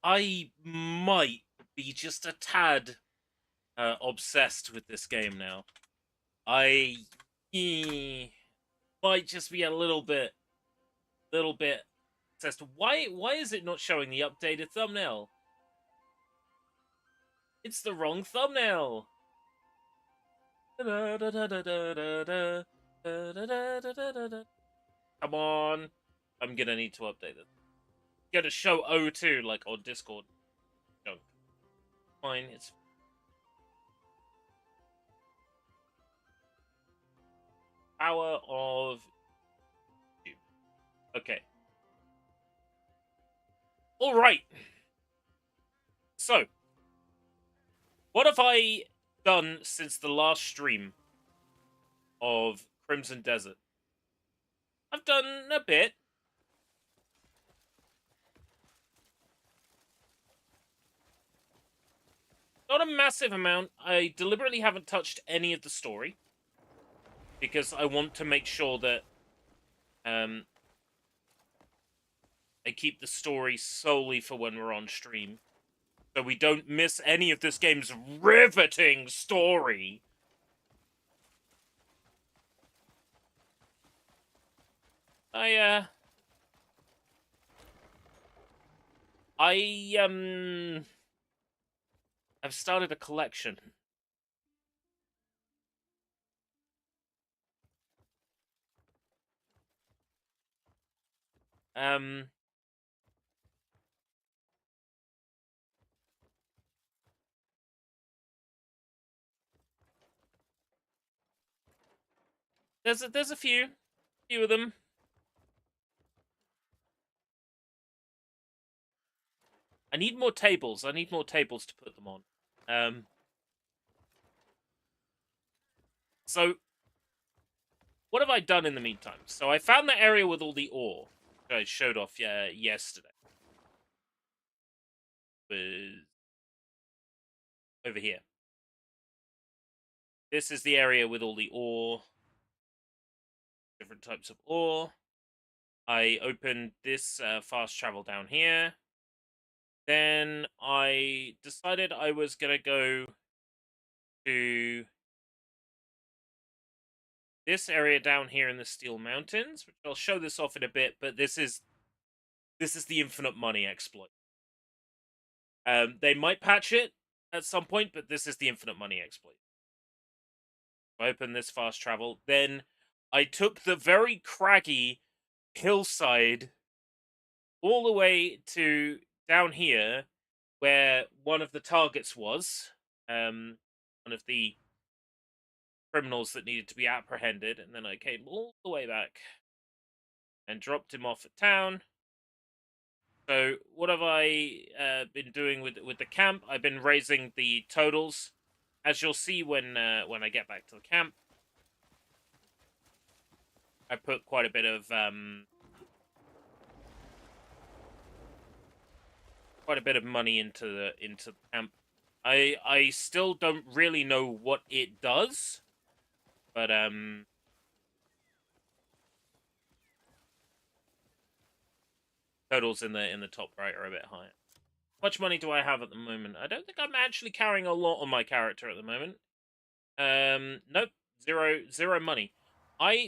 I might be just a tad obsessed with this game now. I might just be a little bit obsessed. Why is it not showing the updated thumbnail? It's the wrong thumbnail. Come on. I'm gonna need to update it. Gonna show O2 like on Discord. Junk. Fine, it's power of you. Okay. Alright. So, what have I done since the last stream of Crimson Desert? I've done a bit. Not a massive amount. I deliberately haven't touched any of the story because I want to make sure that I keep the story solely for when we're on stream, so we don't miss any of this game's riveting story. I've started a collection. Um, there's a few of them. I need more tables. I need more tables to put them on. So what have I done in the meantime? So I found the area with all the ore that I showed off yesterday. Was over here. This is the area with all the ore. Different types of ore. I opened this fast travel down here. Then I decided I was gonna go to this area down here in the Steel Mountains, which I'll show this off in a bit, but this is the infinite money exploit. They might patch it at some point, but this is the infinite money exploit. I opened this fast travel, then I took the very craggy hillside all the way to down here, where one of the targets was, one of the criminals that needed to be apprehended, and then I came all the way back and dropped him off at town. So what have I been doing with the camp? I've been raising the totals, as you'll see when I get back to the camp. I put quite a bit of money into the camp. I still don't really know what it does, but totals in the top right are a bit higher. How much money do I have at the moment? I don't think I'm actually carrying a lot on my character at the moment. Nope, zero money.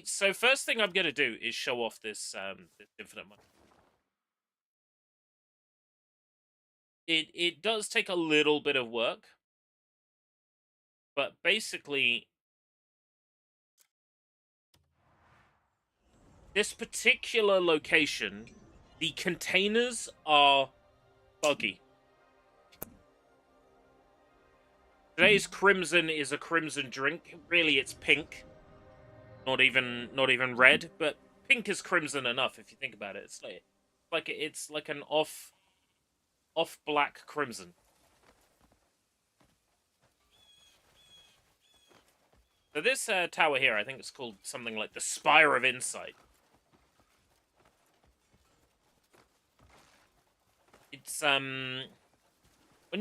So first thing I'm gonna do is show off this infinite money. It does take a little bit of work, but basically this particular location, the containers are buggy. Today's crimson is a crimson drink. Really, it's pink. Not even red, but pink is crimson enough if you think about it. It's like an off black crimson. So this tower here, I think it's called something like the Spire of Insight. It's when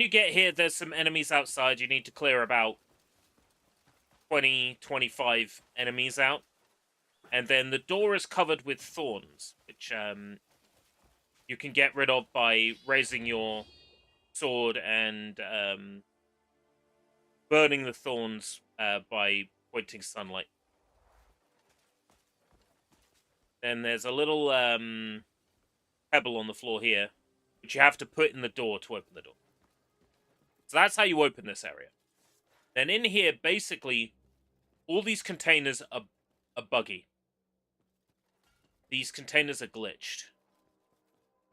you get here, there's some enemies outside. You need to clear about 20-25 enemies out, and then the door is covered with thorns, which you can get rid of by raising your sword and burning the thorns by pointing sunlight. Then there's a little pebble on the floor here, which you have to put in the door to open the door. So that's how you open this area. Then in here, basically, all these containers are buggy. These containers are glitched.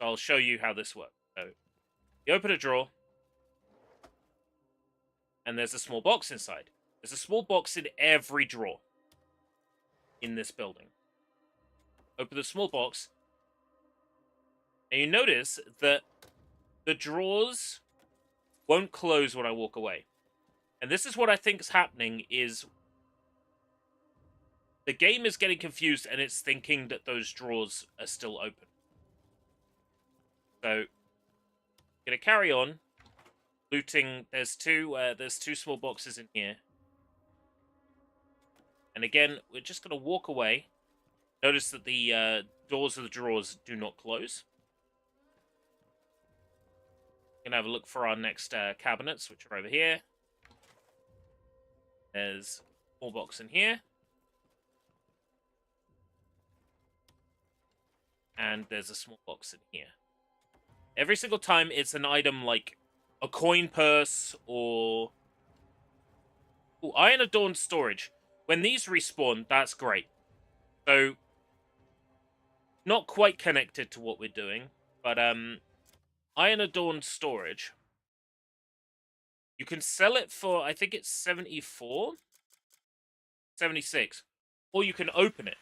I'll show you how this works. So, you open a drawer, and there's a small box inside. There's a small box in every drawer in this building. Open the small box, and you notice that the drawers won't close when I walk away. And this is what I think is happening, is the game is getting confused and it's thinking that those drawers are still open. So, I'm gonna carry on looting. There's two small boxes in here. And again, we're just gonna walk away. Notice that the doors of the drawers do not close. Gonna have a look for our next cabinets, which are over here. There's a small box in here. And there's a small box in here. Every single time it's an item like a coin purse or... Ooh, iron adorned storage. When these respawn, that's great. So, not quite connected to what we're doing, but iron adorned storage. You can sell it for, I think it's 74? 76. Or you can open it.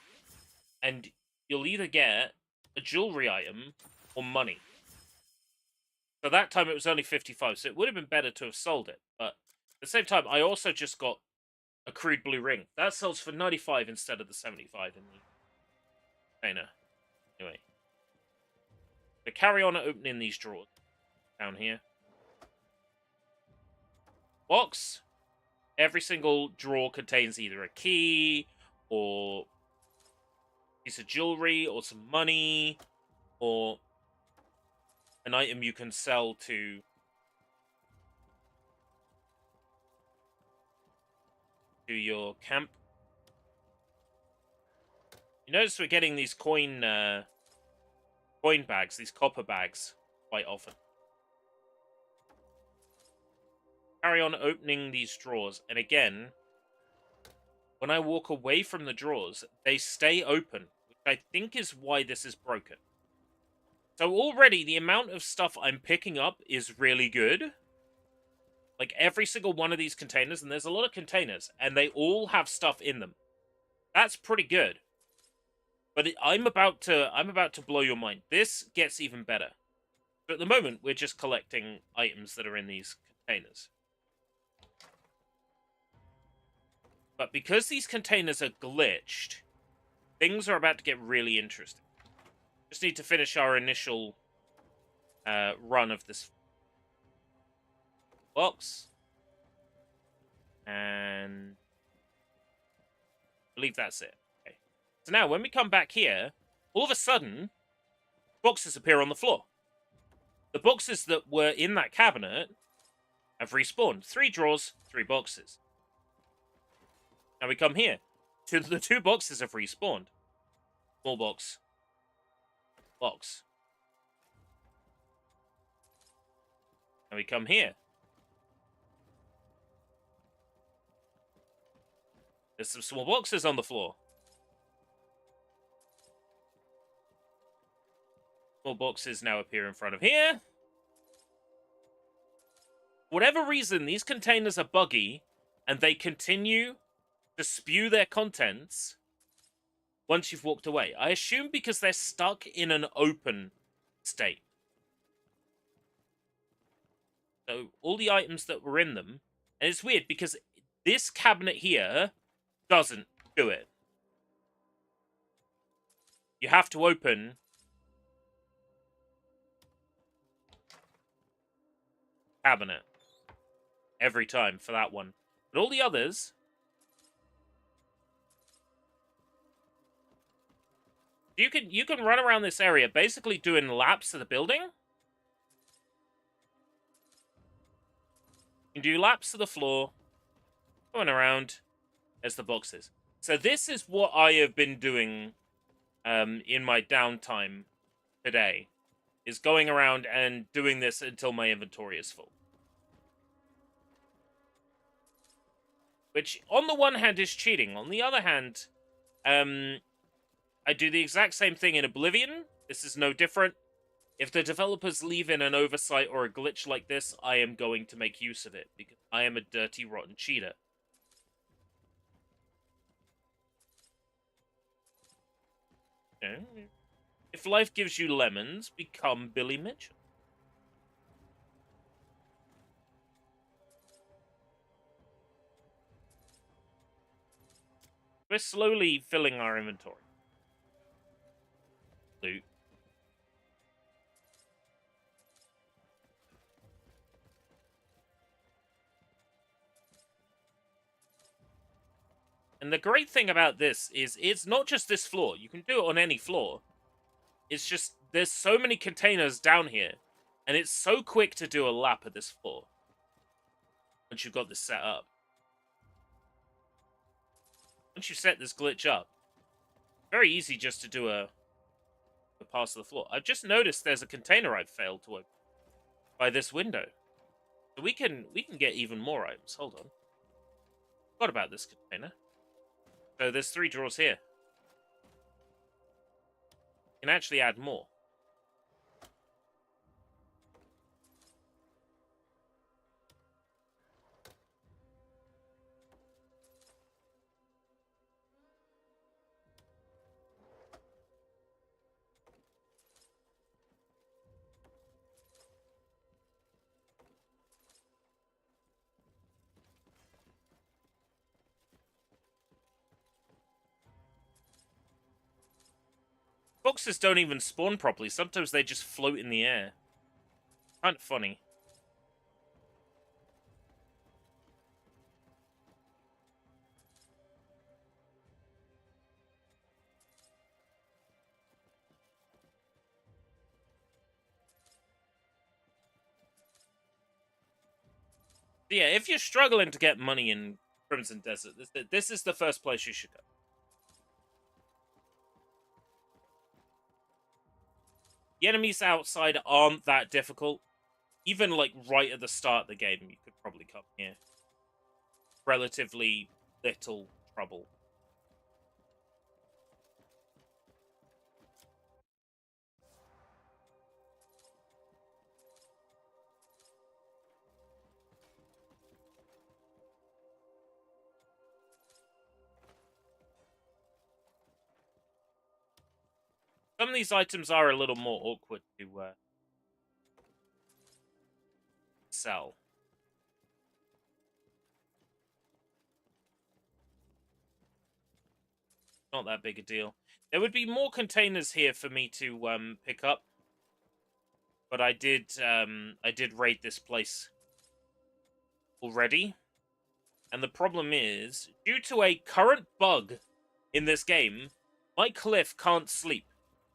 And you'll either get a jewelry item or money. So that time it was only 55, so it would have been better to have sold it. But at the same time, I also just got a crude blue ring. That sells for 95 instead of the 75 in the container. Anyway. So carry on opening these drawers. Down here. Box. Every single drawer contains either a key, or a piece of jewelry, or some money, or an item you can sell to your camp. You notice we're getting these coin bags, these copper bags, quite often. Carry on opening these drawers, and again, when I walk away from the drawers, they stay open, which I think is why this is broken. So already, the amount of stuff I'm picking up is really good. Like, every single one of these containers, and there's a lot of containers, and they all have stuff in them. That's pretty good. But I'm about to blow your mind. This gets even better. But at the moment, we're just collecting items that are in these containers. But because these containers are glitched, things are about to get really interesting. Just need to finish our initial run of this box. And I believe that's it. Okay. So now, when we come back here, all of a sudden, boxes appear on the floor. The boxes that were in that cabinet have respawned. 3 drawers, 3 boxes. Now we come here. The 2 boxes have respawned. Small box. Box. Now we come here. There's some small boxes on the floor. Small boxes now appear in front of here. Whatever reason, these containers are buggy, and they continue to spew their contents once you've walked away. I assume because they're stuck in an open state. So all the items that were in them, and it's weird because this cabinet here doesn't do it. You have to open cabinet every time for that one. But all the others, you can run around this area basically doing laps of the building. You can do laps of the floor, going around as the boxes. So this is what I have been doing in my downtime today, is going around and doing this until my inventory is full. Which, on the one hand, is cheating. On the other hand, I do the exact same thing in Oblivion. This is no different. If the developers leave in an oversight or a glitch like this, I am going to make use of it, because I am a dirty, rotten cheater. Okay. If life gives you lemons, become Billy Mitchell. We're slowly filling our inventory. Loot. And the great thing about this is it's not just this floor. You can do it on any floor. It's just there's so many containers down here, and it's so quick to do a lap of this floor once you've got this set up. Once you set this glitch up, very easy just to do a pass of the floor. I've just noticed there's a container I've failed to open by this window. So we can get even more items. Hold on. Forgot about this container. So there's 3 drawers here. You can actually add more. Boxes don't even spawn properly. Sometimes they just float in the air. Kind of funny. Yeah, if you're struggling to get money in Crimson Desert, this is the first place you should go. The enemies outside aren't that difficult. Even, like, right at the start of the game, you could probably come here. Relatively little trouble. Some of these items are a little more awkward to sell. Not that big a deal. There would be more containers here for me to pick up, but I did raid this place already, and the problem is, due to a current bug in this game, my Cliff can't sleep.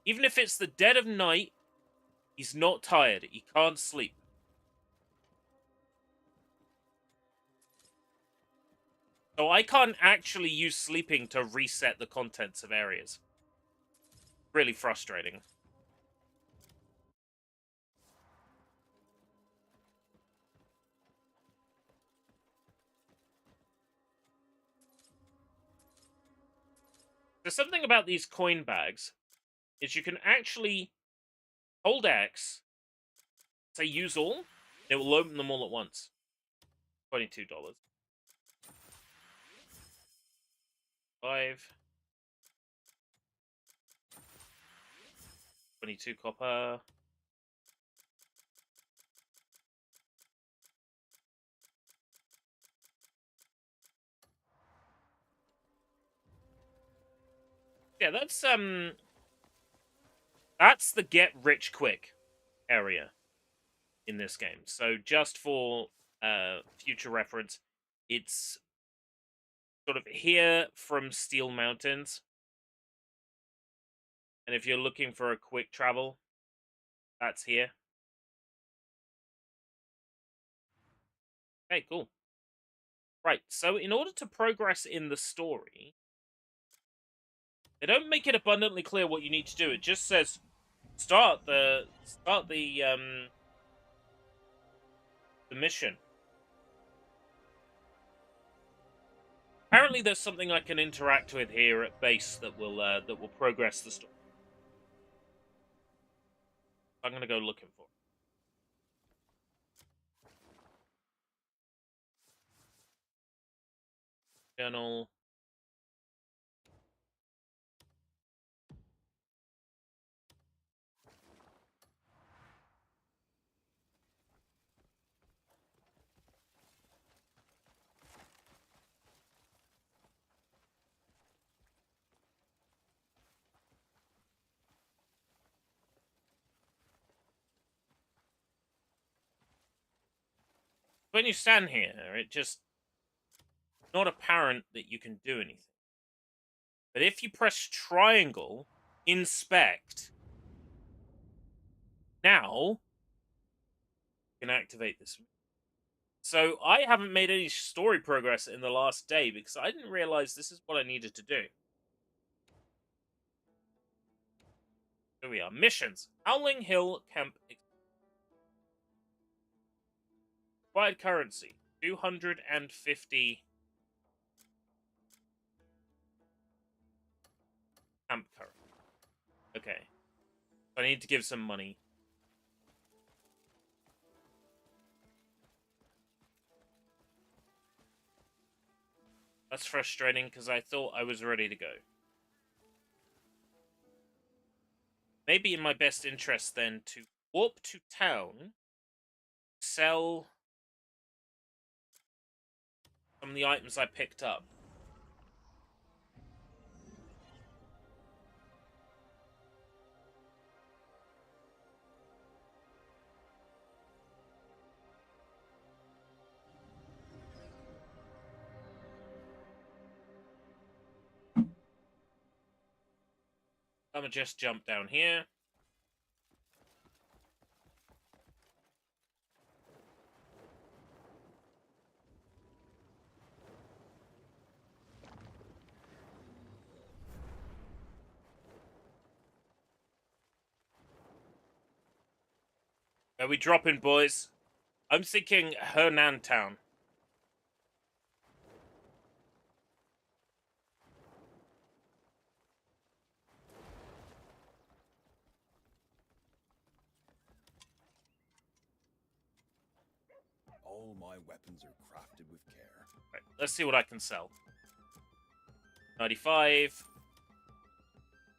Even if it's the dead of night, he's not tired. He can't sleep. So I can't actually use sleeping to reset the contents of areas. Really frustrating. There's something about these coin bags is you can actually hold X, say use all, and it will open them all at once. $22. 5. 22 copper. Yeah, that's the get rich quick area in this game. So just for future reference, it's sort of here from Steel Mountains. And if you're looking for a quick travel, that's here. Okay, cool. Right, so in order to progress in the story, they don't make it abundantly clear what you need to do. It just says start the mission. Apparently, there's something I can interact with here at base that will progress the story. I'm gonna go looking for it. Journal. When you stand here, it just not apparent that you can do anything. But if you press triangle, inspect, now you can activate this. So I haven't made any story progress in the last day because I didn't realize this is what I needed to do. Here we are. Missions. Howling Hill Camp. Acquired currency. 250 camp currency. Okay. I need to give some money. That's frustrating because I thought I was ready to go. Maybe in my best interest then to warp to town, sell some of the items I picked up. I'm gonna just jump down here. Where we dropping, boys? I'm thinking Hernan Town. All my weapons are crafted with care. Right, let's see what I can sell. 95.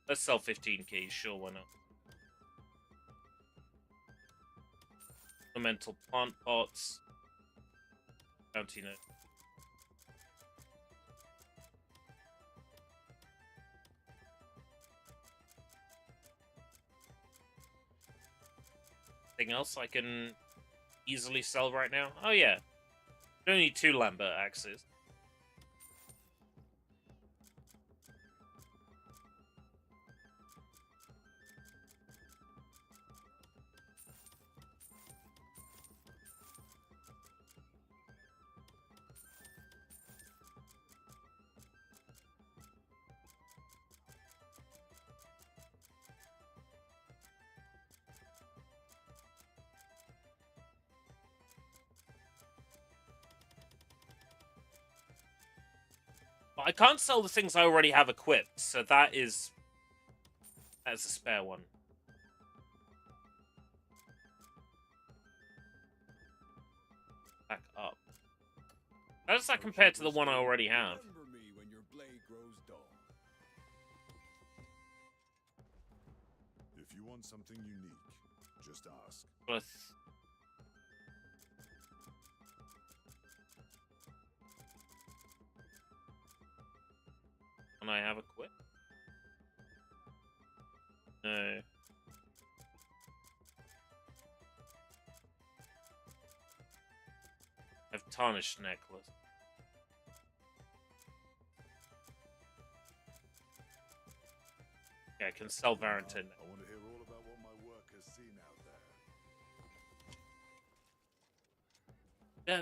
Let's sell 15 keys, sure, why not? Elemental plant pots. Bounty note. Anything else I can easily sell right now? Oh yeah. I don't need 2 Lambert axes. But I can't sell the things I already have equipped, so that's a spare one. Back up. How does that compare to the one I already have? Remember me when your blade grows dull. If you want something unique, just ask. But can I have equipped? No. I have tarnished necklace. Yeah, I can sell Varenton. I want to hear all about what my work has seen out there. My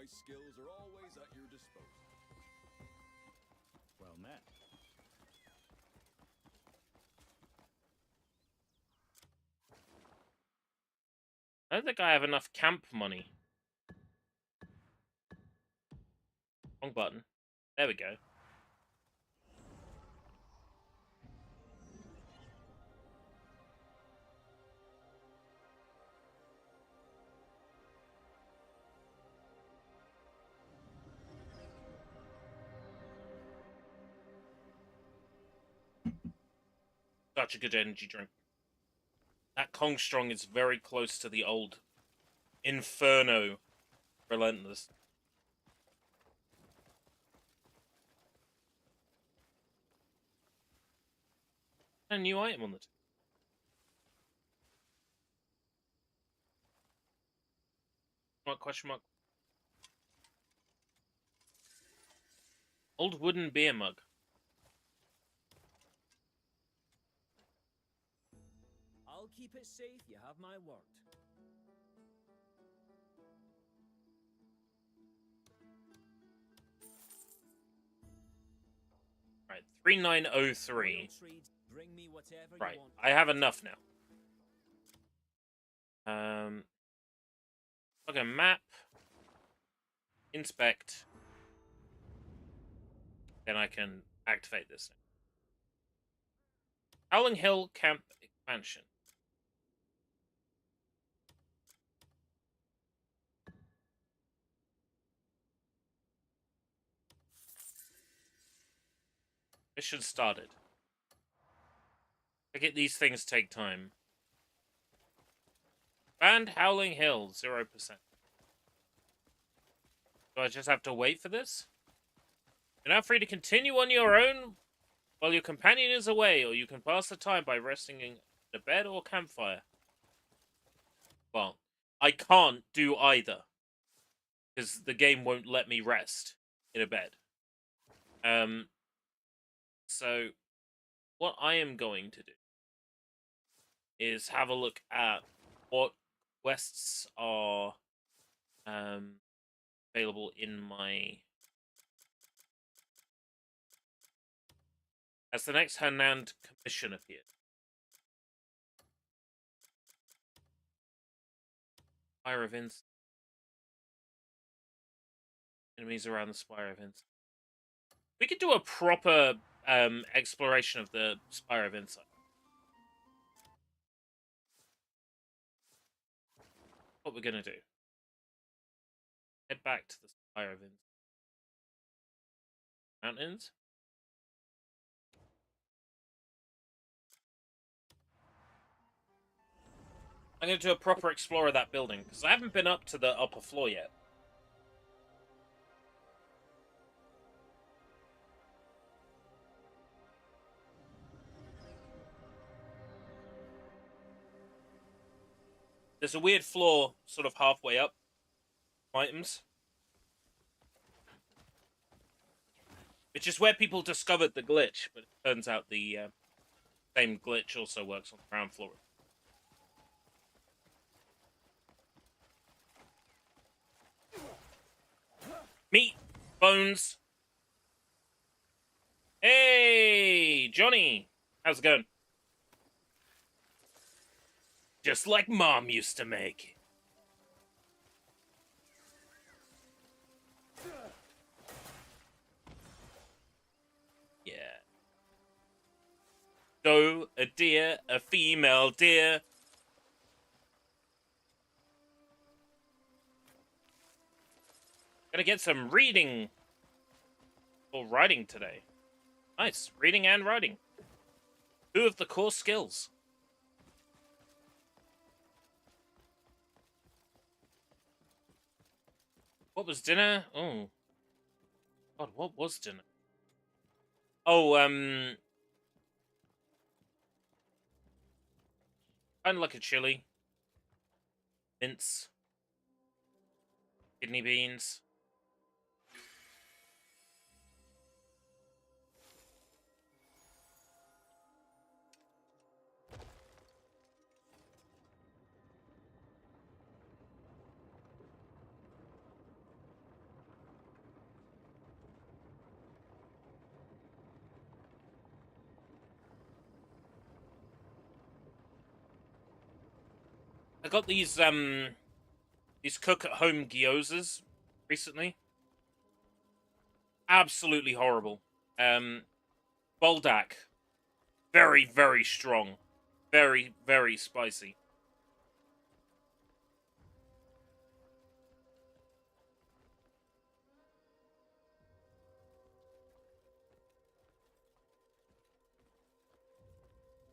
skills are always at your disposal. Well met. I don't think I have enough camp money. Wrong button. There we go. Such a good energy drink. That Kong Strong is very close to the old Inferno Relentless. A new item on the question mark. Old wooden beer mug. I'll keep it safe, you have my word. Right, 3903. Royal trade, bring me whatever Right, you want. I have enough now. Okay, map. Inspect. Then I can activate this. Howling Hill Camp Expansion. Mission started. I get these things take time. Band Howling Hill, 0%. Do I just have to wait for this? You're now free to continue on your own while your companion is away, or you can pass the time by resting in a bed or campfire. Well, I can't do either, because the game won't let me rest in a bed. So what I am going to do is have a look at what quests are available in my... As the next Hernand commission appeared. Spire of Insight. Enemies around the Spire of Insight. We could do a proper exploration of the Spire of Insight. What we're gonna do. Head back to the Spire of Insight. Mountains. I'm going to do a proper explore of that building, because I haven't been up to the upper floor yet. There's a weird floor sort of halfway up. Items. Which is where people discovered the glitch, but it turns out the same glitch also works on the ground floor. Meat, bones. Hey, Johnny. How's it going? Just like Mom used to make. Yeah. So, a deer, a female deer. Gonna get some reading or writing today. Nice, reading and writing. Two of the core skills. What was dinner? Oh. God, what was dinner? Oh, kind of like a chili. Mince. Kidney beans. I got these cook at home gyozas recently. Absolutely horrible. Buldak, very, very strong. Very, very spicy.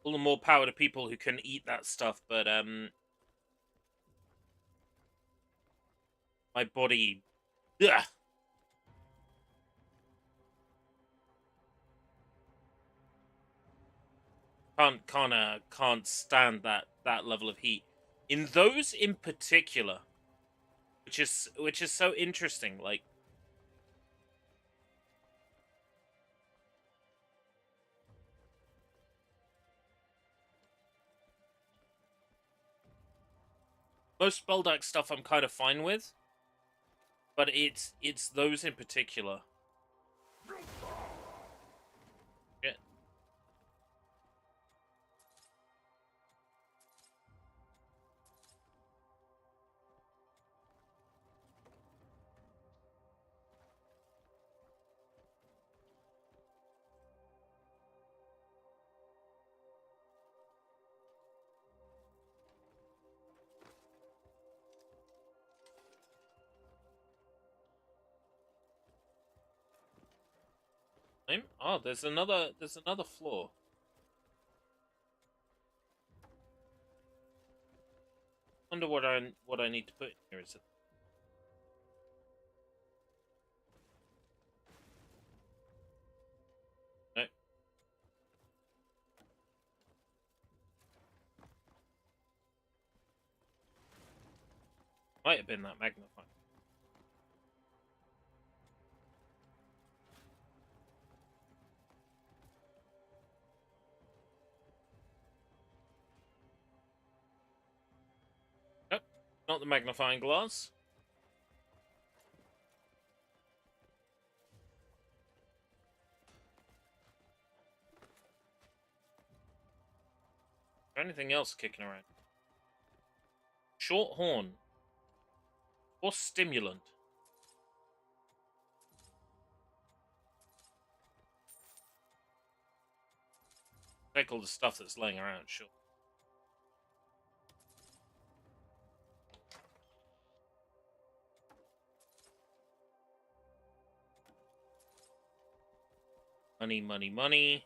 All the more power to people who can eat that stuff, but my body, ugh. Can't stand that level of heat. In those in particular, which is so interesting. Like, most Buldak stuff I'm kind of fine with, but it's those in particular. Shit. Oh, there's another floor. Wonder what I need to put in here. Is it? No. Might have been that magnifying. Nope, not the magnifying glass. Is there anything else kicking around? Short horn. Or stimulant. Take all the stuff that's laying around, sure. Money, money, money.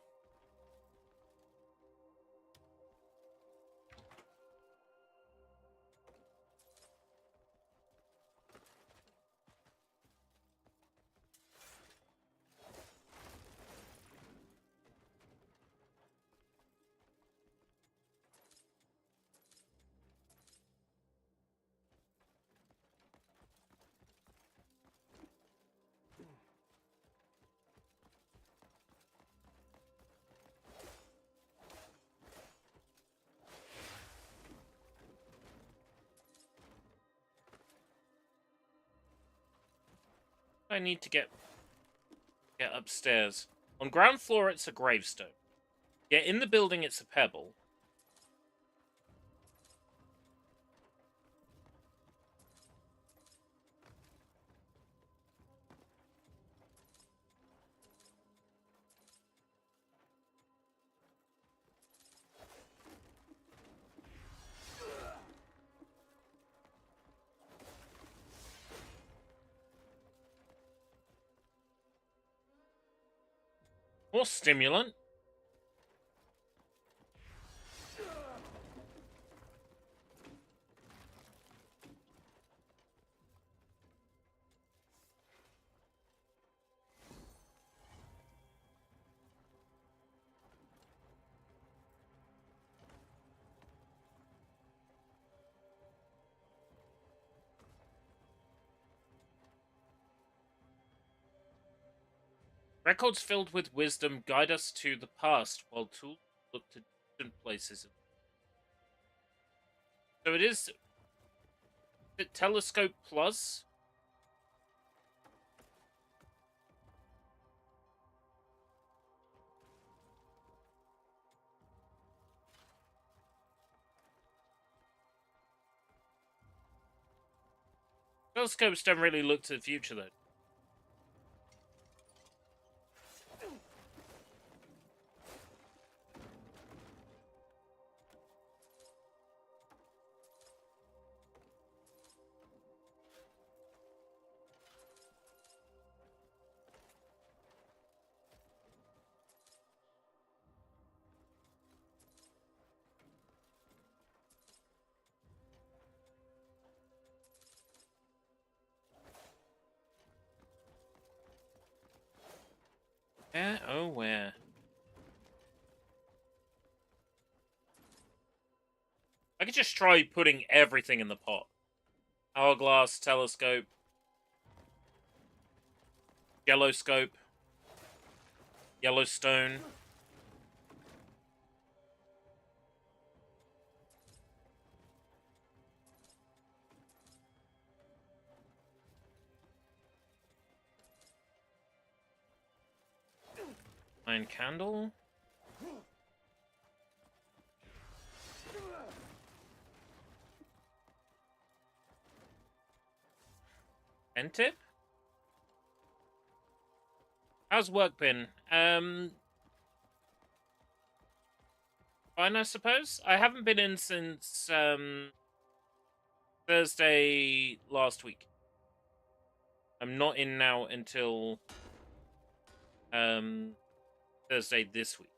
I need to get upstairs. On ground floor, it's a gravestone. Yeah, in the building, it's a pebble. More stimulant. Records filled with wisdom guide us to the past, while tools look to distant places. So it is the Telescope Plus. Telescopes don't really look to the future, though. Where? Oh, where? I could just try putting everything in the pot. Hourglass, telescope, yellowscope, Yellowstone. Iron candle. Pen tip? How's work been? Fine, I suppose. I haven't been in since Thursday last week. I'm not in now until Thursday this week.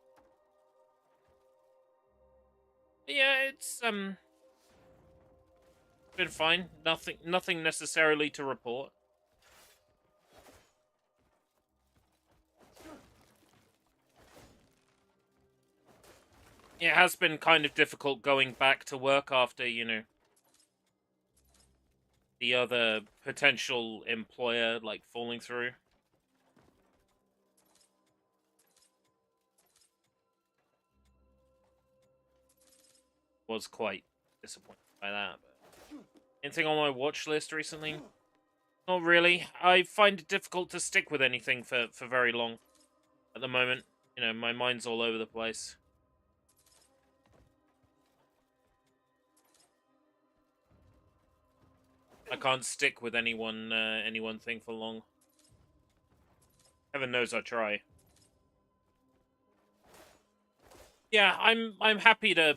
But yeah, it's been fine. Nothing necessarily to report. It has been kind of difficult going back to work after, you know, the other potential employer, like, falling through. Was quite disappointed by that. But anything on my watch list recently? Not really. I find it difficult to stick with anything for very long at the moment. You know, my mind's all over the place. I can't stick with any one thing for long. Heaven knows I try. Yeah, I'm happy to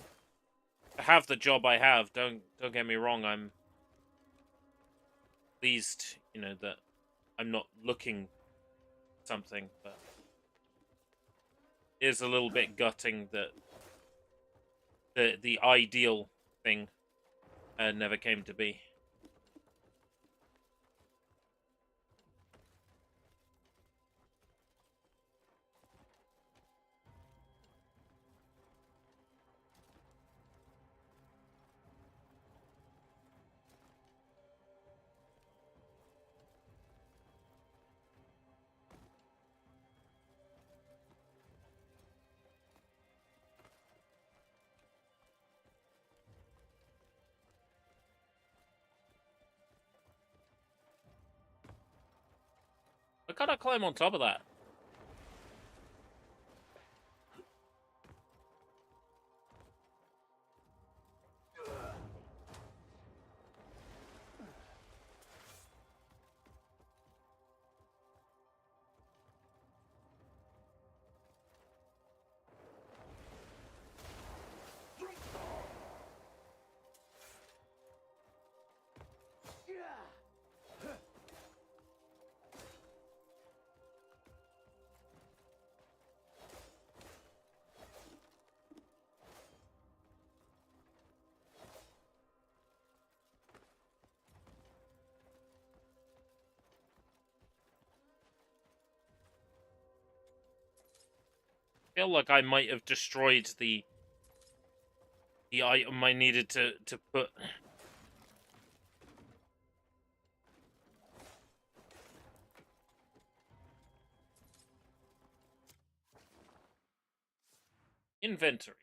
have the job I have. Don't get me wrong. I'm pleased, you know, that I'm not looking something, but it is a little bit gutting that the ideal thing never came to be. I gotta climb on top of that. Feel like I might have destroyed the item I needed to put. Inventory.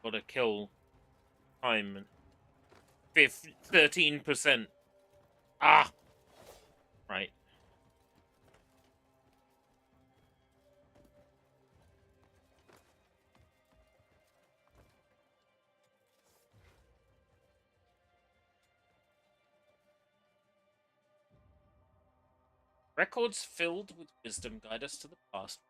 Gotta kill time. 13%. Ah! Right. Records filled with wisdom guide us to the past.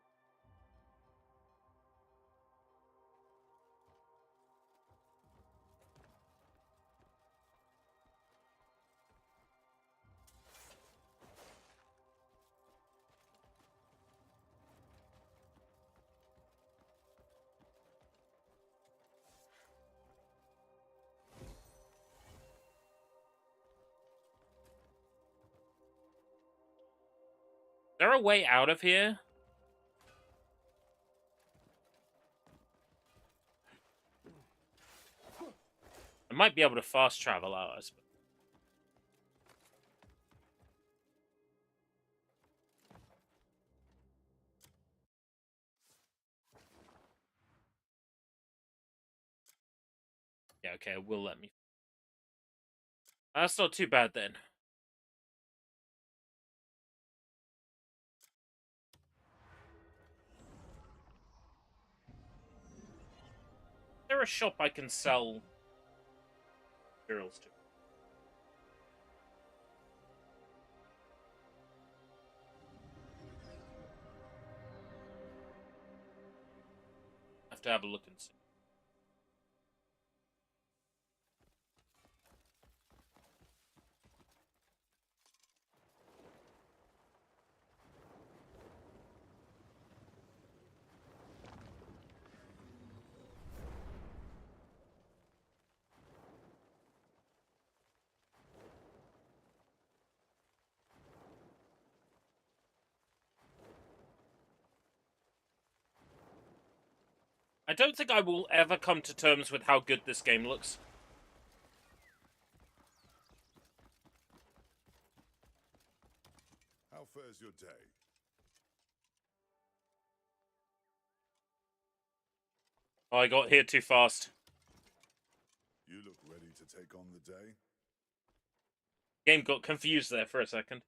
Is there a way out of here? I might be able to fast travel out, I suppose. Yeah, okay, it will let me. That's not too bad then. Is there a shop I can sell materials to? I have to have a look and see. I don't think I will ever come to terms with how good this game looks. How fares your day? Oh, I got here too fast. You look ready to take on the day? Game got confused there for a second.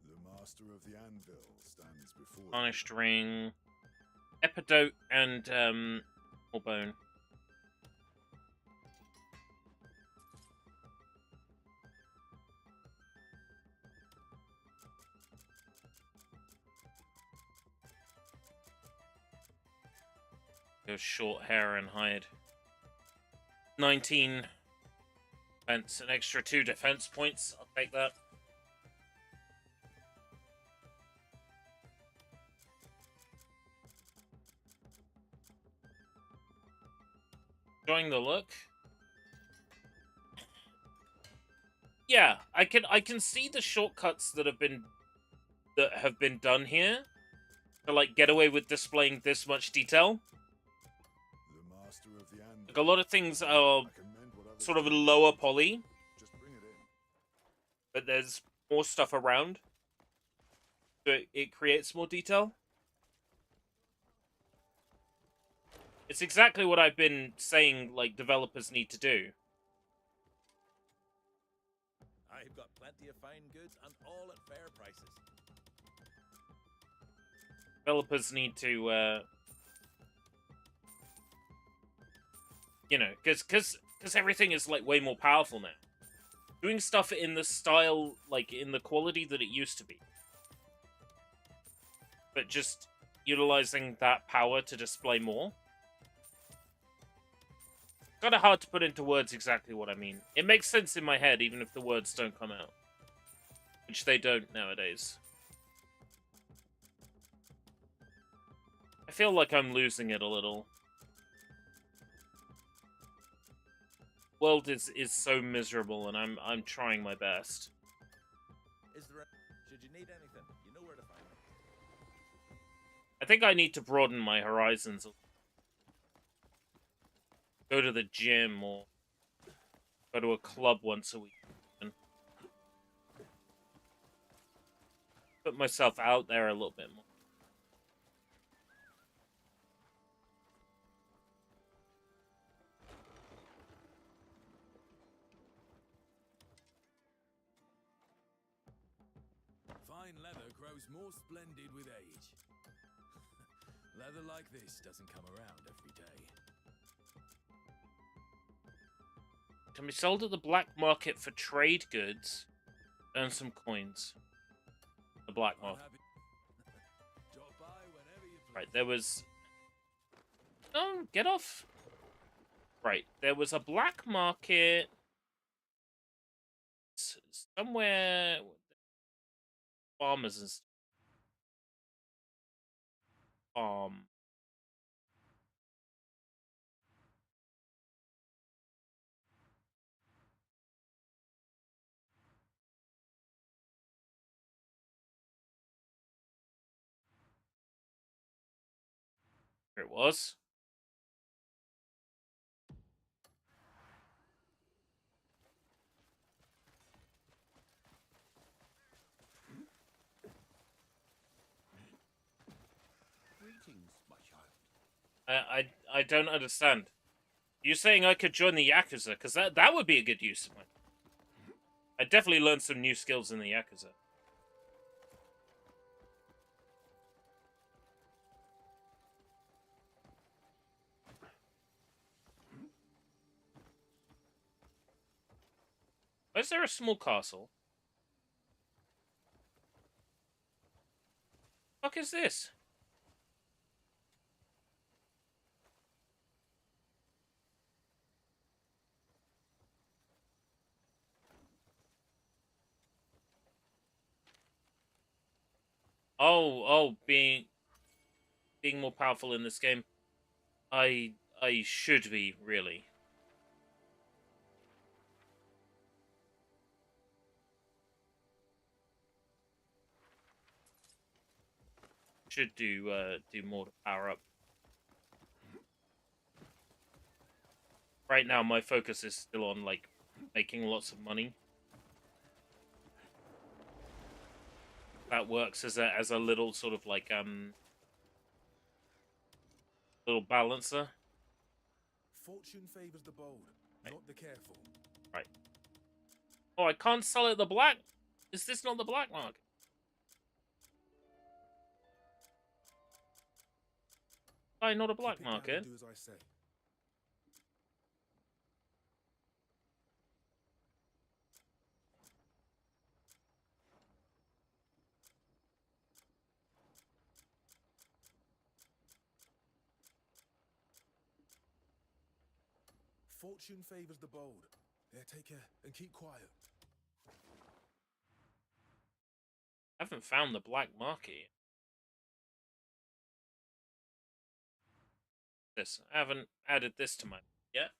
The master of the anvil stands before you. Tarnished ring, epidote, and or bone. Go short hair and hide. 19 defense, an extra 2 defense points. I'll take that. Enjoying the look. Yeah, I can see the shortcuts that have been done here to like get away with displaying this much detail. The master of the anvil. Like a lot of things are I can mend what others sort of a can't. lower poly, Just bring it in. but there's more stuff around, so it creates more detail. It's exactly what I've been saying, like, developers need to do. I've got plenty of fine goods and all at fair prices. Developers need to, you know, because everything is, like, way more powerful now. Doing stuff in the style, like, in the quality that it used to be. But just utilizing that power to display more. Kind of hard to put into words exactly what I mean. It makes sense in my head, even if the words don't come out. Which they don't nowadays. I feel like I'm losing it a little. World is so miserable, and I'm trying my best. Is there should you need anything, you know where to find me. I think I need to broaden my horizons. Go to the gym or go to a club once a week. And put myself out there a little bit more. grows more splendid with age. Leather like this doesn't come around every day. Can be sold at the black market for trade goods. Earn some coins. The black I'm market. happy. Drop by whenever you please. Right, there was... Oh, get off. Right, there was a black market... somewhere... Farmers and... Here it was. Greetings, my child. I don't understand. You're saying I could join the Yakuza? Because that would be a good use of mine. I definitely learned some new skills in the Yakuza. Why is there a small castle? What the fuck is this? Oh, being more powerful in this game. I should be, really. Should do more to power up. Right now my focus is still on like making lots of money. That works as a little sort of like little balancer. Fortune favors the bold, not the careful. Right. Oh, I can't sell it at the black. Is this not the black market? Why not a black Keep it down and market? do as I say. Fortune favors the bold. Yeah, take care and keep quiet. I haven't found the black market yet. This. I haven't added this to my yet.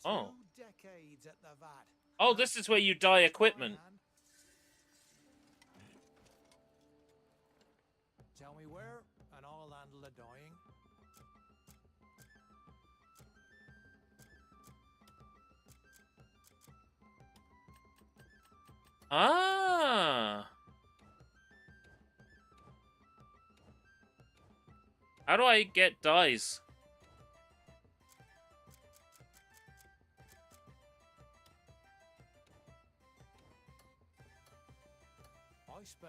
Oh. 2 decades at the VAT. Oh, this is where you dye equipment. Tell me where, and I'll handle the dying. Ah. How do I get dyes?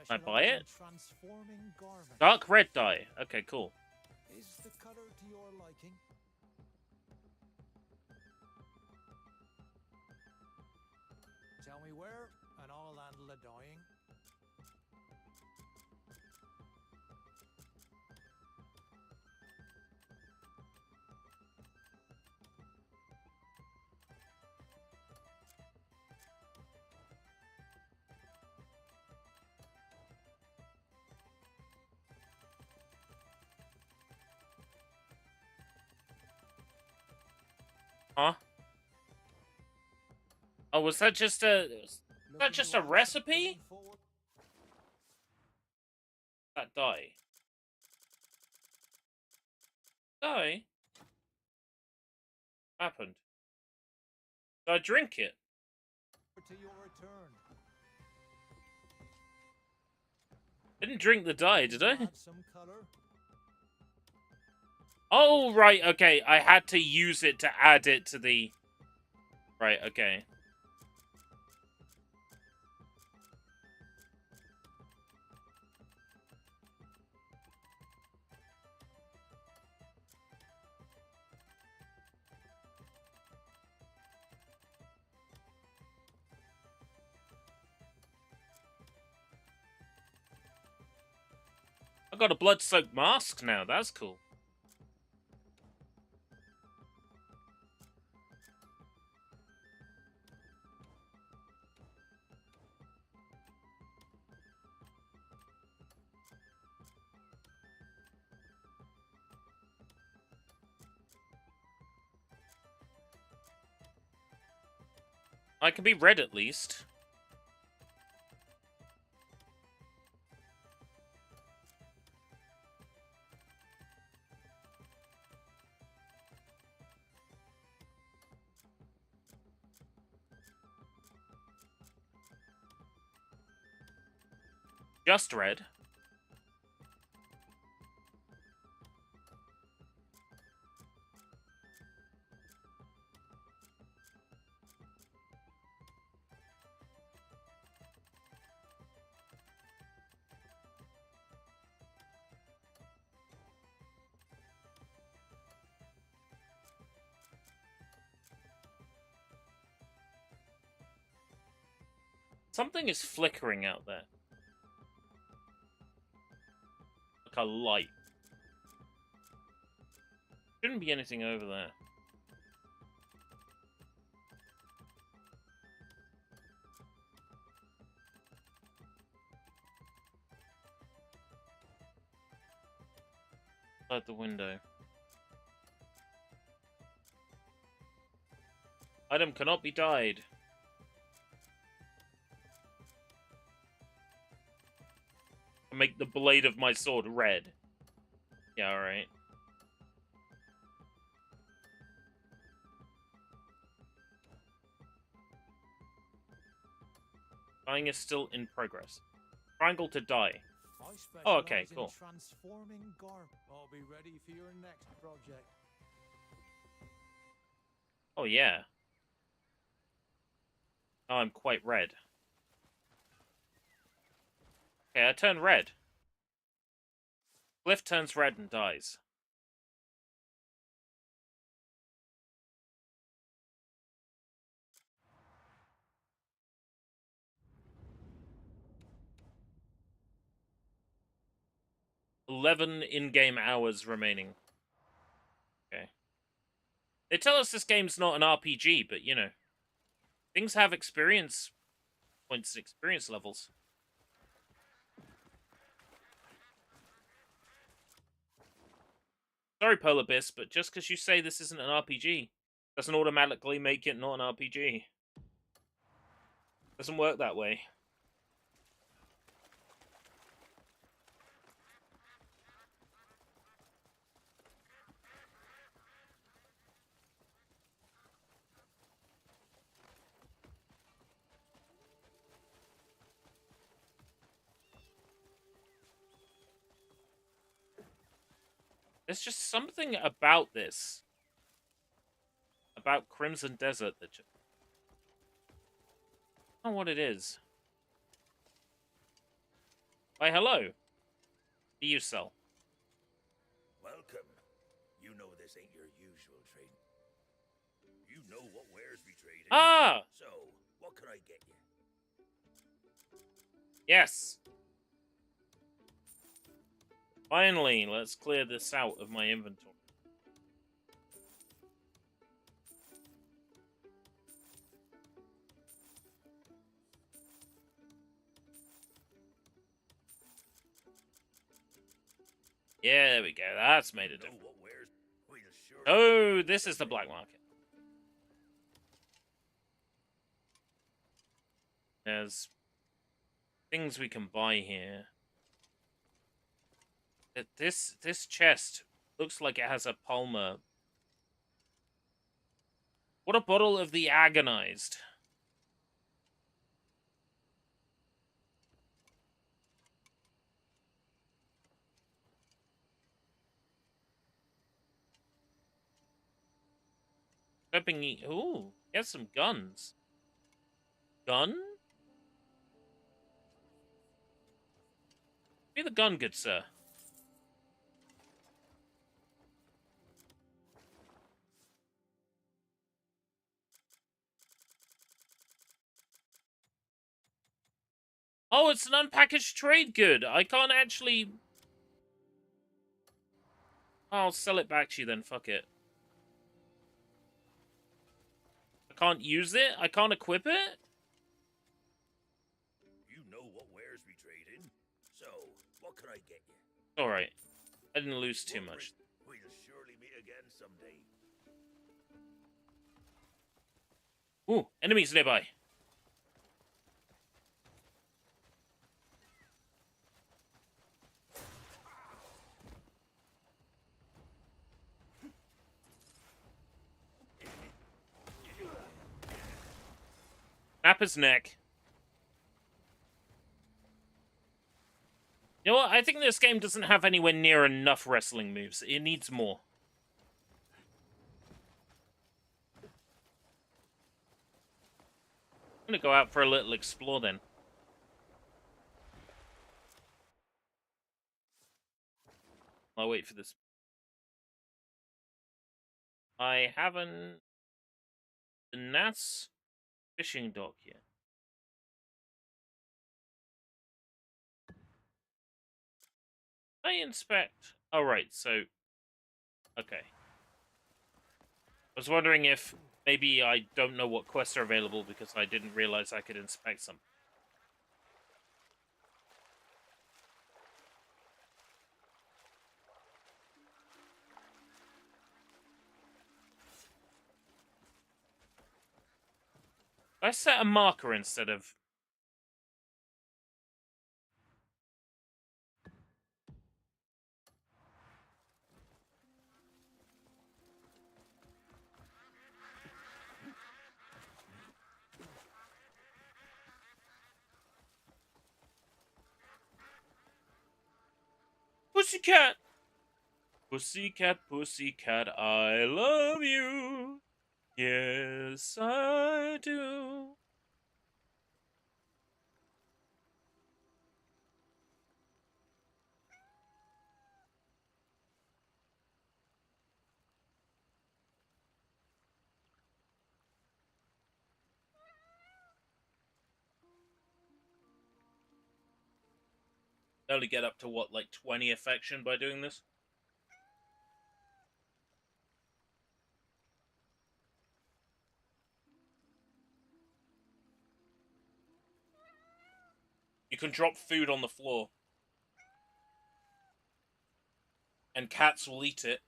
I buy it? specialize in transforming garments. Dark red dye. Okay, cool. Is the color to your liking? Tell me where, and I'll handle the dying. Huh? Oh, was that just a... Looking just to a add recipe? something forward? That dye. Die? What happened? Did I drink it? To your return. Didn't drink the dye, did I? Add some color. Oh, right, okay. I had to use it to add it to the... Right, okay. I got a blood-soaked mask now. That's cool. I can be red at least. Just red. Something is flickering out there. Like a light. Shouldn't be anything over there. Outside the window. Item cannot be dyed. Make the blade of my sword red. Yeah, alright. Dyeing is still in progress. Triangle to dye. Oh, okay, specialize in cool. Transforming garb. I'll be ready for your next project. Oh, yeah. Now I'm quite red. Okay, I turn red. Glyph turns red and dies. $11 in-game hours remaining. Okay. They tell us this game's not an RPG, but, you know. Things have experience points and experience levels. Sorry, Polar Beast, but just because you say this isn't an RPG doesn't automatically make it not an RPG. Doesn't work that way. There's just something about this. About Crimson Desert that just... I don't know what it is. Why, hello. Do you sell? Welcome. You know this ain't your usual trade. You know what wares we trade in. Ah! So, what can I get you? Yes. Finally, let's clear this out of my inventory. Yeah, there we go. That's made a You know difference. what wares we'll sure Oh, this is the black market. There's things we can buy here. This chest looks like it has a Palmer. What a bottle of the agonized. Ooh, get some guns. Gun? Be the gun, good sir. Oh, it's an unpackaged trade good. I can't actually... I'll sell it back to you then, fuck it. I can't use it? I can't equip it? You know what wares we trade in. So, what can I get you? Alright. I didn't lose too much. We'll surely meet again someday. Ooh, enemies nearby. Snap his neck. You know what? I think this game doesn't have anywhere near enough wrestling moves. It needs more. I'm gonna go out for a little explore then. I'll wait for this. I haven't... The Nass fishing dock yet. I inspect... Oh, right, so... Okay. I was wondering if maybe I don't know what quests are available because I didn't realize I could inspect some. I set a marker instead of... Pussycat! Pussycat, pussycat, I love you. Yes, I do. I only get up to what, like 20 affection by doing this? You can drop food on the floor. And cats will eat it.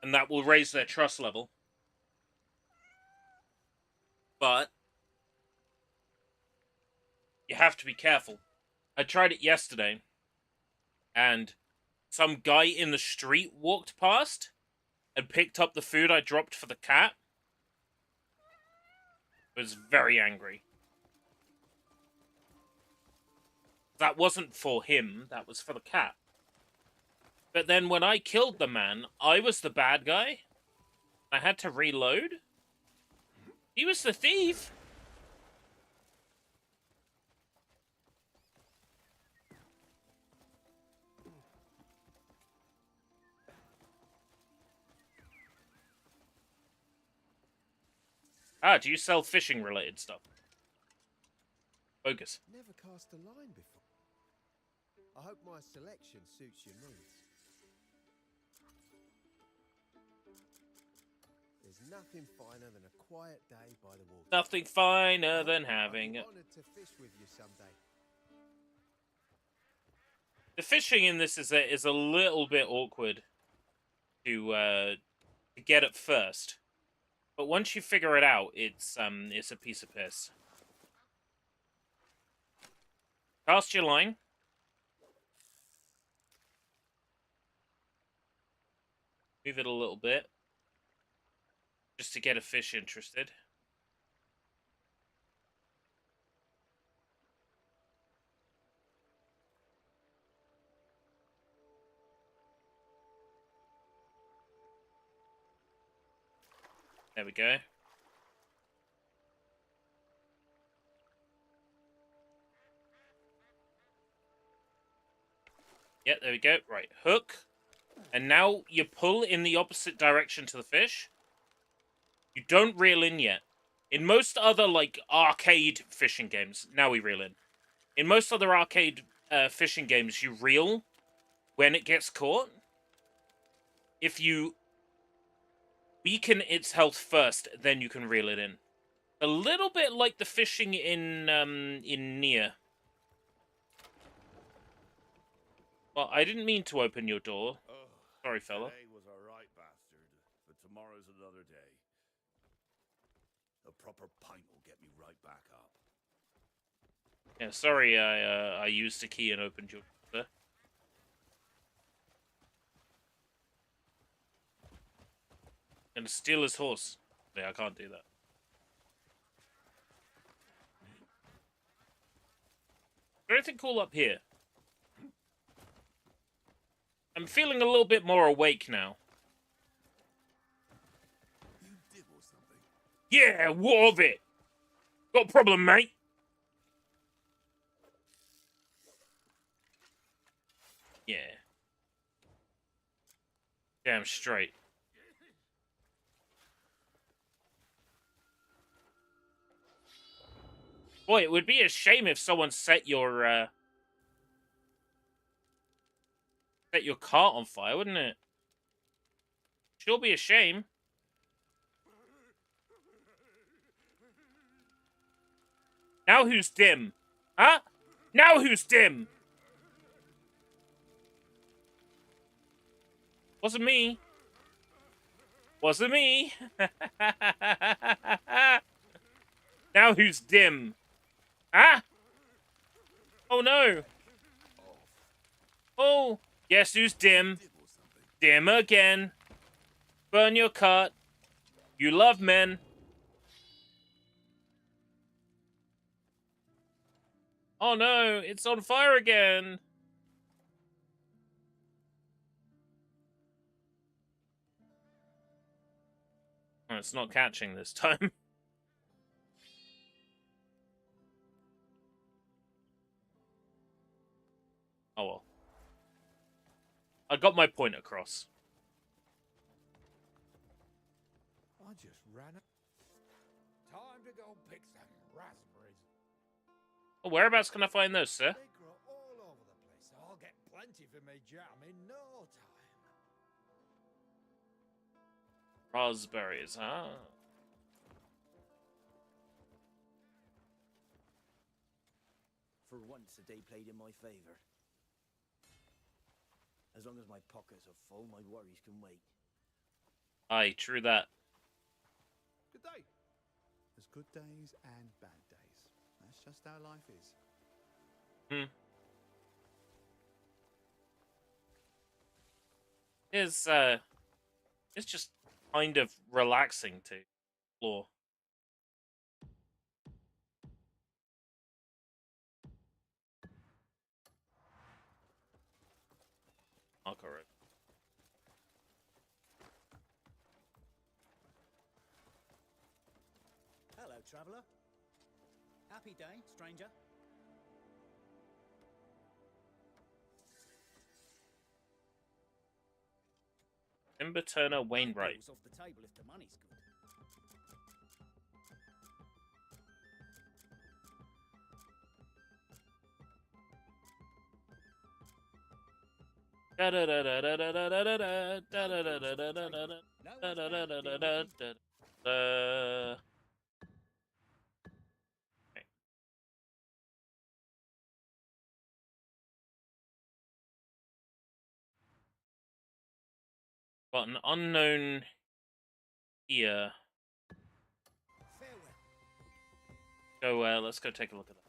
And that will raise their trust level. But you have to be careful. I tried it yesterday, and some guy in the street walked past and picked up the food I dropped for the cat. I was very angry. That wasn't for him, that was for the cat. But then when I killed the man, I was the bad guy. I had to reload. He was the thief. Ah, do you sell fishing-related stuff? Focus. Never cast a line before. I hope my selection suits your needs. There's nothing finer than a quiet day by the water. Nothing finer than having... I'd be honored to fish with you someday. The fishing in this is a little bit awkward to get at first. But once you figure it out, it's a piece of piss. Cast your line. Move it a little bit. Just to get a fish interested. There we go. Yeah, there we go. Right, hook. And now you pull in the opposite direction to the fish. You don't reel in yet. In most other, like, arcade fishing games... Now we reel in. In most other arcade fishing games, you reel when it gets caught. If you weaken its health first, then you can reel it in. A little bit like the fishing in Nier. Well, I didn't mean to open your door. Sorry, fella. Today was a right bastard, but tomorrow's another day. A proper pint will get me right back up. Yeah, sorry I used the key and opened your door. Gonna steal his horse. Yeah, I can't do that. Is there anything cool up here? I'm feeling a little bit more awake now. You dibble something. Yeah, what of it? Got a problem, mate? Yeah. Damn straight. Boy, it would be a shame if someone set your cart on fire, wouldn't it? Sure be a shame. Now who's dim? Huh? Now who's dim? Wasn't me. Wasn't me. Now who's dim? Huh? Oh no. Oh, guess who's dim? Dibble something. Dim again. Burn your cart. You love men. Oh no, it's on fire again. Oh, it's not catching this time. Oh well. I got my point across. I just ran up. Time to go pick some raspberries. Oh, whereabouts can I find those, sir? They grow all over the place. I'll get plenty for me jam in no time. Raspberries, huh? For once, the day played in my favor. As long as my pockets are full, my worries can wait. Aye, true that. Good day. There's good days and bad days. That's just how life is. It's just kind of relaxing to explore. Alright. Hello, traveller. Happy day, stranger. Timber Turner Wainwright. Eyeballs off the table if the money's good. Got an unknown here. Farewell. Go, let's go take a look at that.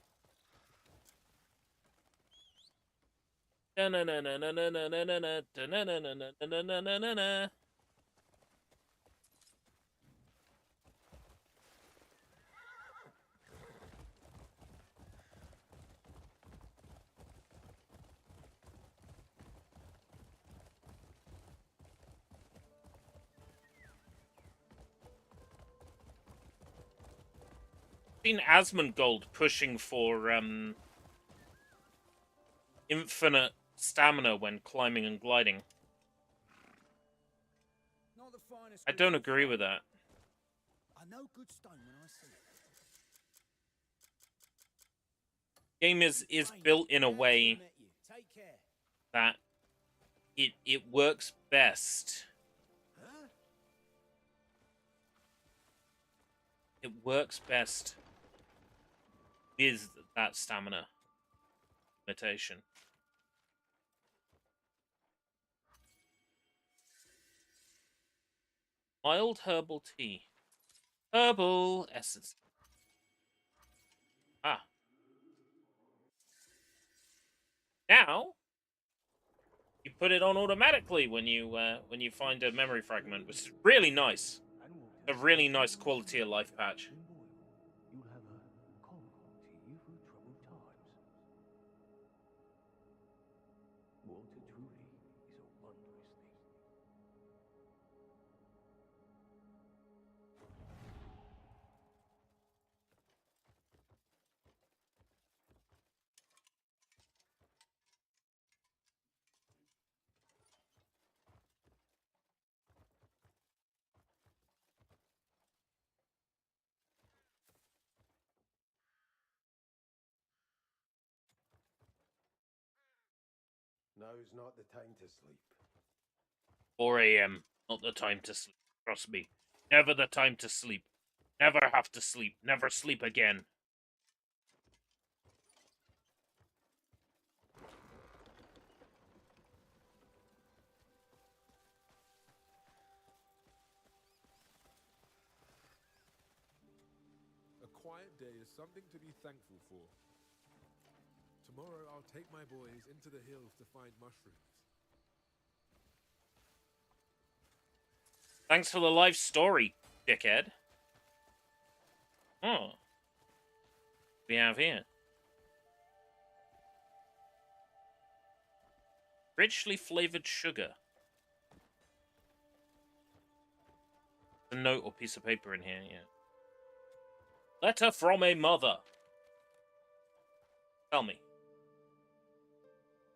seen Asmongold pushing for infinite stamina when climbing and gliding. Not the finest I don't agree with that. I know good stone when I see it. Game is built in a way Take care. that it works best. Huh? It works best with that stamina limitation. Mild herbal tea. Herbal essence. Ah. Now you put it on automatically when you find a memory fragment, which is really nice. A really nice quality of life patch. You'll have a comfort tea for troubled times. Water truly is a wondrous thing. Now's not the time to sleep. 4 a.m. Not the time to sleep. Trust me. Never the time to sleep. Never have to sleep. Never sleep again. A quiet day is something to be thankful for. Tomorrow I'll take my boys into the hills to find mushrooms. Thanks for the live story, dickhead. Oh. What do we have here? Richly flavored sugar. A note or piece of paper in here, yeah. Letter from a mother. Tell me.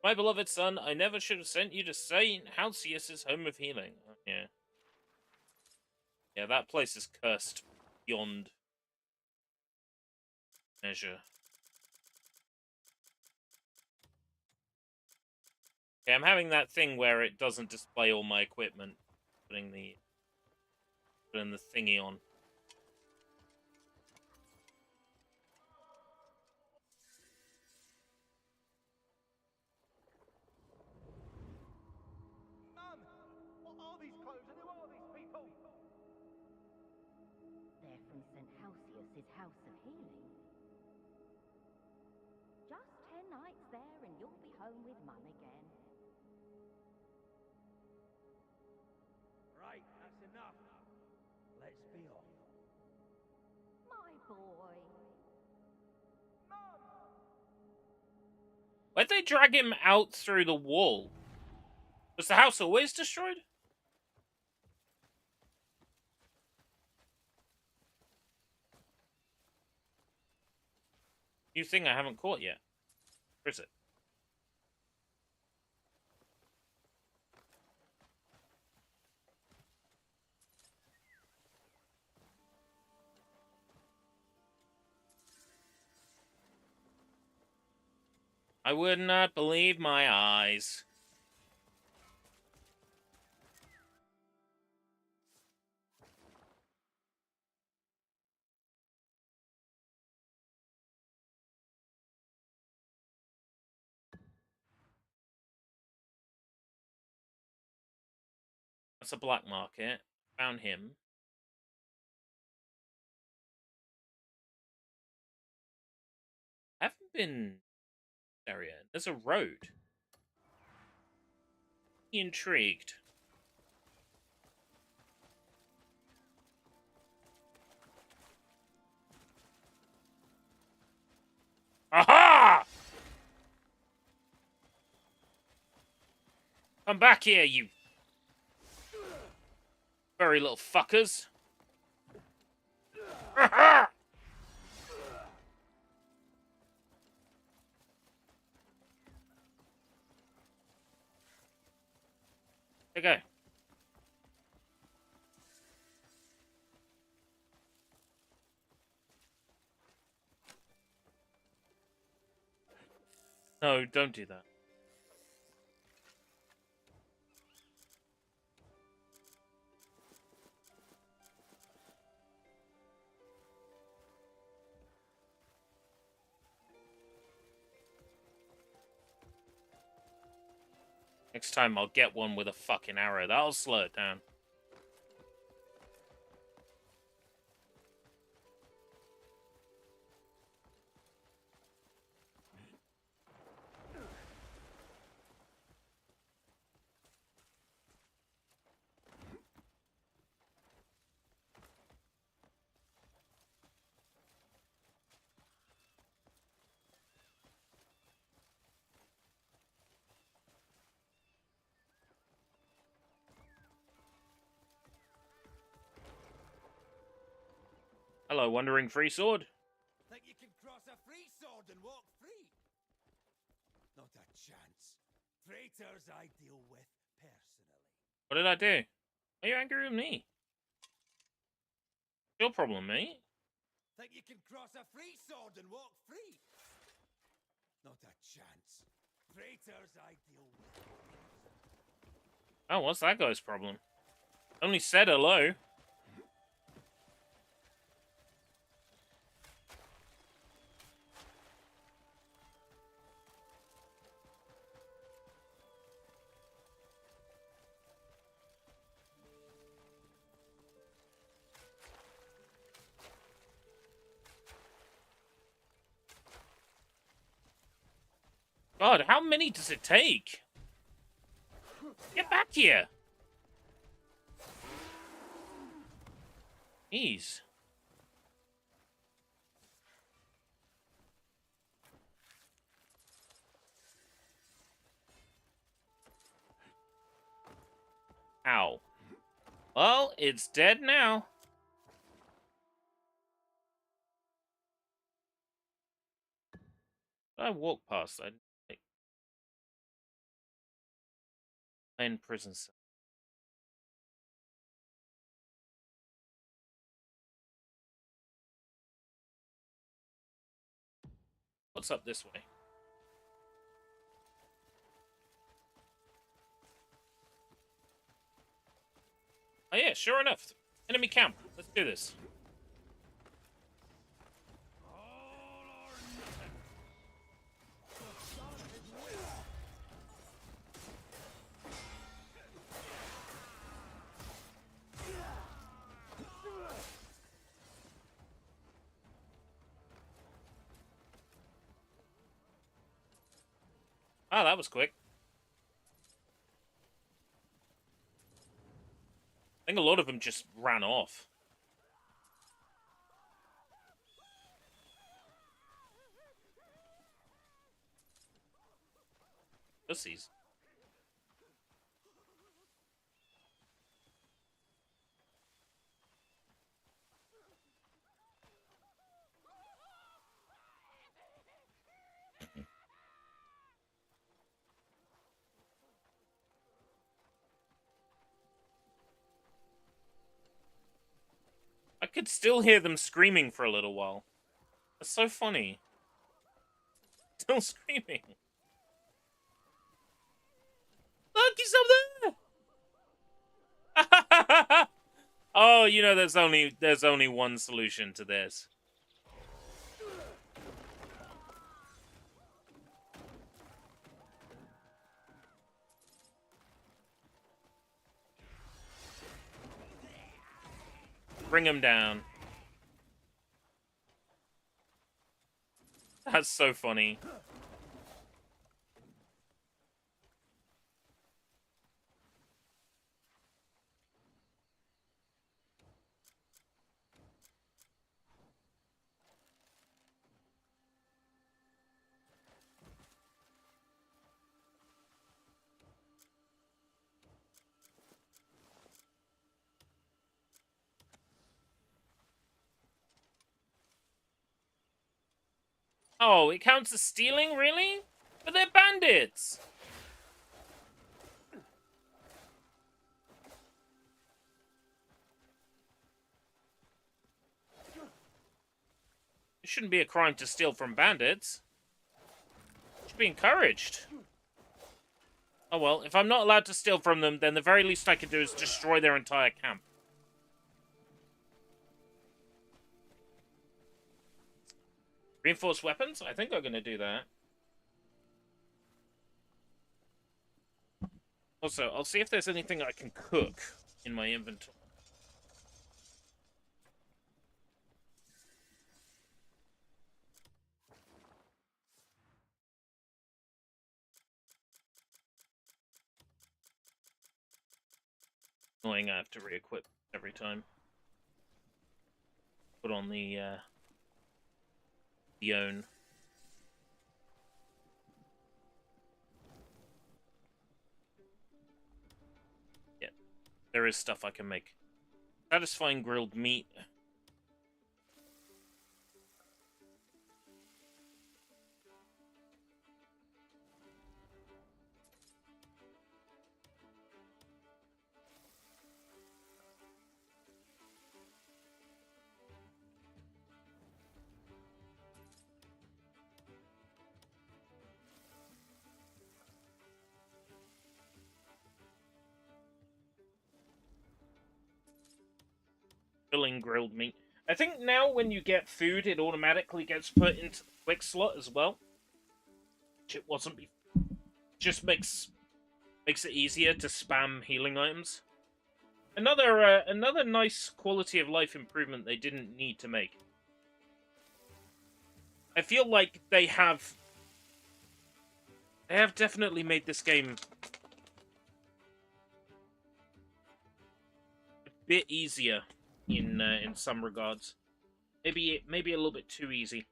My beloved son, I never should have sent you to St. Halcyus' home of healing. Oh, yeah. Yeah, that place is cursed beyond measure. Okay, I'm having that thing where it doesn't display all my equipment. Putting the thingy on. Mum! What are these clothes and who are these people? They're from St. Halcyus' House of Healing. Just 10 nights there and you'll be home with Mum again. Right, that's enough. Let's be off. My boy. Why'd they drag him out through the wall? Was the house always destroyed? New thing I haven't caught yet. Where is it? I would not believe my eyes. That's a black market. Found him. I haven't been area. There's a road. Intrigued. Aha! Come back here, you furry little fuckers. Aha! Okay. No, don't do that. Next time I'll get one with a fucking arrow. That'll slow it down. Hello, Wandering Free Sword. Think you can cross a free sword and walk free? Not a chance. Traitors I deal with personally. What did I do? Are you angry with me? Your problem, mate. Think you can cross a free sword and walk free? Not a chance. Traitors I deal with. Oh, what's that guy's problem? Only said hello. God, how many does it take? Get back here! Jeez. Ow. Well, it's dead now. I walk past. I in prison cell. What's up this way? Oh yeah, sure enough. Enemy camp. Let's do this. Oh, that was quick. I think a lot of them just ran off. Pussies. I could still hear them screaming for a little while. That's so funny. Still screaming. Look, he's up there! Oh, you know, there's only one solution to this. Bring him down. That's so funny. Oh, it counts as stealing, really? But they're bandits! It shouldn't be a crime to steal from bandits. It should be encouraged. Oh well, if I'm not allowed to steal from them, then the very least I can do is destroy their entire camp. Reinforced weapons? I think I'm going to do that. Also, I'll see if there's anything I can cook in my inventory. Annoying, I have to re-equip every time. Put on the own. Yeah, there is stuff I can make. Satisfying grilled meat. Filling grilled meat. I think now when you get food, it automatically gets put into the quick slot as well. Which it wasn't before. Just makes it easier to spam healing items. Another nice quality of life improvement they didn't need to make. I feel like they have definitely made this game a bit easier in some regards. Maybe a little bit too easy.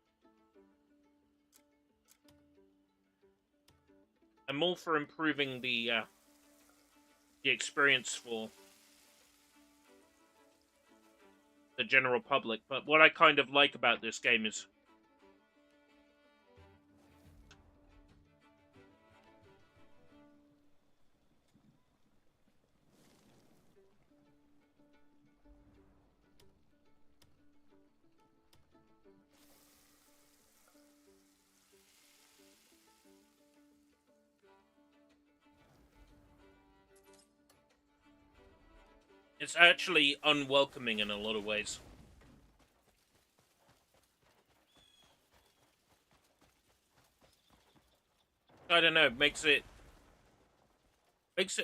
I'm all for improving the experience for the general public, but what I kind of like about this game is it's actually unwelcoming in a lot of ways. I don't know, makes it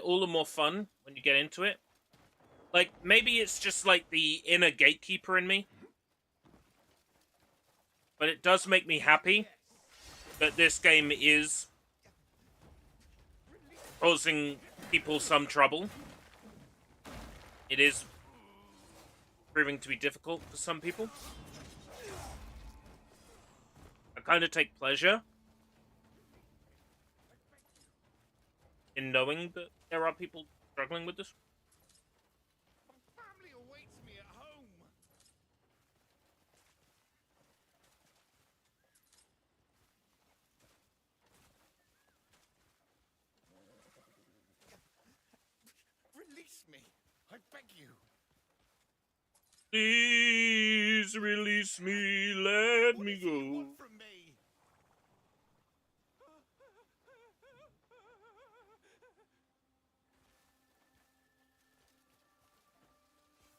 all the more fun when you get into it. Like, maybe it's just like the inner gatekeeper in me. But it does make me happy that this game is causing people some trouble. It is proving to be difficult for some people. I kind of take pleasure in knowing that there are people struggling with this. Family awaits me at home. Release me, I beg you. Please release me, let What me is it you go. want from me?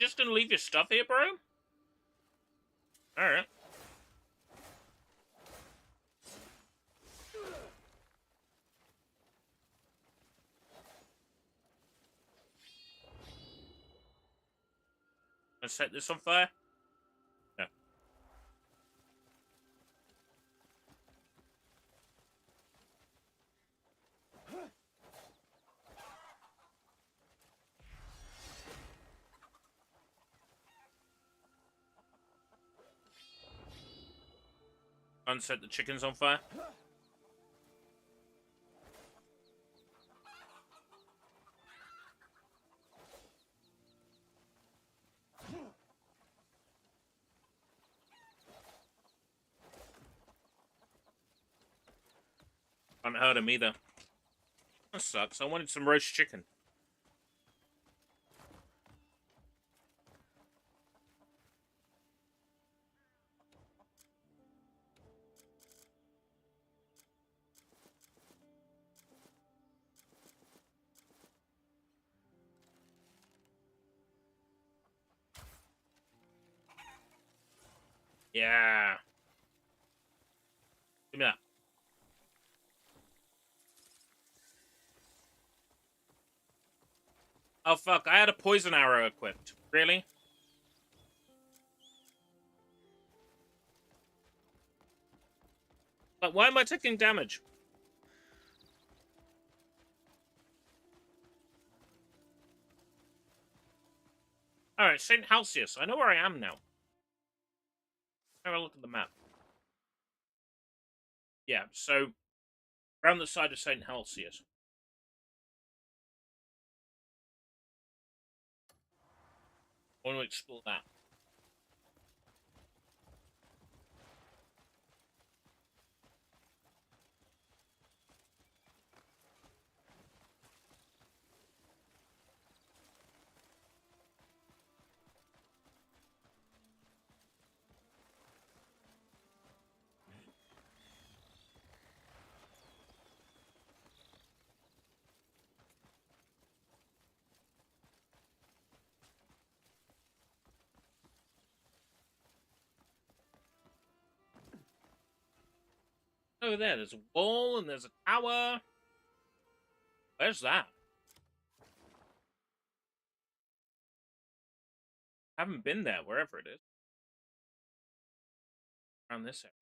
Just gonna leave your stuff here, bro? Alright. Let's set this on fire. No. Unset the chickens on fire. Can't hurt him either. That sucks. I wanted some roast chicken. Yeah. Give me that. Oh, fuck. I had a poison arrow equipped. Really? But why am I taking damage? Alright, St. Halsius. I know where I am now. Have a look at the map. Yeah, so around the side of St. Halsius. I want to explore that. Over there, there's a wall and there's a tower. Where's that? Haven't been there, wherever it is. Around this area.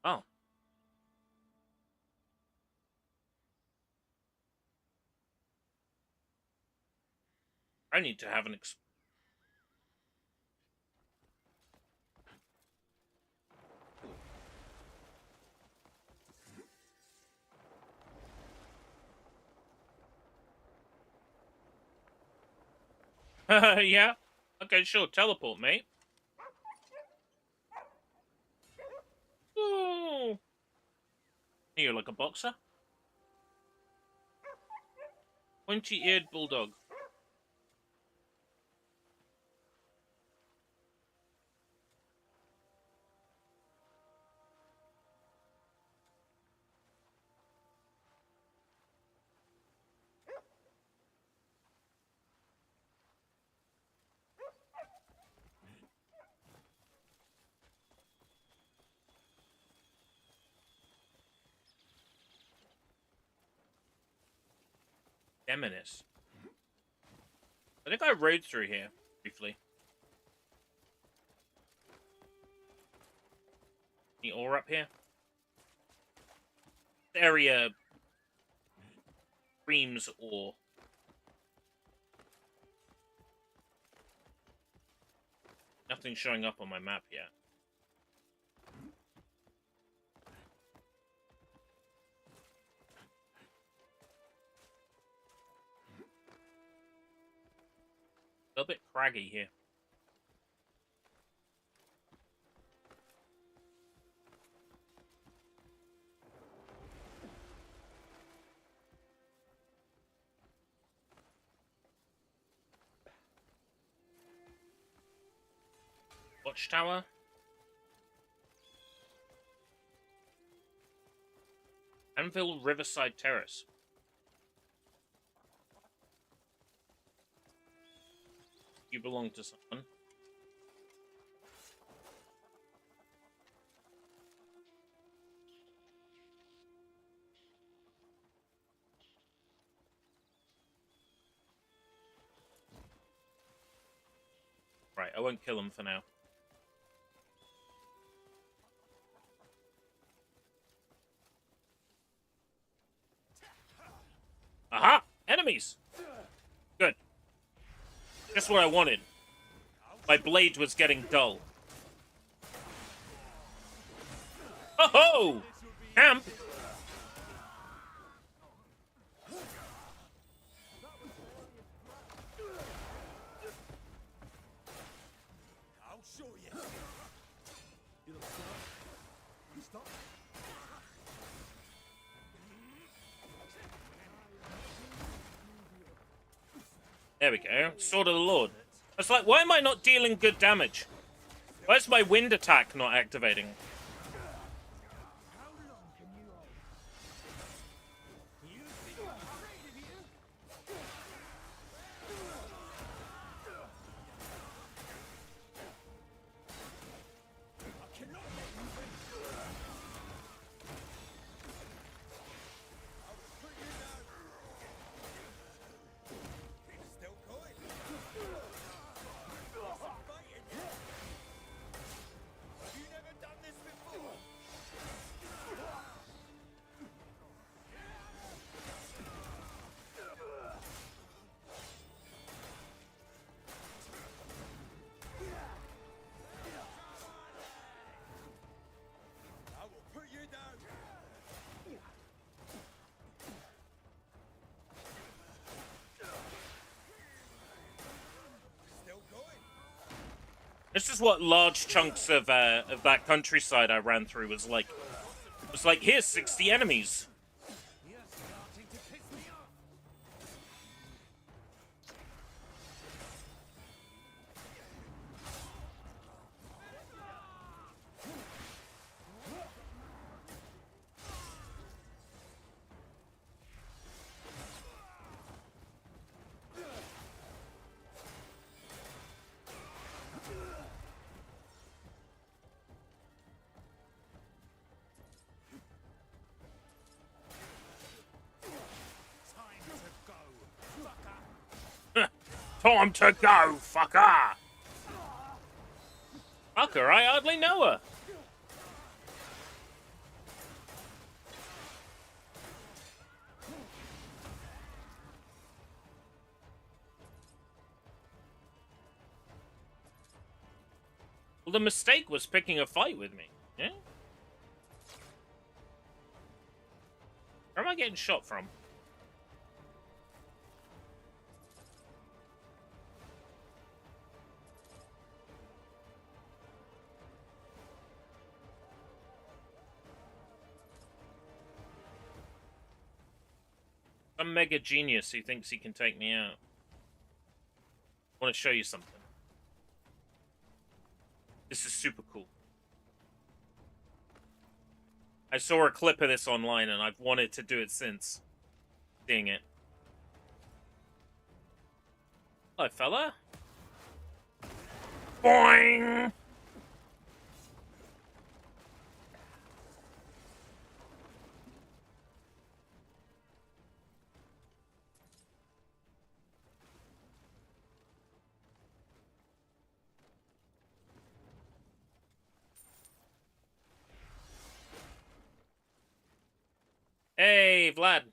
Oh. I need to have an yeah? Okay, sure. Teleport, mate. Ooh. You're like a boxer? Pointy-eared bulldog. Demonis. I think I rode through here briefly. Any ore up here? This area screams ore. Nothing's showing up on my map yet. A little bit craggy here. Watchtower. Anvil Riverside Terrace. You belong to someone. Right, I won't kill him for now. Aha! Enemies! Good. Just what I wanted. My blade was getting dull. Oh ho! Camp! I'll show you. Stop. There we go. Sword of the Lord. It's like, why am I not dealing good damage? Why is my wind attack not activating? This is what large chunks of that countryside I ran through was like. It was like, here's 60 enemies. You're starting to piss me off. Time to go, fucker! Fucker, I hardly know her. Well, the mistake was picking a fight with me, yeah? Where am I getting shot from? Some mega genius who thinks he can take me out. I want to show you something. This is super cool. I saw a clip of this online and I've wanted to do it since seeing it. Hello, fella. Boing! Hey, Vlad.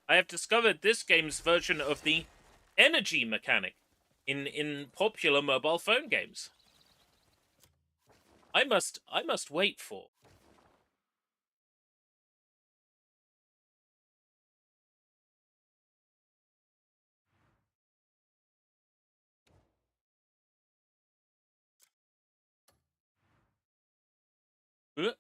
I have discovered this game's version of the energy mechanic in popular mobile phone games. I must wait for. Uh.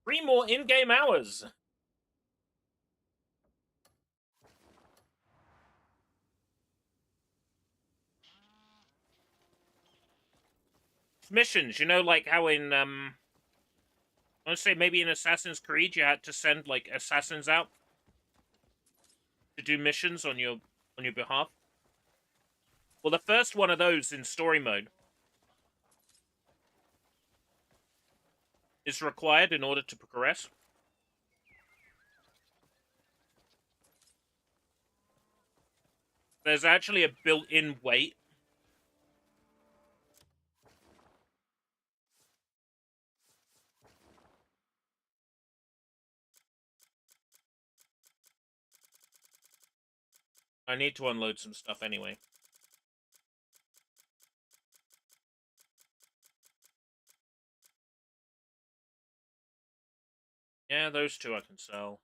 3 more in-game hours. Missions, you know, like how in I want to say maybe in Assassin's Creed you had to send like assassins out to do missions on your behalf. Well, the first one of those in story mode is required in order to progress. There's actually a built-in wait. I need to unload some stuff anyway. Yeah, those two I can sell.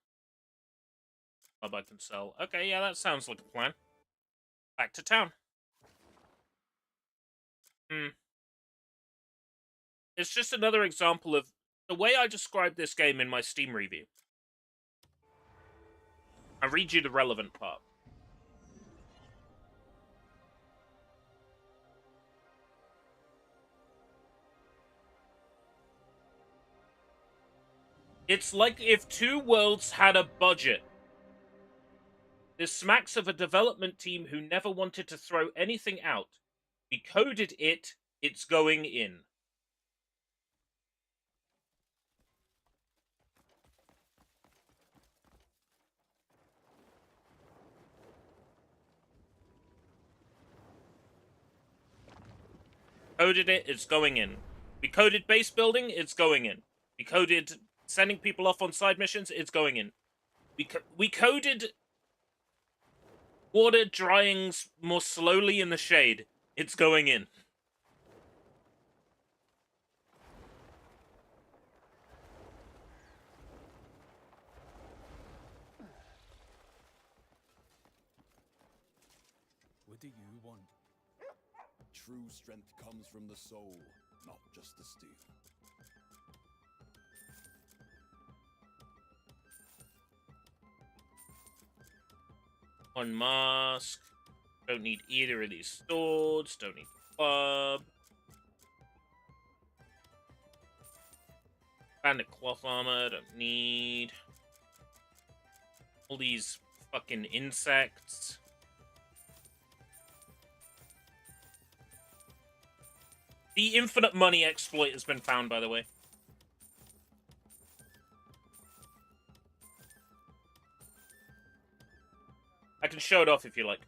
I can sell. Okay, yeah, that sounds like a plan. Back to town. It's just another example of the way I described this game in my Steam review. I'll read you the relevant part. It's like if Two Worlds had a budget. This smacks of a development team who never wanted to throw anything out. We coded it, it's going in. Coded it, it's going in. We coded base building, it's going in. We coded sending people off on side missions, it's going in. We coded water drying more slowly in the shade, it's going in. true strength comes from the soul, not just the steel. One mask. Don't need either of these swords. Don't need club. Bandit cloth armor. Don't need. All these fucking insects. The infinite money exploit has been found, by the way. I can show it off if you like.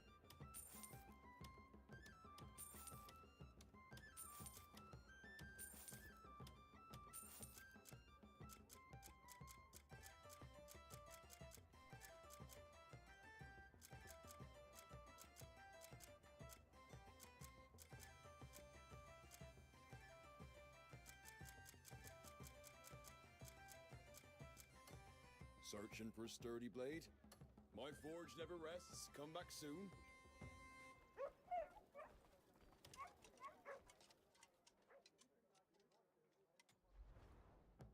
Searching for a sturdy blade? My forge never rests. Come back soon.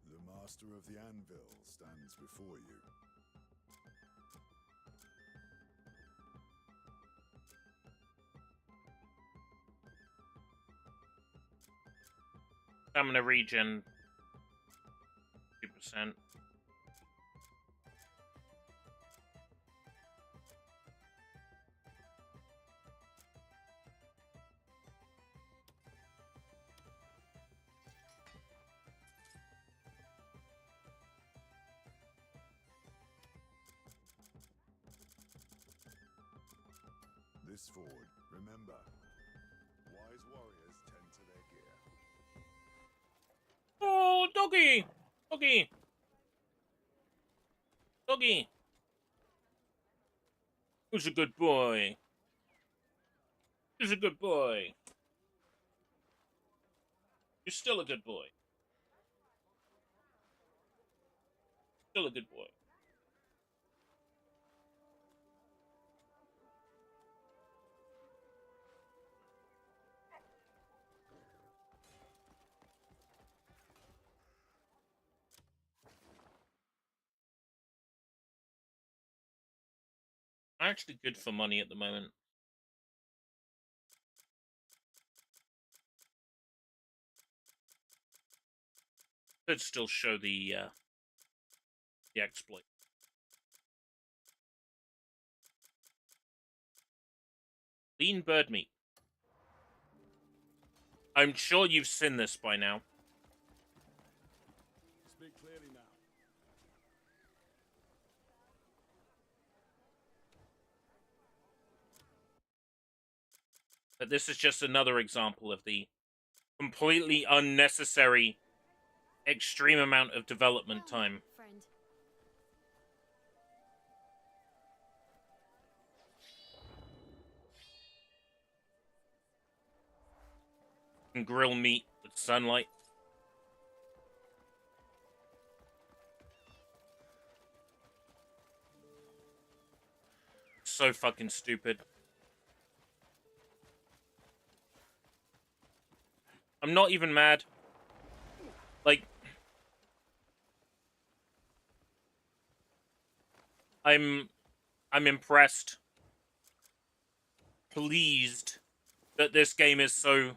The master of the anvil stands before you. Stamina regen 2%. This ford, remember, wise warriors tend to their gear. Oh, doggy! Doggy! Doggy! Who's a good boy? Who's a good boy? You're still a good boy. Still a good boy. Actually good for money at the moment. Could still show the exploit. Lean bird meat. I'm sure you've seen this by now. Speak clearly now. But this is just another example of the completely unnecessary extreme amount of development time. Friend. And grill meat with sunlight. So fucking stupid. I'm not even mad. Like, I'm impressed, pleased that this game is so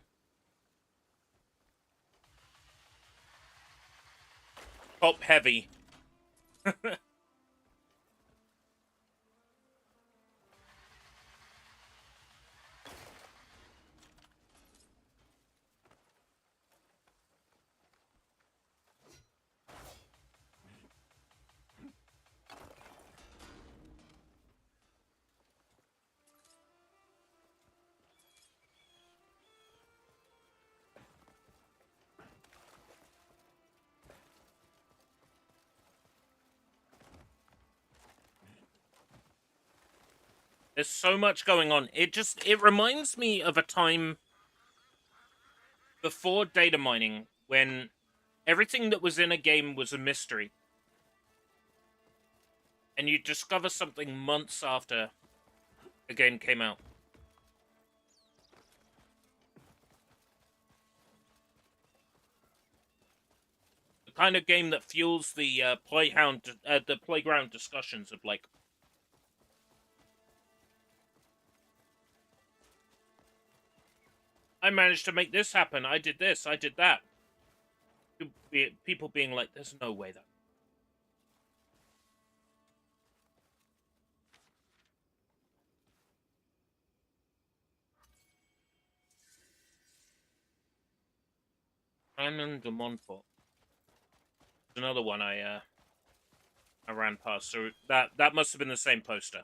top heavy. There's so much going on. It reminds me of a time before data mining when everything that was in a game was a mystery. And you discover something months after the game came out. kind of game that fuels the the playground discussions of like, I managed to make this happen. I did this. I did that. People being like, "There's no way that." Simon de Montfort. Another one I ran past. So that must have been the same poster.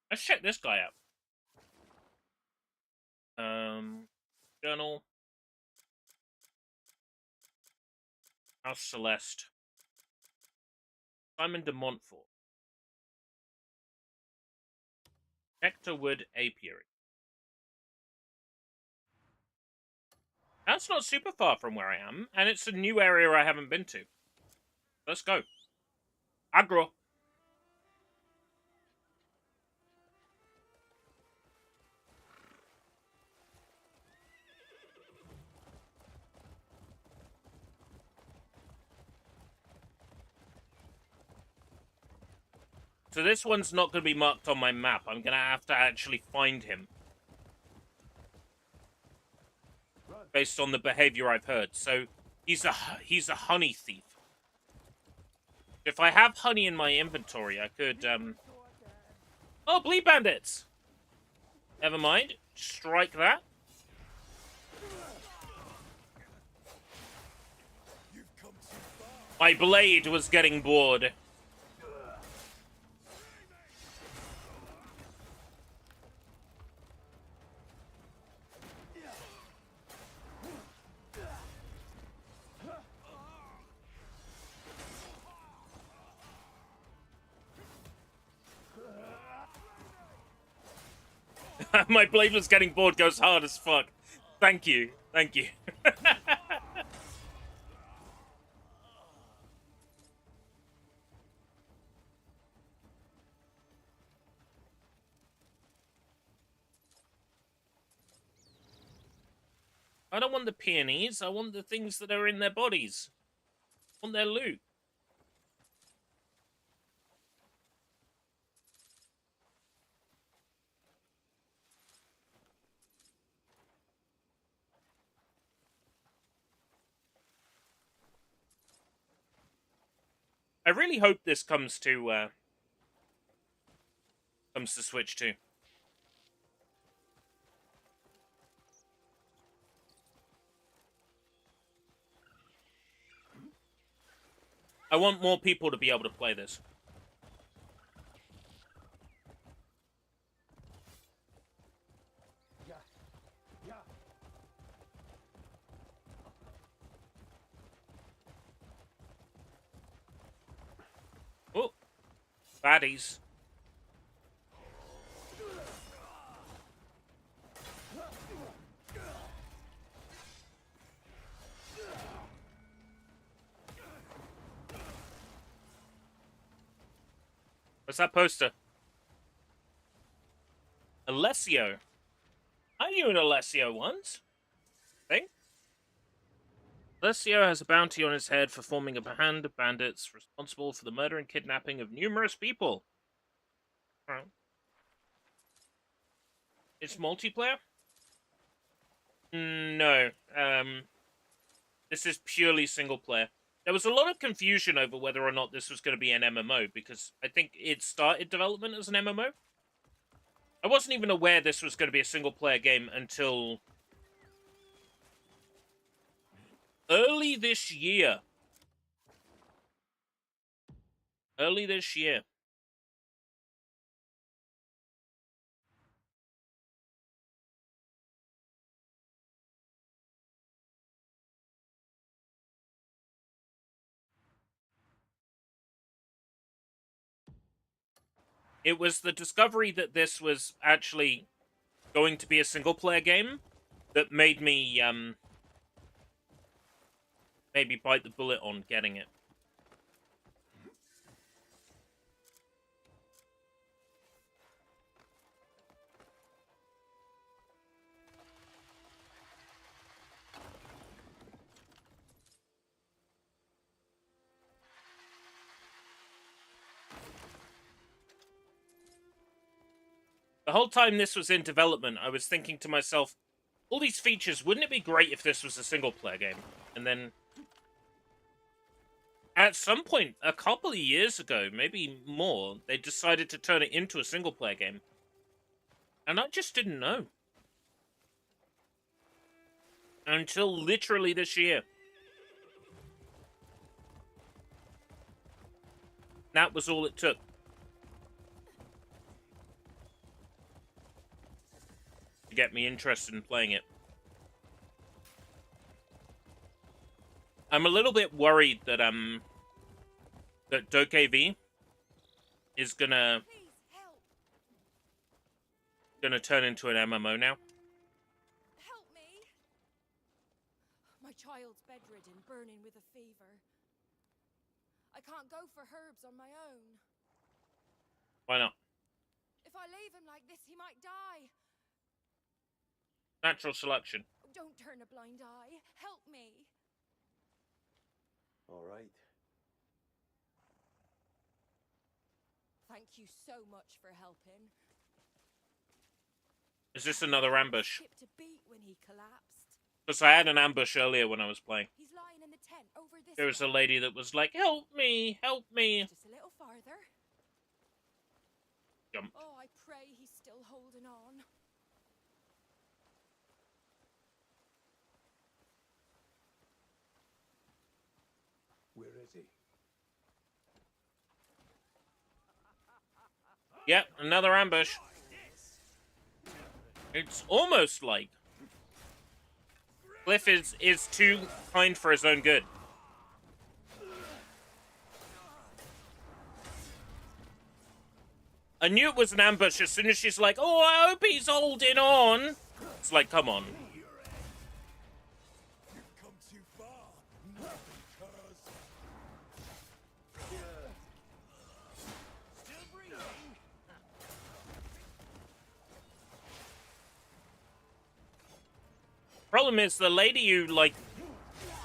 Let's check this guy out. Journal. House Celeste. Simon de Montfort. Hector Wood Apiary. That's not super far from where I am, and it's a new area I haven't been to. Let's go. Aggro. So this one's not going to be marked on my map. I'm going to have to actually find him. Based on the behavior I've heard. So he's a honey thief. If I have honey in my inventory, I could Oh, bleed bandits. Never mind. Strike that. My blade was getting bored. My blade was getting bored goes hard as fuck. Thank you. Thank you. I don't want the peonies. I want the things that are in their bodies. I want their loot. I really hope this comes to Switch too. I want more people to be able to play this. Oh, baddies. What's that poster? Alessio. I knew an Alessio once. Think? Alessio has a bounty on his head for forming a band of bandits responsible for the murder and kidnapping of numerous people. Right. It's multiplayer? No. This is purely single player. There was a lot of confusion over whether or not this was going to be an MMO, because I think it started development as an MMO. I wasn't even aware this was going to be a single-player game until early this year. Early this year. It was the discovery that this was actually going to be a single-player game that made me, maybe bite the bullet on getting it. The whole time this was in development, I was thinking to myself, all these features, wouldn't it be great if this was a single-player game? And then, at some point, a couple of years ago, maybe more, they decided to turn it into a single-player game. And I just didn't know. Until literally this year. That was all it took. To get me interested in playing it. I'm a little bit worried that that DokeV is gonna turn into an MMO now. Help me. My child's bedridden, burning with a fever. I can't go for herbs on my own. Why not? If I leave him like this, he might die. Natural selection. Don't turn a blind eye. Help me. All right. Thank you so much for helping. Is this another ambush? Skipped a beat when he collapsed. Because I had an ambush earlier when I was playing. He's lying in the tent over this There was a way. lady that was like, "Help me, help me." Just a little farther. Jump. Oh, I pray he's still holding on. Where is he? Yep, another ambush. It's almost like Cliff is too kind for his own good. I knew it was an ambush as soon as she's like, "Oh, I hope he's holding on." It's like, come on. Problem is, the lady who, like,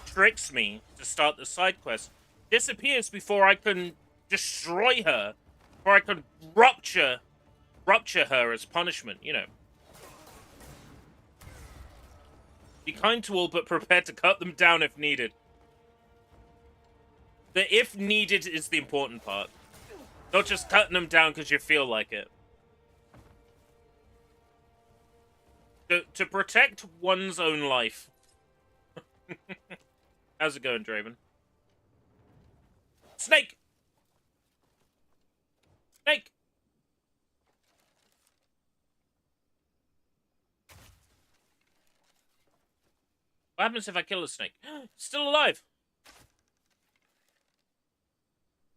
tricks me to start the side quest disappears before I can destroy her, before I can rupture her as punishment, you know. Be kind to all, but prepare to cut them down if needed. The if needed is the important part. Not just cutting them down because you feel like it. To protect one's own life. How's it going, Draven? Snake! Snake! What happens if I kill a snake? Still alive!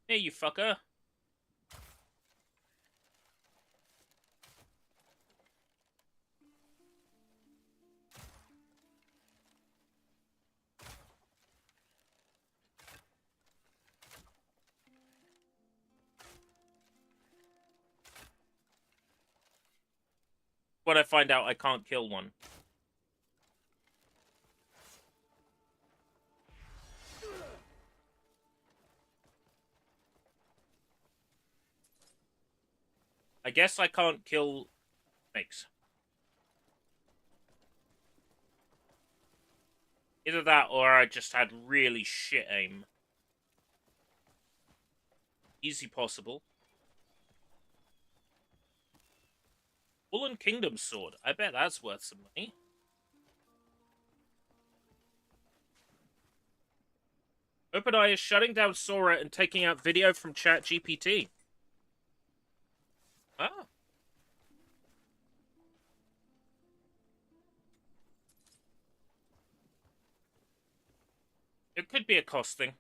Hey, you fucker. When I find out I can't kill one. I guess I can't kill snakes. Either that or I just had really shit aim. Easy possible. Fallen Kingdom Sword. I bet that's worth some money. OpenEye is shutting down Sora and taking out video from ChatGPT. Ah. It could be a cost thing.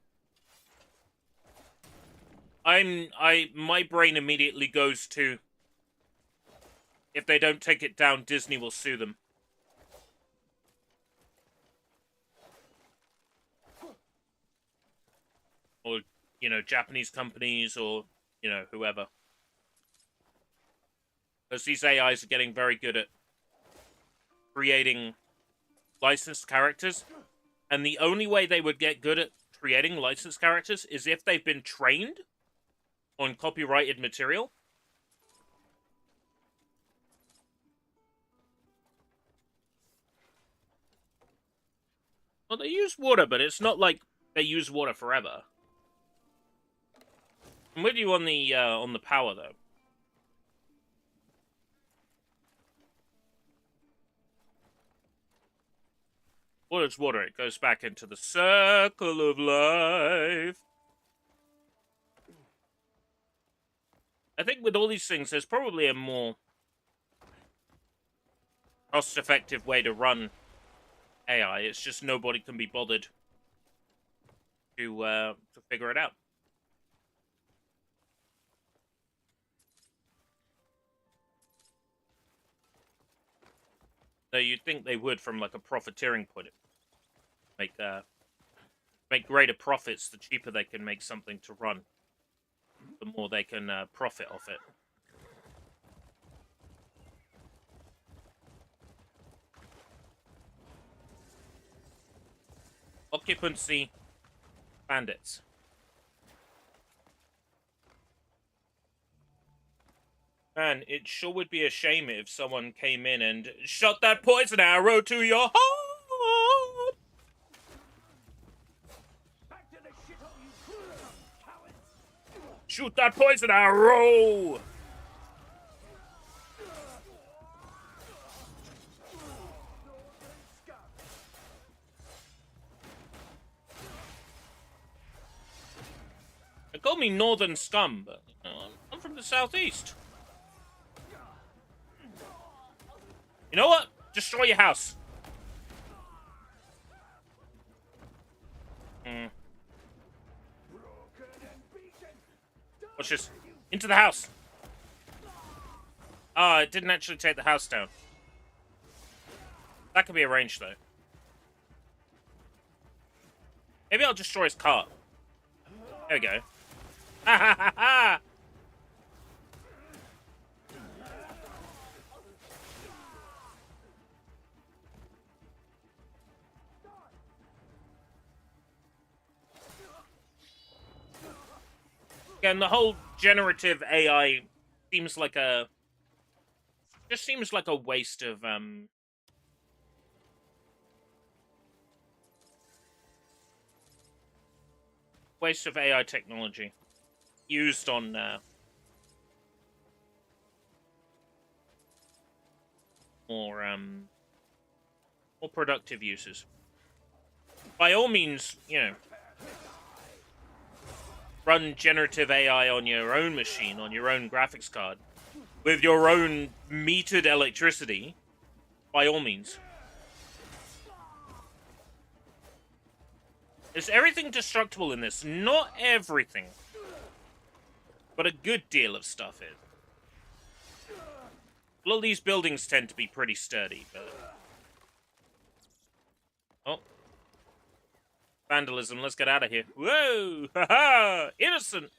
My brain immediately goes to, if they don't take it down, Disney will sue them. Or, you know, Japanese companies or, you know, whoever. Because these AIs are getting very good at creating licensed characters. And the only way they would get good at creating licensed characters is if they've been trained on copyrighted material. Well, they use water, but it's not like they use water forever. I'm with you on the power, though. Water's water. It goes back into the circle of life. I think with all these things, there's probably a more cost-effective way to run AI. It's just nobody can be bothered to figure it out. Though you'd think they would from like a profiteering point of view. Make greater profits the cheaper they can make something to run. The more they can profit off it. Occupancy bandits. Man, it sure would be a shame if someone came in and shot that poison arrow to your heart. Back to the shithole, you cowards! Shoot that poison arrow! They call me Northern Scum, but you know, I'm from the southeast. You know what? Destroy your house. Watch this. Into the house. Oh, it didn't actually take the house down. That could be arranged, though. Maybe I'll destroy his cart. There we go. Ha ha ha ha! Again, the whole generative AI seems like a... just seems like a waste of, waste of AI technology used on, more productive uses. By all means, you know, run generative AI on your own machine, on your own graphics card, with your own metered electricity, by all means. Is everything destructible in this? Not everything. But a good deal of stuff is. A lot of these buildings tend to be pretty sturdy, but... oh. Vandalism, let's get out of here. Whoa! Ha-ha! Innocent!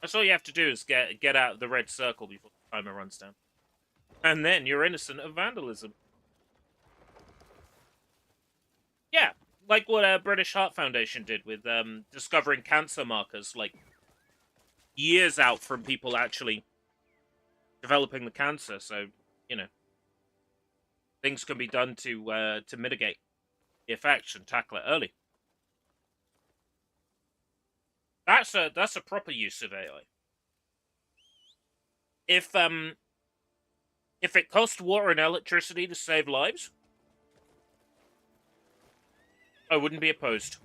That's all you have to do is get out of the red circle before the timer runs down. And then you're innocent of vandalism. Yeah, like what British Heart Foundation did with discovering cancer markers, like, years out from people actually developing the cancer, so, you know, things can be done to mitigate the effects and tackle it early. That's a proper use of AI. If it cost water and electricity to save lives, I wouldn't be opposed.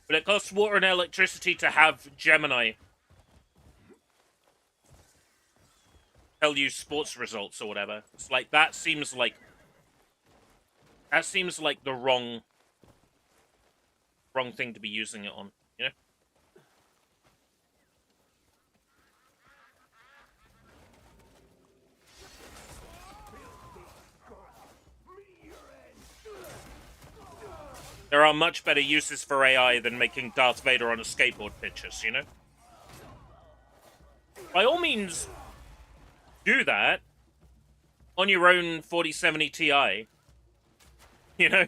But it costs water and electricity to have Gemini tell you sports results or whatever. It's like that seems like the wrong thing to be using it on, you know? There are much better uses for AI than making Darth Vader on a skateboard pictures, you know? By all means, do that on your own 4070 Ti. You know?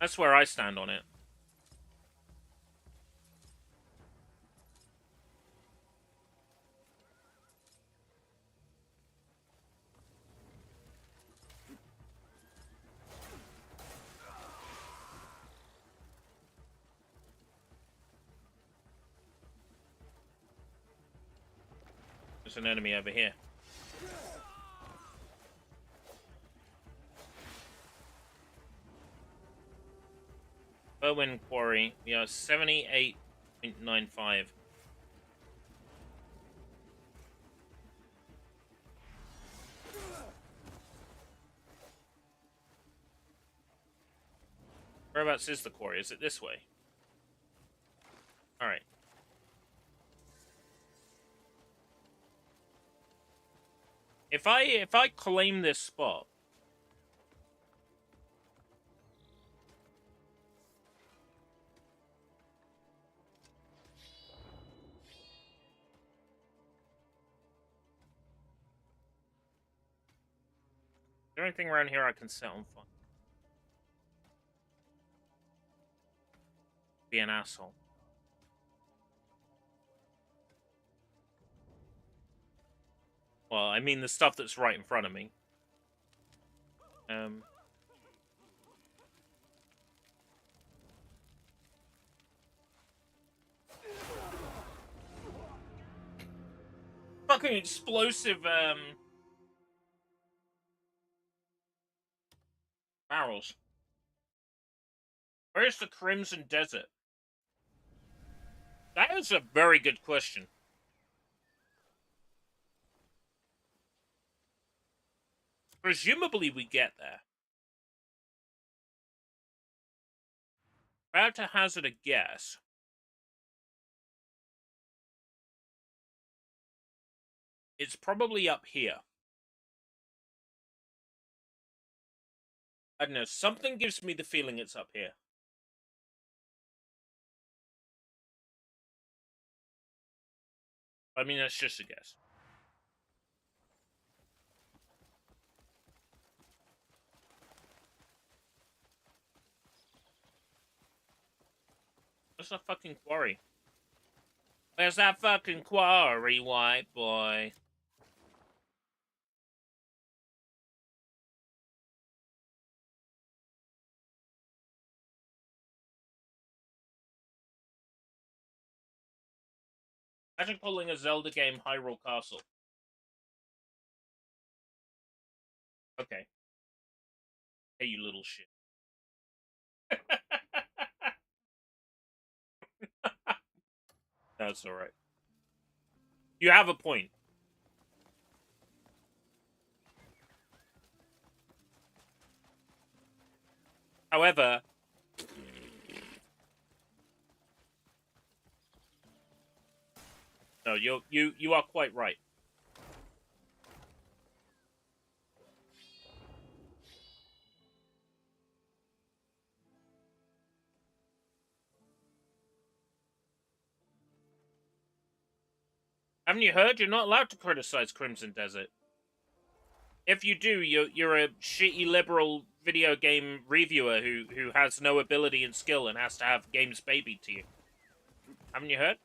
That's where I stand on it. There's an enemy over here. Berwyn Quarry. We are 78.95. Whereabouts is the quarry? Is it this way? Alright. If I claim this spot, is there anything around here I can set on fire? Be an asshole. Well, I mean the stuff that's right in front of me. Fucking explosive, barrels. Where's the Crimson Desert? That is a very good question. Presumably we get there. About to hazard a guess. It's probably up here. I don't know, something gives me the feeling it's up here. I mean, that's just a guess. Where's that fucking quarry? Where's that fucking quarry, white boy? Imagine calling a Zelda game Hyrule Castle. Okay. Hey, you little shit. That's alright. You have a point. However, no, you are quite right. Haven't you heard? You're not allowed to criticize Crimson Desert. If you do, you're a shitty liberal video game reviewer who has no ability and skill and has to have games babied to you. Haven't you heard?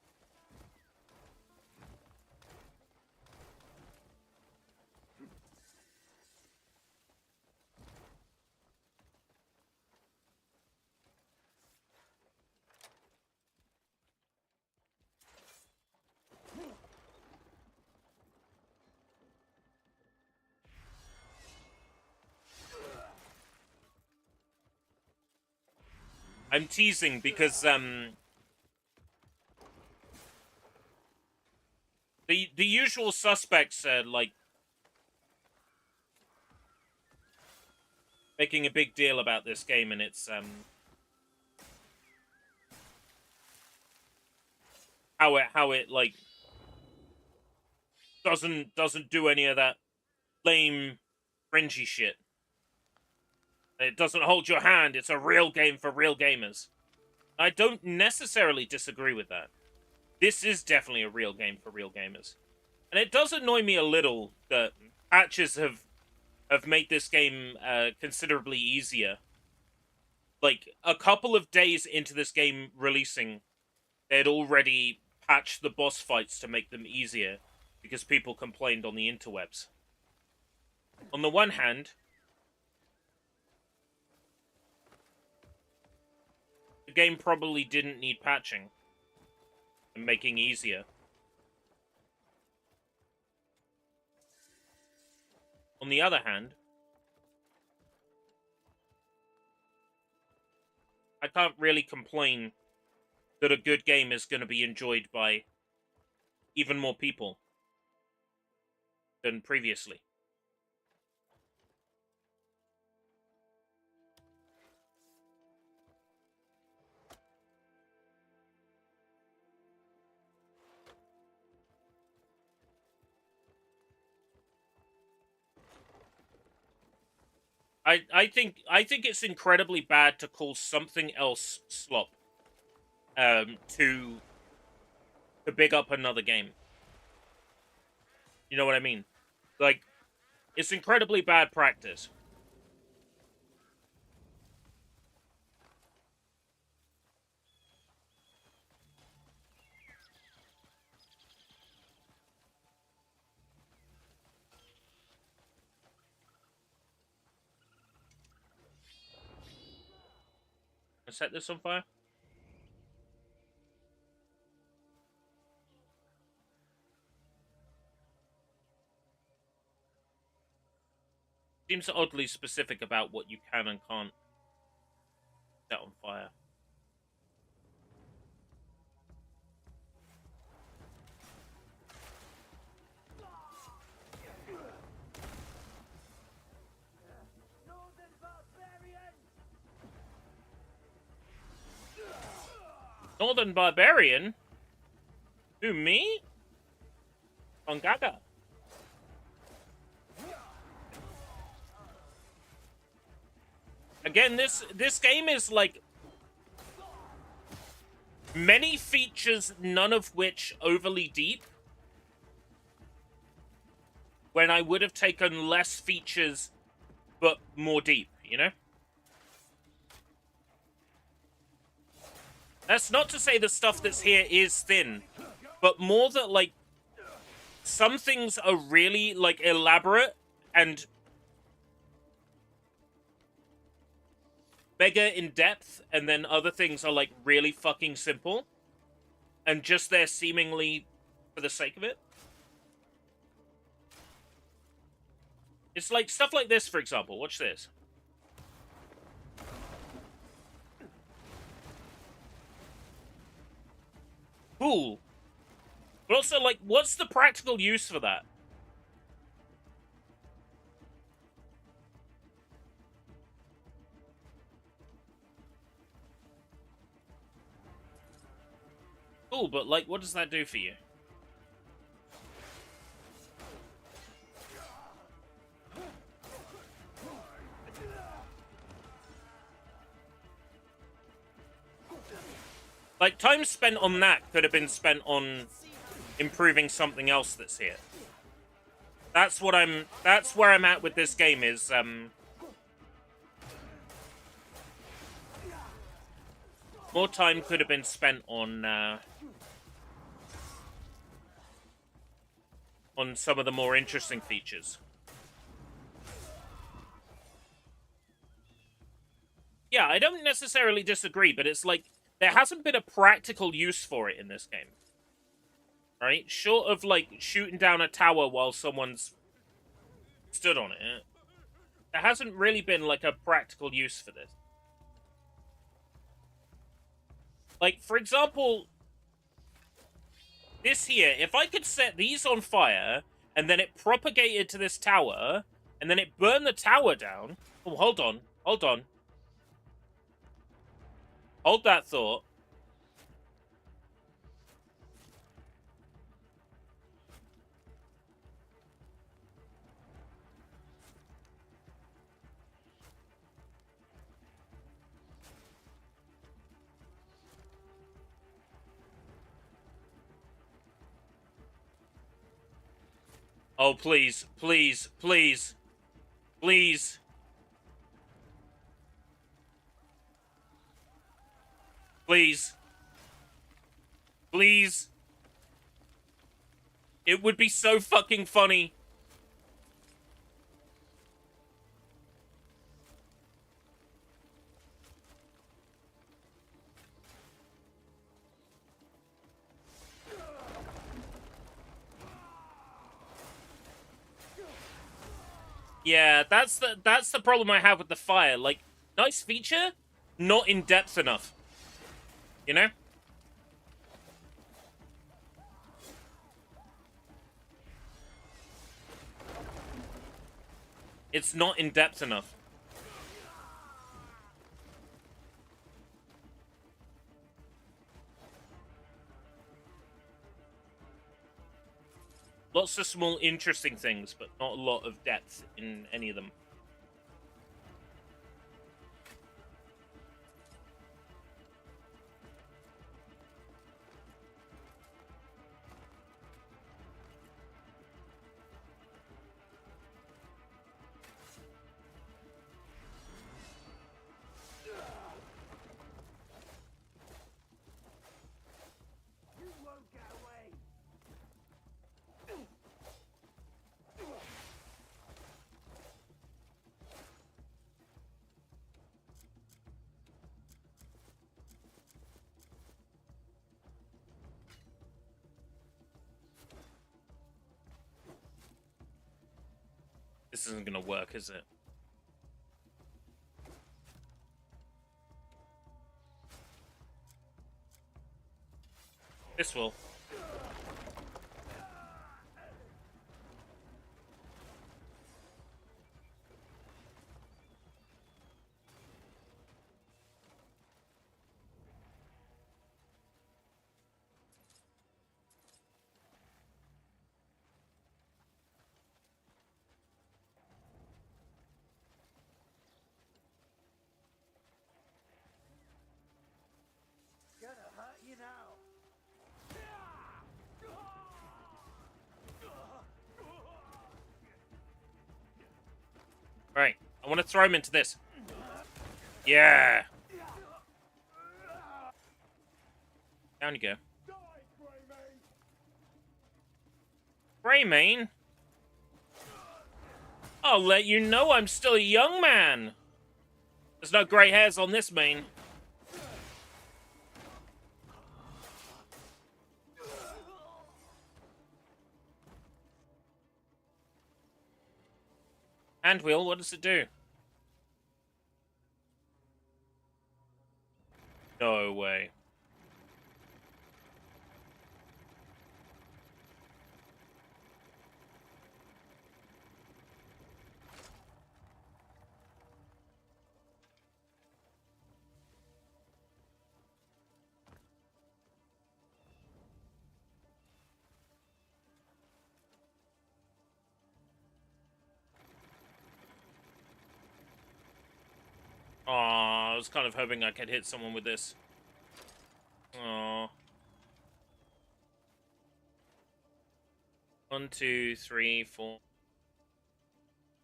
I'm teasing because the usual suspects are like making a big deal about this game, and it's how it like doesn't do any of that lame cringy shit. It doesn't hold your hand. It's a real game for real gamers. I don't necessarily disagree with that. This is definitely a real game for real gamers. And it does annoy me a little that patches have made this game considerably easier like, a couple of days into this game releasing, they had already patched the boss fights to make them easier because people complained on the interwebs. On the one hand, the game probably didn't need patching and making easier. On the other hand, I can't really complain that a good game is going to be enjoyed by even more people than previously. I think it's incredibly bad to call something else slop to big up another game. You know what I mean? Like, it's incredibly bad practice. I set this on fire? Seems oddly specific about what you can and can't set on fire. Northern Barbarian? Who, me? Ongaga. Again, this game is like many features, none of which overly deep. When I would have taken less features, but more deep, you know? That's not to say the stuff that's here is thin, but more that, like, some things are really, like, elaborate and mega in depth, and then other things are, like, really fucking simple and just there seemingly for the sake of it. It's like stuff like this, for example. Watch this. Cool. But also, like, what's the practical use for that? Cool, but, like, what does that do for you? Like, time spent on that could have been spent on improving something else that's here. That's where I'm at with this game is, more time could have been spent on some of the more interesting features. Yeah, I don't necessarily disagree, but it's like, there hasn't been a practical use for it in this game. Right? Short of, like, shooting down a tower while someone's stood on it, there hasn't really been, like, a practical use for this. Like, for example, this here, if I could set these on fire, and then it propagated to this tower, and then it burned the tower down... Oh, hold on. Hold on. Hold that thought. Oh, please, please, please, please. Please. Please. It would be so fucking funny. Yeah, that's the problem I have with the fire. Like, nice feature, not in depth enough. You know? It's not in depth enough. Lots of small, interesting things, but not a lot of depth in any of them. This isn't gonna work, is it? This will. Gonna hurt you now. Right, I want to throw him into this. Yeah. Down you go. Greymane? I'll let you know I'm still a young man. There's no grey hairs on this mane. Handwheel, what does it do? No way. Aw, I was kind of hoping I could hit someone with this. Aw. 1, 2, 3, 4.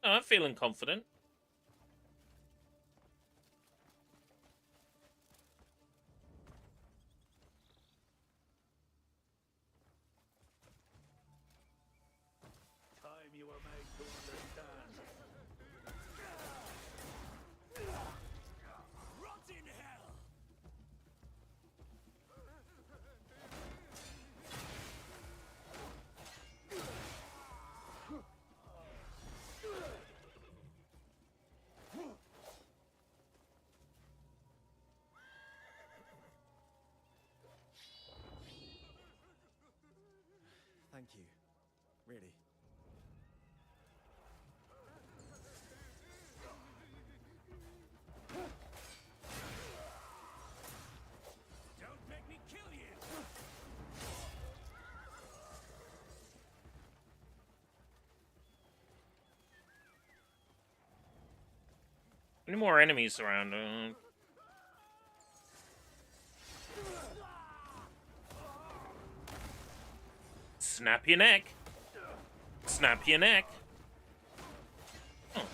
Oh, I'm feeling confident. Time you were made to understand. Rot in hell! Thank you. Really. Don't make me kill you! Any more enemies around? Snap your neck. Snap your neck. Oh.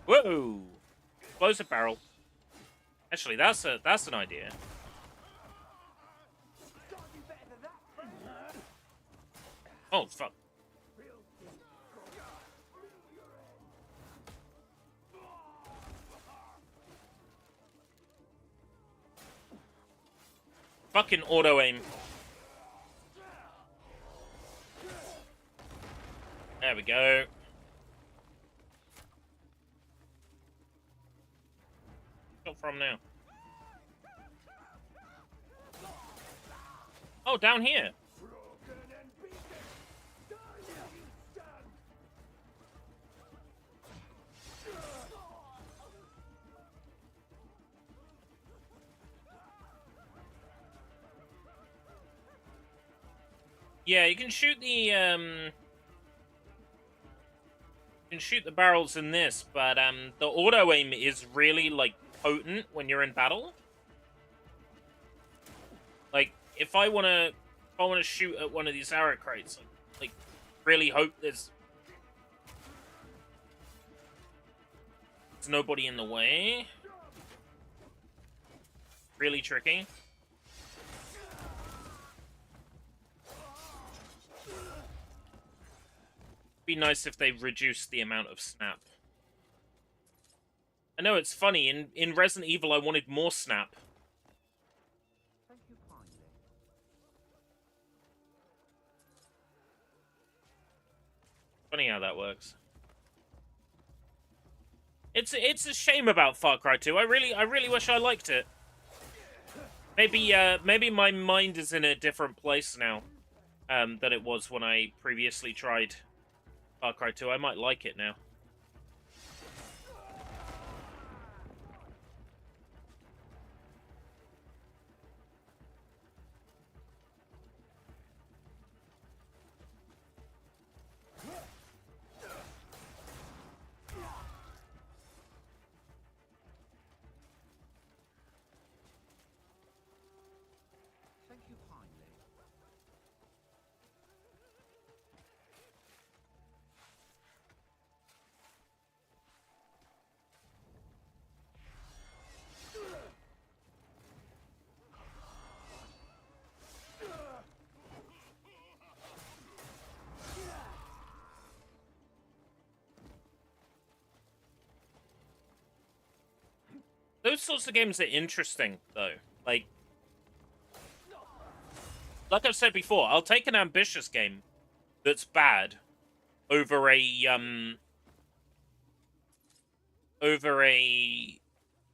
Whoa. explosive barrel. Actually, that's an idea. Oh fuck. Fucking auto aim. There we go. What's from now? Oh, down here. Yeah, you can shoot the you can shoot the barrels in this, but the auto aim is really like potent when you're in battle. Like if I wanna shoot at one of these arrow crates, like really hope there's nobody in the way. Really tricky. Be nice if they reduced the amount of snap. I know it's funny, in Resident Evil I wanted more snap. Funny how that works. It's a shame about Far Cry 2. I really wish I liked it. Maybe my mind is in a different place now than it was when I previously tried Far Cry 2. I might like it now. Thank you kindly. Those sorts of games are interesting, though. Like I've said before, I'll take an ambitious game that's bad over a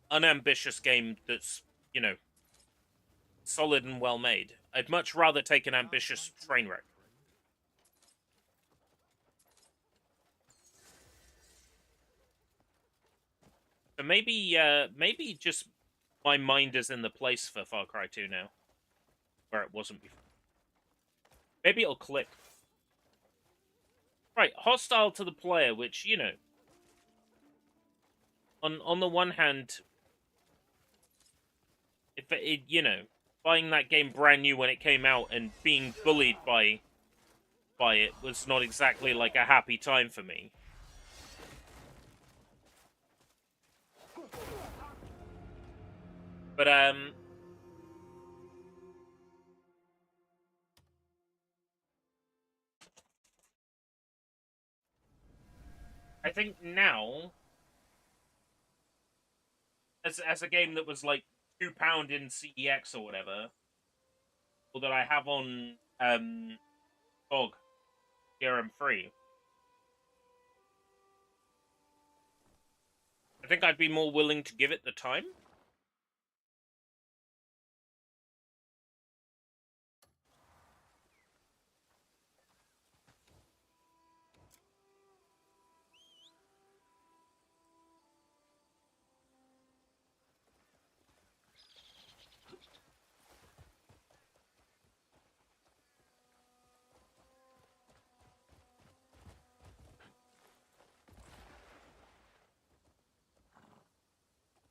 unambitious game that's, you know, solid and well made. I'd much rather take an ambitious train wreck. So maybe just my mind is in the place for Far Cry 2 now, where it wasn't before. Maybe it'll click. Right, hostile to the player, which, you know, on the one hand, if it, you know, buying that game brand new when it came out and being bullied by it was not exactly like a happy time for me. But I think now, as a game that was like £2 in CEX or whatever, or that I have on GOG, DRM-free, I think I'd be more willing to give it the time.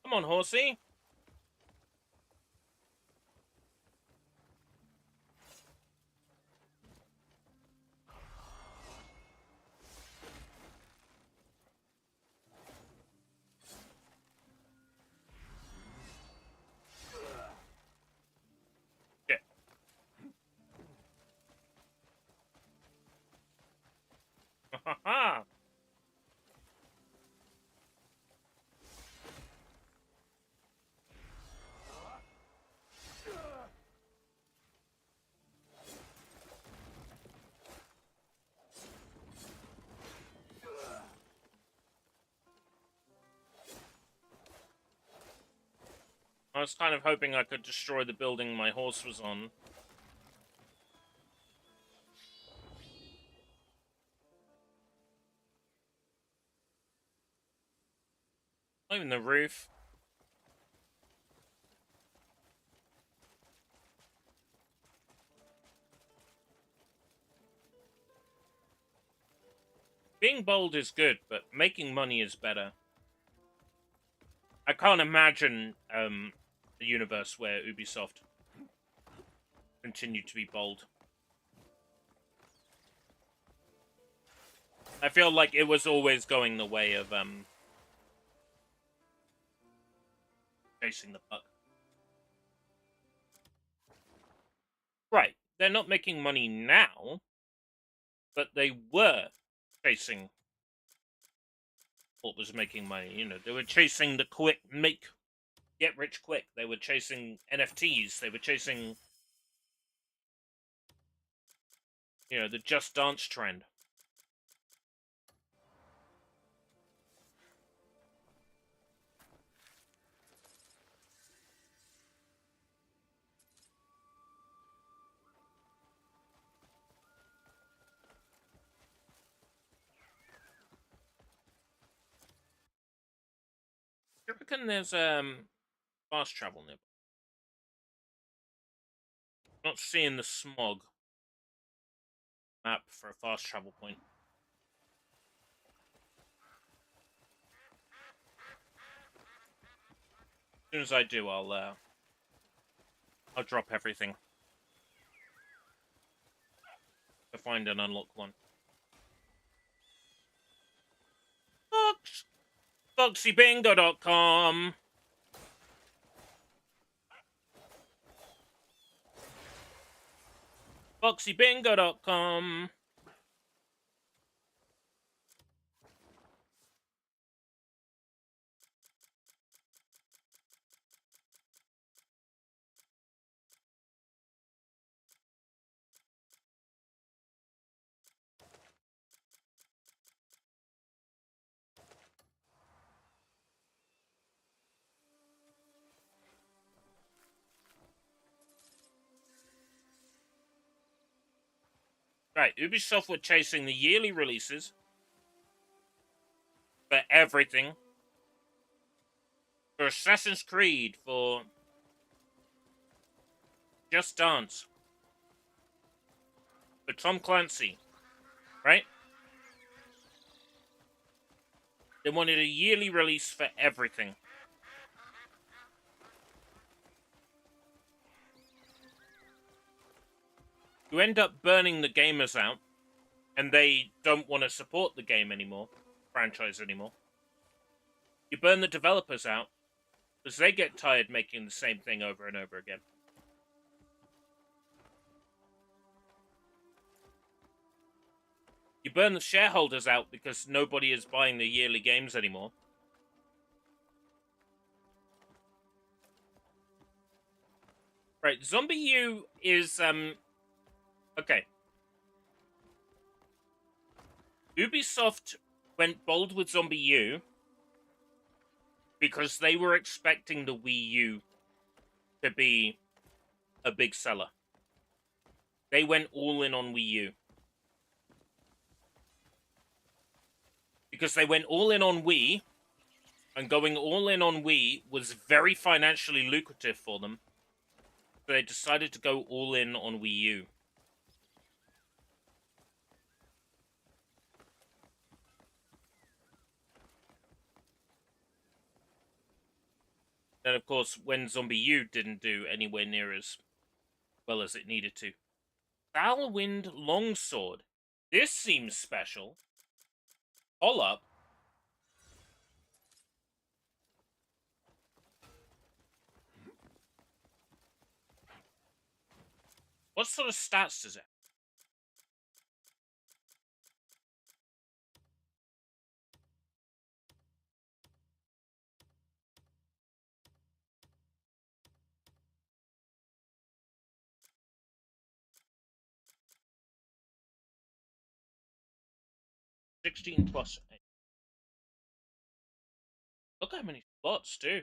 Come on, horsey. was kind of hoping I could destroy the building my horse was on. Not even the roof. Being bold is good, but making money is better. I can't imagine a universe where Ubisoft continue to be bold. I feel like it was always going the way of chasing the buck. Right, they're not making money now, but they were chasing what was making money. You know, they were chasing the get rich quick. They were chasing NFTs. They were chasing, you know, the Just Dance trend. I reckon there's fast travel nearby. Not seeing the smog map for a fast travel point. As soon as I do, I'll drop everything to find and unlock one. FoxyBingo.com. FoxyBingo.com. Right, Ubisoft were chasing the yearly releases for everything. For Assassin's Creed, for Just Dance, for Tom Clancy, right? They wanted a yearly release for everything. You end up burning the gamers out, and they don't want to support the game anymore, franchise anymore. You burn the developers out, because they get tired making the same thing over and over again. You burn the shareholders out because nobody is buying the yearly games anymore. Right, Zombie U is, okay. Ubisoft went bold with Zombie U because they were expecting the Wii U to be a big seller. They went all in on Wii U. Because they went all in on Wii, and going all in on Wii was very financially lucrative for them. So they decided to go all in on Wii U. Then, of course, when Zombie U didn't do anywhere near as well as it needed to. Thalwind Longsword. This seems special. Hold up. What sort of stats does it have? +16. Look how many spots, too.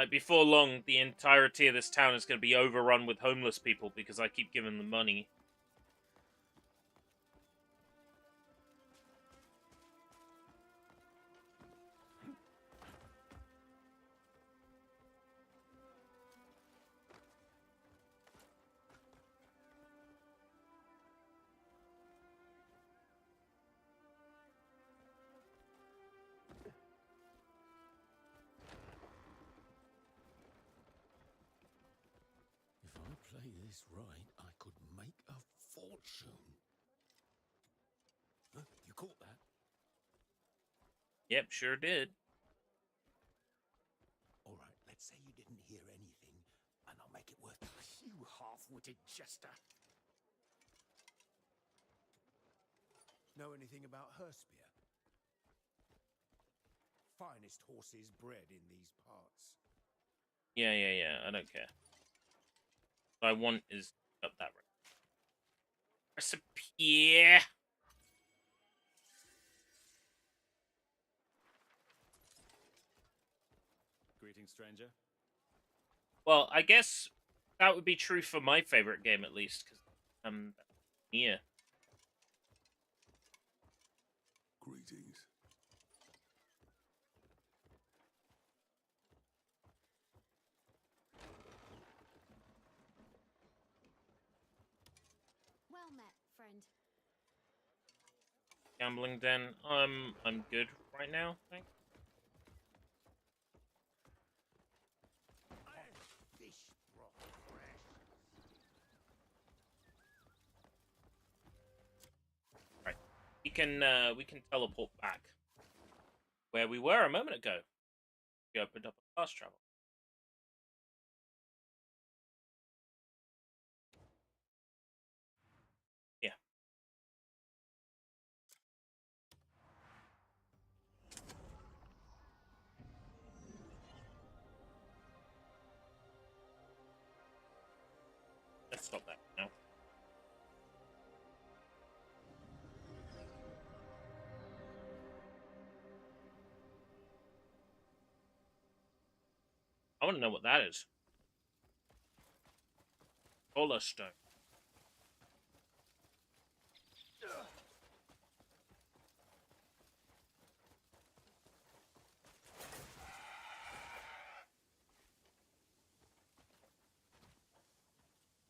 Like, before long, the entirety of this town is going to be overrun with homeless people because I keep giving them money. If I play this right, I could make a fortune. Huh? You caught that? Yep, sure did. All right, let's say you didn't hear anything, and I'll make it worth it. You half-witted jester. Know anything about Herspia? Finest horses bred in these parts. Yeah, I don't care. What I want is up that recipe. Greetings, stranger. Well, I guess that would be true for my favorite game, at least, because yeah. Greetings. Well met, friend. Gambling den. I'm good right now, thanks. Fish broth fresh. Right. We can teleport back where we were a moment ago. We opened up a fast travel. Yeah. Let's stop that now. I want to know what that is. Solar stone.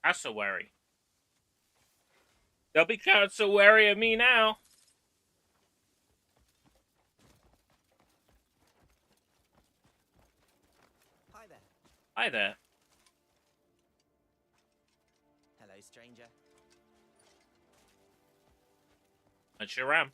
Cassowary. They'll be cassowary of me now. Hi there. Hi there. Hello, stranger. I sure am.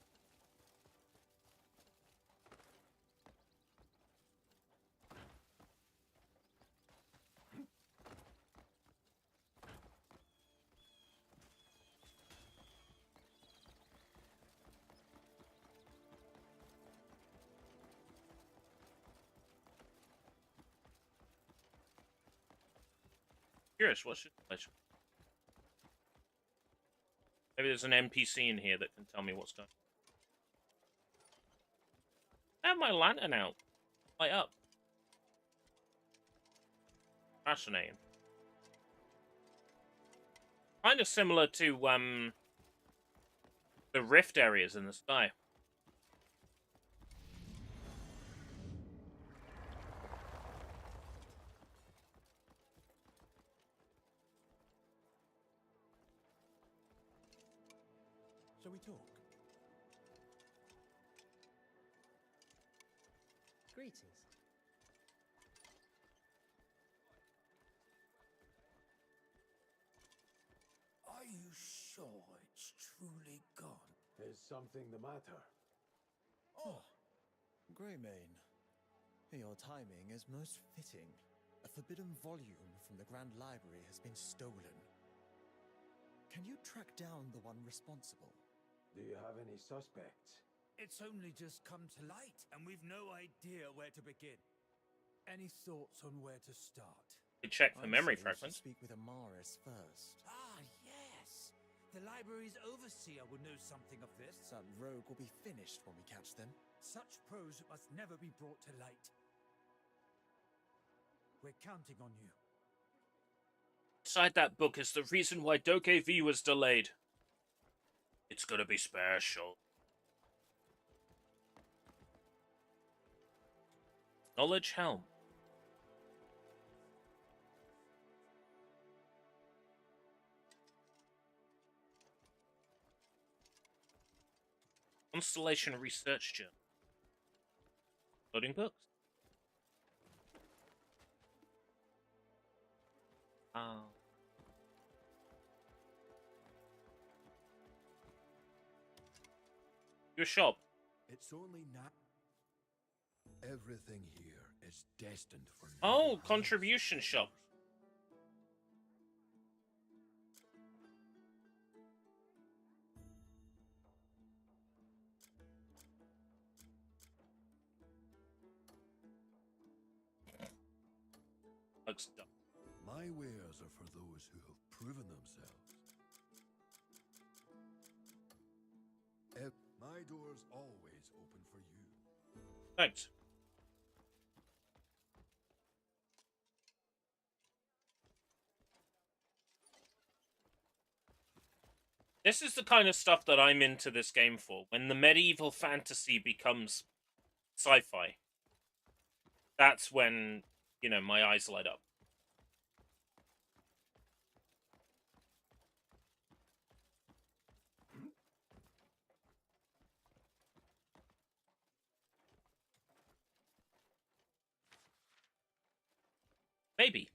Curious, what's your pleasure? Maybe there's an NPC in here that can tell me what's going on. I have my lantern out. Light up. Fascinating. Kind of similar to the rift areas in the sky. Shall we talk? Greetings. Are you sure it's truly gone? Is something the matter? Oh, Greymane, your timing is most fitting. A forbidden volume from the Grand Library has been stolen. Can you track down the one responsible? Do you have any suspects? it's only just come to light, and we've no idea where to begin. Any thoughts on where to start? We check for memory I'd say we should fragments. speak with Amaris first. Ah, yes! The library's overseer will know something of this. That rogue will be finished when we catch them. Such prose must never be brought to light. We're counting on you. Inside that book is the reason why Doke V was delayed. It's gonna be special. Knowledge Helm. Constellation Research Journal. Loading books. Your shop. It's only not. Everything here is destined for. Oh, contribution shop. Looks dumb. My wares are for those who have proven themselves. My door's always open for you. Thanks. This is the kind of stuff that I'm into this game for. When the medieval fantasy becomes sci-fi. That's when, you know, my eyes light up. Maybe.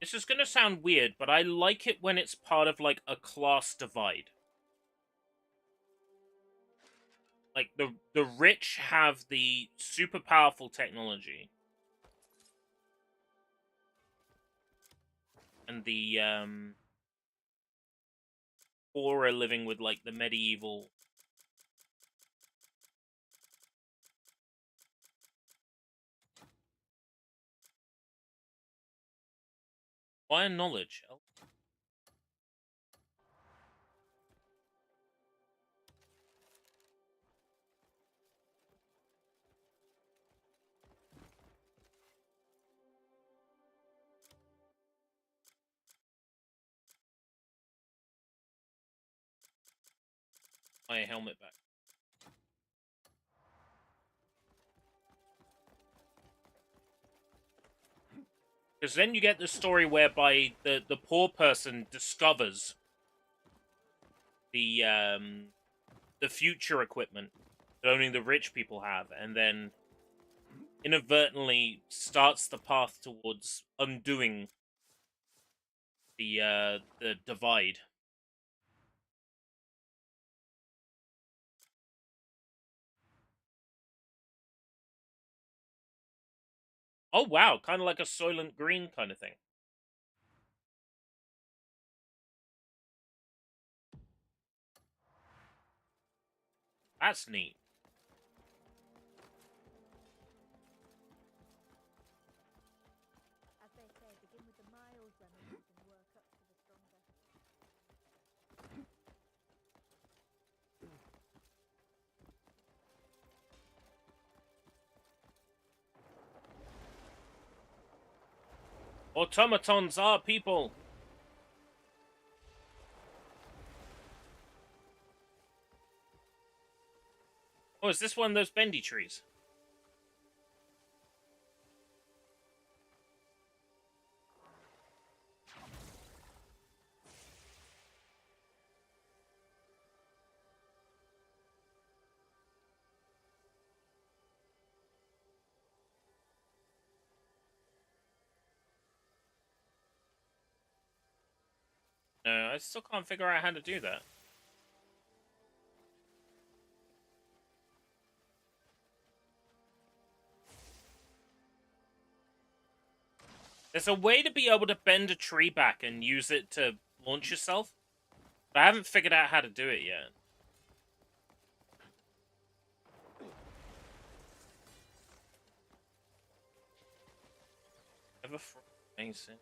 This is gonna sound weird, but I like it when it's part of, like, a class divide. Like, the rich have the super powerful technology. And the, poor are living with, like, the medieval... Acquire knowledge. My helmet back. Because then you get the story whereby the poor person discovers the future equipment that only the rich people have, and then inadvertently starts the path towards undoing the divide. Oh wow, kind of like a Soylent Green kind of thing. That's neat. As they say, begin with the mild remedies and work up to the stronger. Automatons are people. Oh, is this one of those bendy trees? No, I still can't figure out how to do that. There's a way to be able to bend a tree back and use it to launch yourself, but I haven't figured out how to do it yet. a amazing.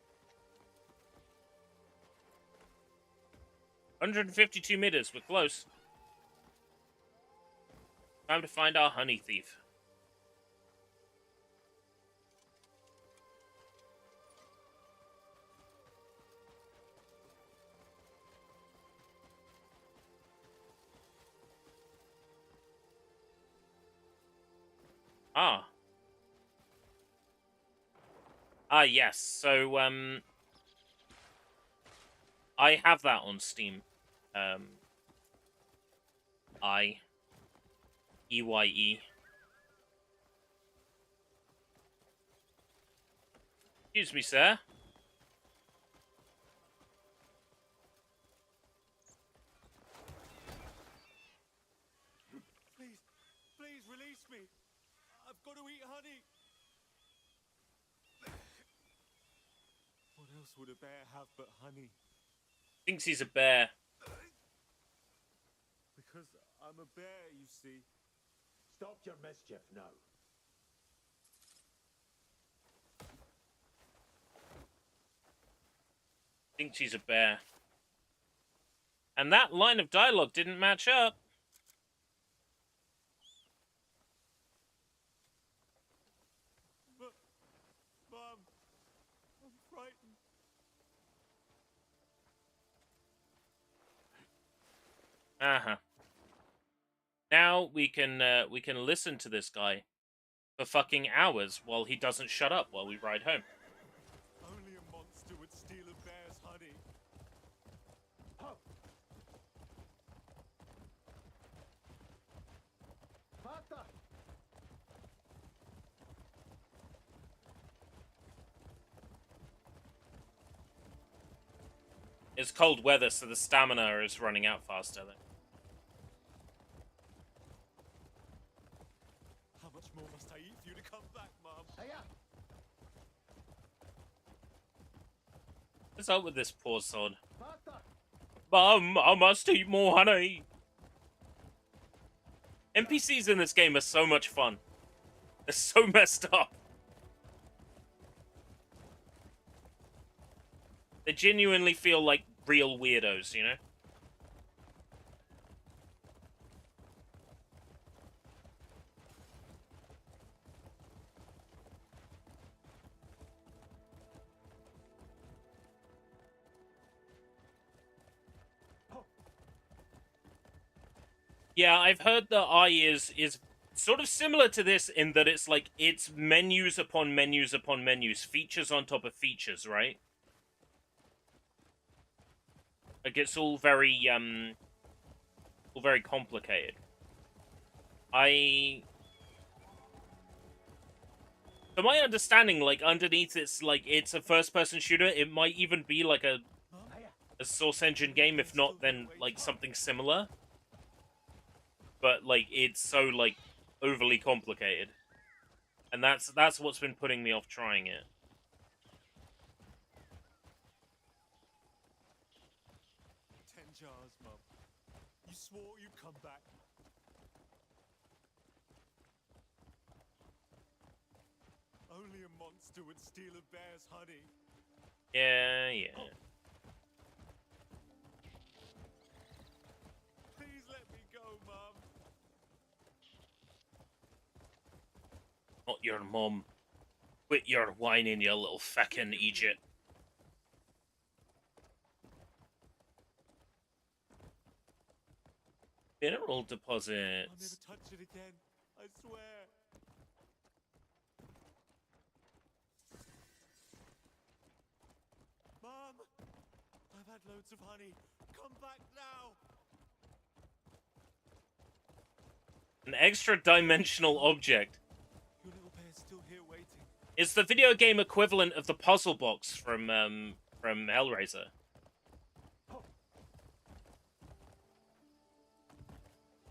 152 meters. We're close. Time to find our honey thief. Ah. Ah, yes. So, I have that on Steam. EYE. Excuse me, sir. Please release me. I've got to eat honey. What else would a bear have but honey? Thinks he's a bear. Because I'm a bear, you see. Stop your mischief now. Thinks he's a bear. And that line of dialogue didn't match up. Mom, I'm frightened. Uh-huh. Now we can listen to this guy for fucking hours while he doesn't shut up while we ride home. Only a monster would steal a bear's honey. Oh. Martha! It's cold weather, so the stamina is running out faster. How much more must I eat for you to come back, Mom? What's up with this poor sod? Mum, I must eat more honey. NPCs in this game are so much fun. They're so messed up. They genuinely feel like real weirdos, you know? Yeah, I've heard the eye is sort of similar to this in that it's like, it's menus upon menus upon menus, features on top of features, right? Like, it's all very complicated. To my understanding, like, underneath it's like, it's a first-person shooter, it might even be like a Source Engine game, if not, then, like, something similar. But, like, it's so, like, overly complicated. And that's what's been putting me off trying it. Jars, Mum. You swore you'd come back. Only a monster would steal a bear's honey. Yeah. Oh. Please let me go, Mum. Not your mum. Quit your whining, you little feckin' Egypt. Mineral deposits. I'll never touch it again. I swear. Mom, I've had loads of honey. Come back now. An extra-dimensional object. Your little bear's still here waiting. It's the video game equivalent of the puzzle box from Hellraiser.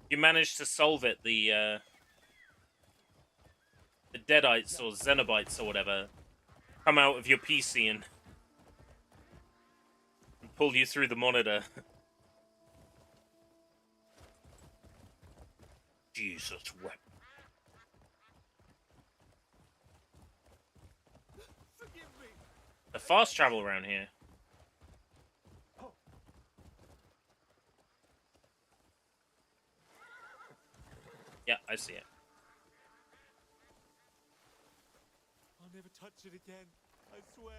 You managed to solve it, the Deadites or Xenobites or whatever come out of your PC and pull you through the monitor. Jesus wept. Forgive me. The fast travel around here. Yeah, I see it. I'll never touch it again. I swear.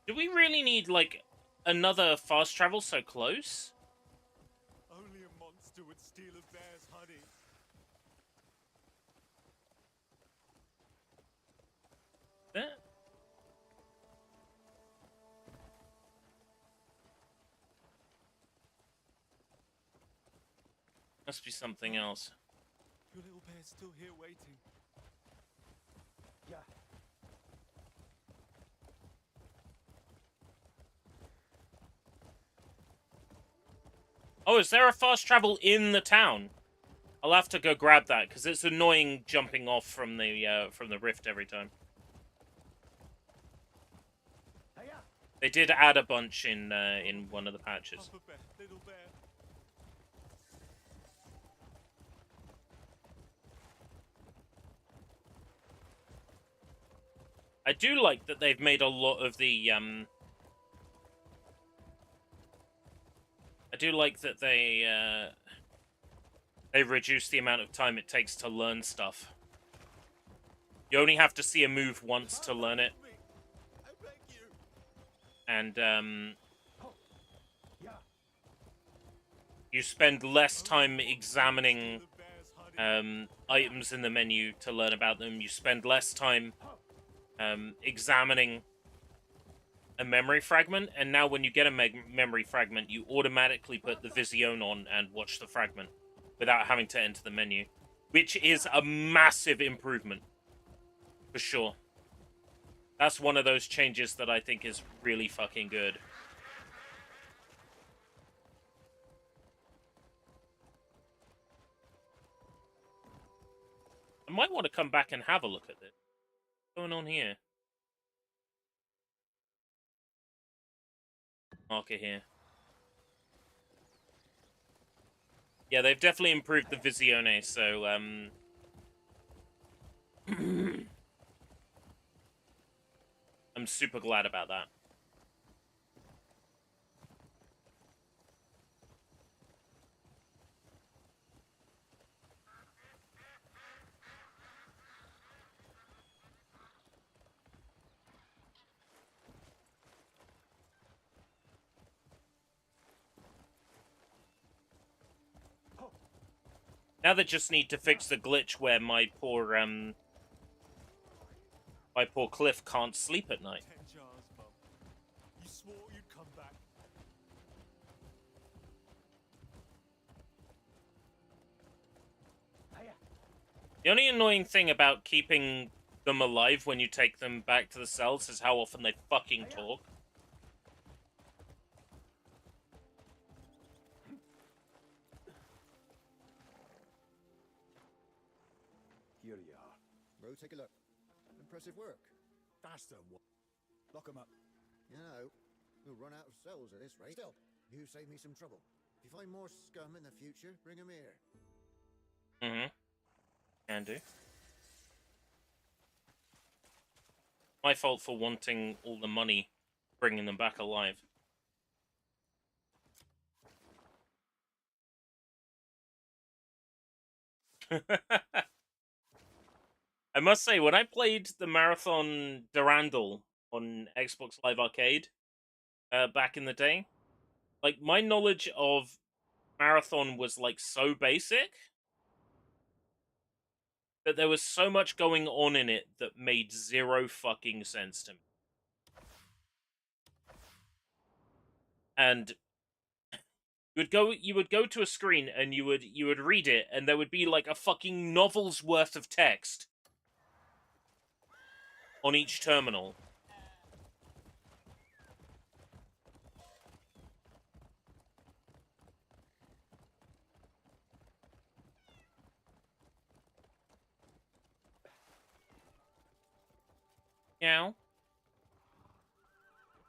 Do we really need, like, another fast travel so close? Only a monster would steal a bear's honey. Must be something else. Your little bear's still here waiting. Yeah. Oh, is there a fast travel in the town? I'll have to go grab that because it's annoying jumping off from the rift every time. They did add a bunch in one of the patches. Papa bear, little bear. I do like that they've made a lot of the I do like that they reduced the amount of time it takes to learn stuff. You only have to see a move once to learn it. And you spend less time examining items in the menu to learn about them. You spend less time examining a memory fragment, and now when you get a memory fragment, you automatically put the Vision on and watch the fragment without having to enter the menu, which is a massive improvement, for sure. That's one of those changes that I think is really fucking good. I might want to come back and have a look at this. What's going on here? Marker here. Yeah, they've definitely improved the Visione, so, I'm super glad about that. Now they just need to fix the glitch where my poor Cliff can't sleep at night. 10 jars, Mum. You swore you'd come back. The only annoying thing about keeping them alive when you take them back to the cells is how often they fucking talk. Here you are. Bro, take a look. Impressive work. Faster, what? Lock 'em up. You know, we'll run out of cells at this rate. Still, you save me some trouble. If you find more scum in the future, bring 'em here. Mm-hmm. Can do. My fault for wanting all the money, bringing them back alive. I must say, when I played the Marathon Durandal on Xbox Live Arcade back in the day, like, my knowledge of Marathon was, like, so basic that there was so much going on in it that made zero fucking sense to me. And you would go to a screen and you would read it, and there would be like a fucking novel's worth of text on each terminal. Meow.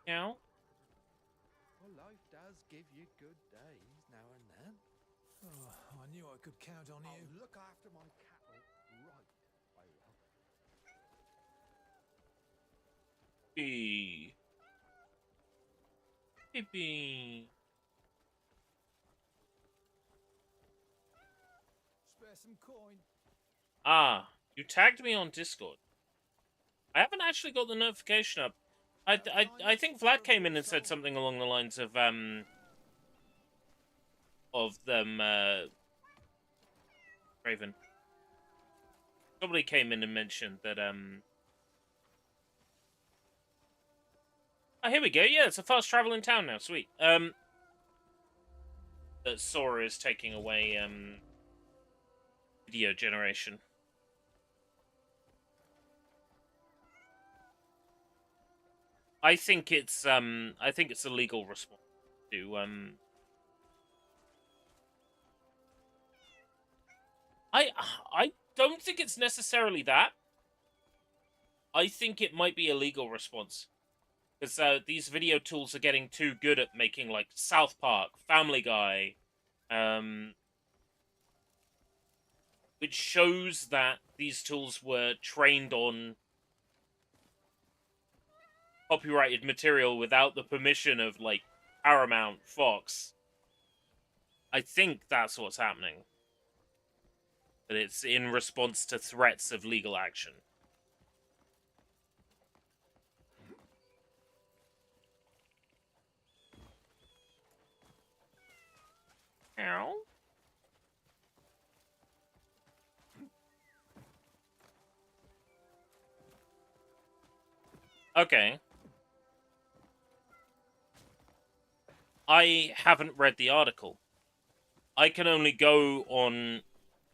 Meow. Well, life does give you good days now and then. Oh, I knew I could count on you. I'll look after my cattle right, I will. Beep. Beep beep. Spare some coin. Ah, you tagged me on Discord. I haven't actually got the notification up. I think Vlad came in and said something along the lines of them Raven. Somebody came in and mentioned that oh, here we go. Yeah, it's a fast traveling town now. Sweet. That Sora is taking away video generation. I think it's a legal response to I don't think it's necessarily that. I think it might be a legal response. Because these video tools are getting too good at making, like, South Park, Family Guy, which shows that these tools were trained on copyrighted material without the permission of, like, Paramount, Fox. I think that's what's happening. That it's in response to threats of legal action. Ow. Okay. I haven't read the article. I can only go on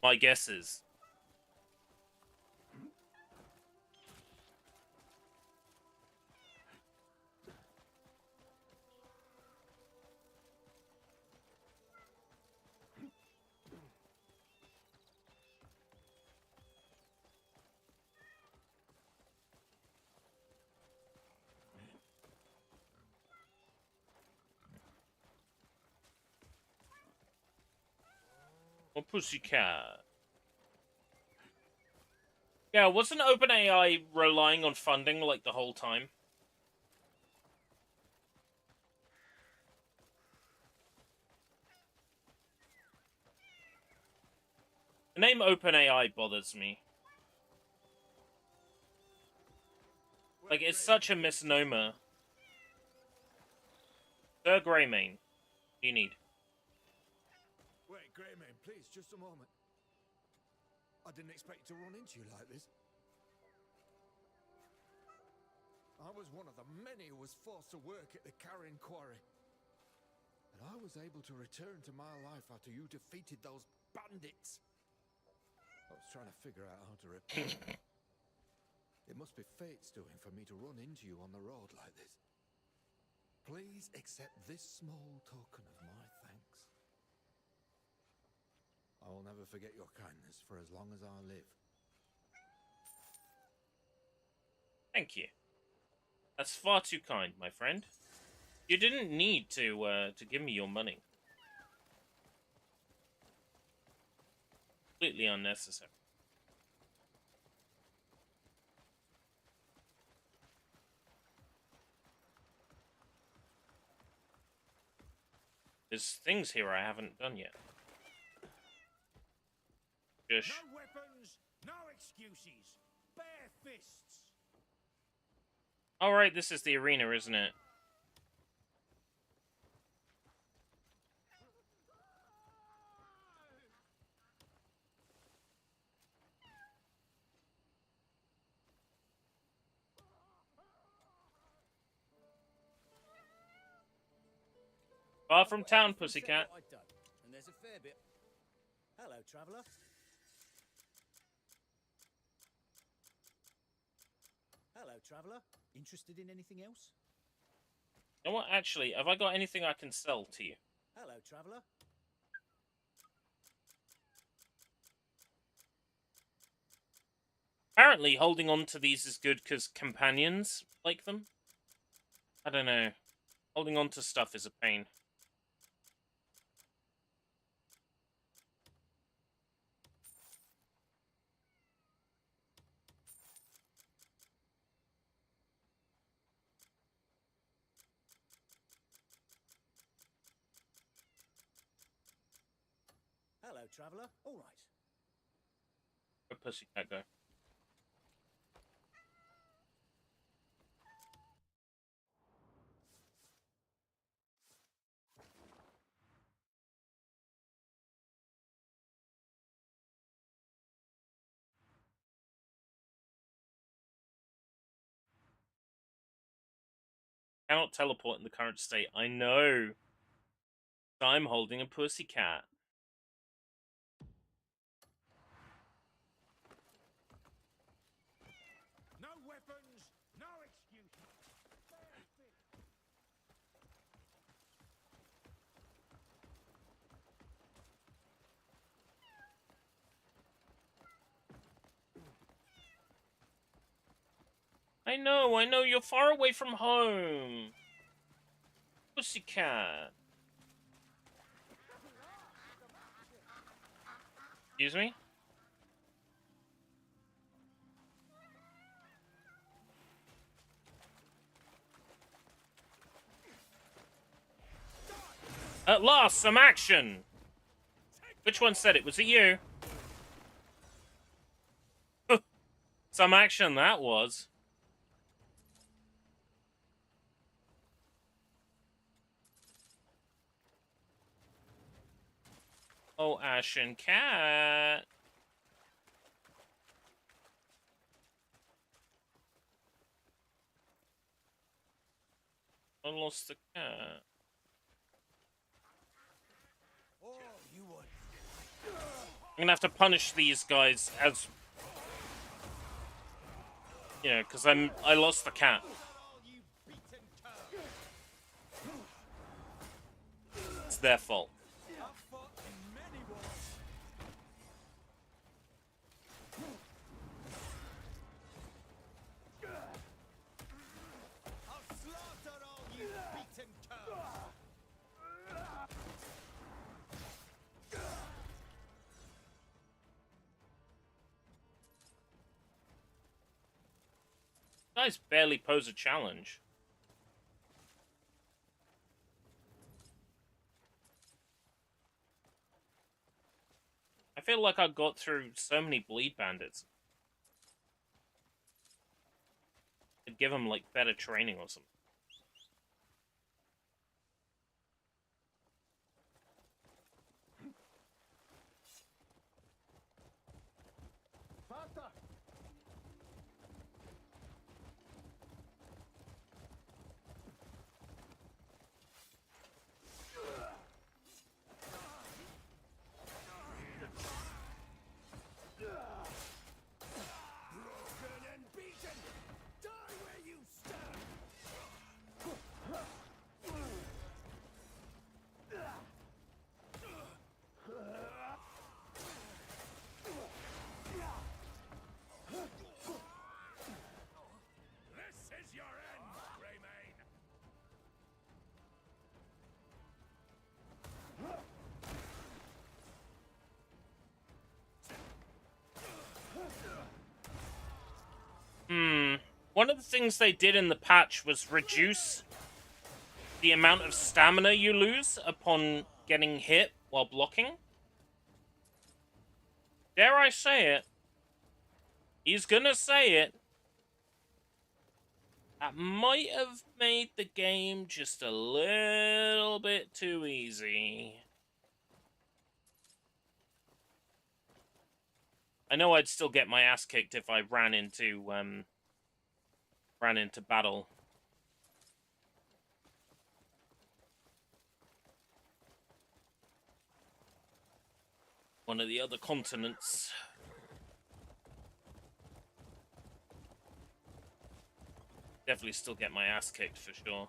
my guesses. Or Pussycat. Yeah, wasn't OpenAI relying on funding, like, the whole time? The name OpenAI bothers me. Like, it's such a misnomer. Sir Greymane, what do you need? Wait, Greymane, please, just a moment. I didn't expect to run into you like this. I was one of the many who was forced to work at the Carrion Quarry. And I was able to return to my life after you defeated those bandits. I was trying to figure out how to repay them. It must be fate's doing for me to run into you on the road like this. Please accept this small token of my thanks. I will never forget your kindness for as long as I live. Thank you. That's far too kind, my friend. You didn't need to give me your money. Completely unnecessary. There's things here I haven't done yet. Just... No weapons, no excuses. Bare fists. Alright, this is the arena, isn't it? Far from town, pussycat. And there's a fair bit. Hello, traveller. Hello, traveller. Interested in anything else? You know what, actually, have I got anything I can sell to you? Hello, traveller. Apparently, holding on to these is good because companions like them. I don't know. Holding on to stuff is a pain. Hello, traveller. All right. Where'd Pussycat go? Cannot teleport in the current state. I know. I'm holding a pussycat. No weapons, no excuses. I know, you're far away from home. Pussycat. Excuse me? At last, some action! Which one said it? Was it you? Some action that was. Oh, Ashen Cat. I lost the cat. I'm gonna have to punish these guys as, you know, because I lost the cat. It's their fault. Guys barely pose a challenge. I feel like I got through so many bleed bandits. I'd give them like better training or something. One of the things they did in the patch was reduce the amount of stamina you lose upon getting hit while blocking. Dare I say it? He's gonna say it. That might have made the game just a little bit too easy. I know I'd still get my ass kicked if I ran into battle. One of the other continents. Definitely still get my ass kicked for sure.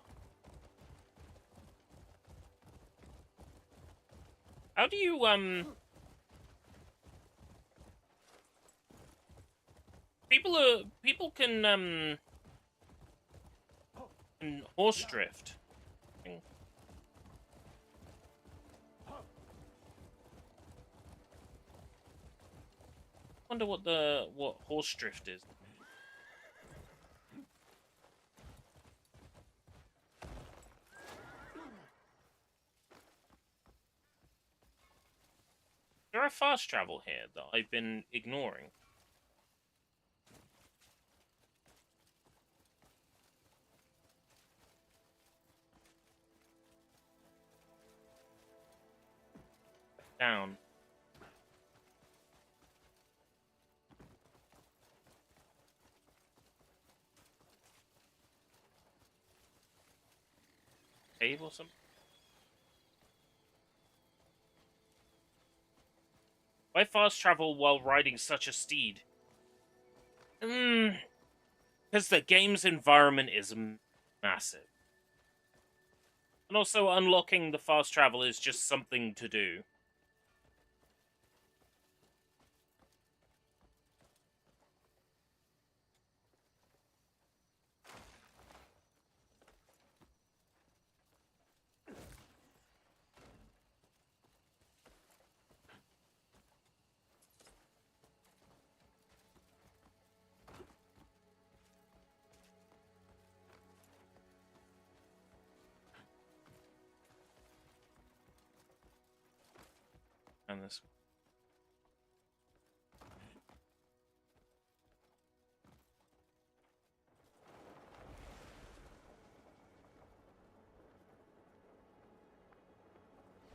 How do you, People can horse drift. Wonder what horse drift is. There are fast travel here that I've been ignoring. Down. Cave or something? Why fast travel while riding such a steed? Because the game's environment is massive. And also unlocking the fast travel is just something to do. And this.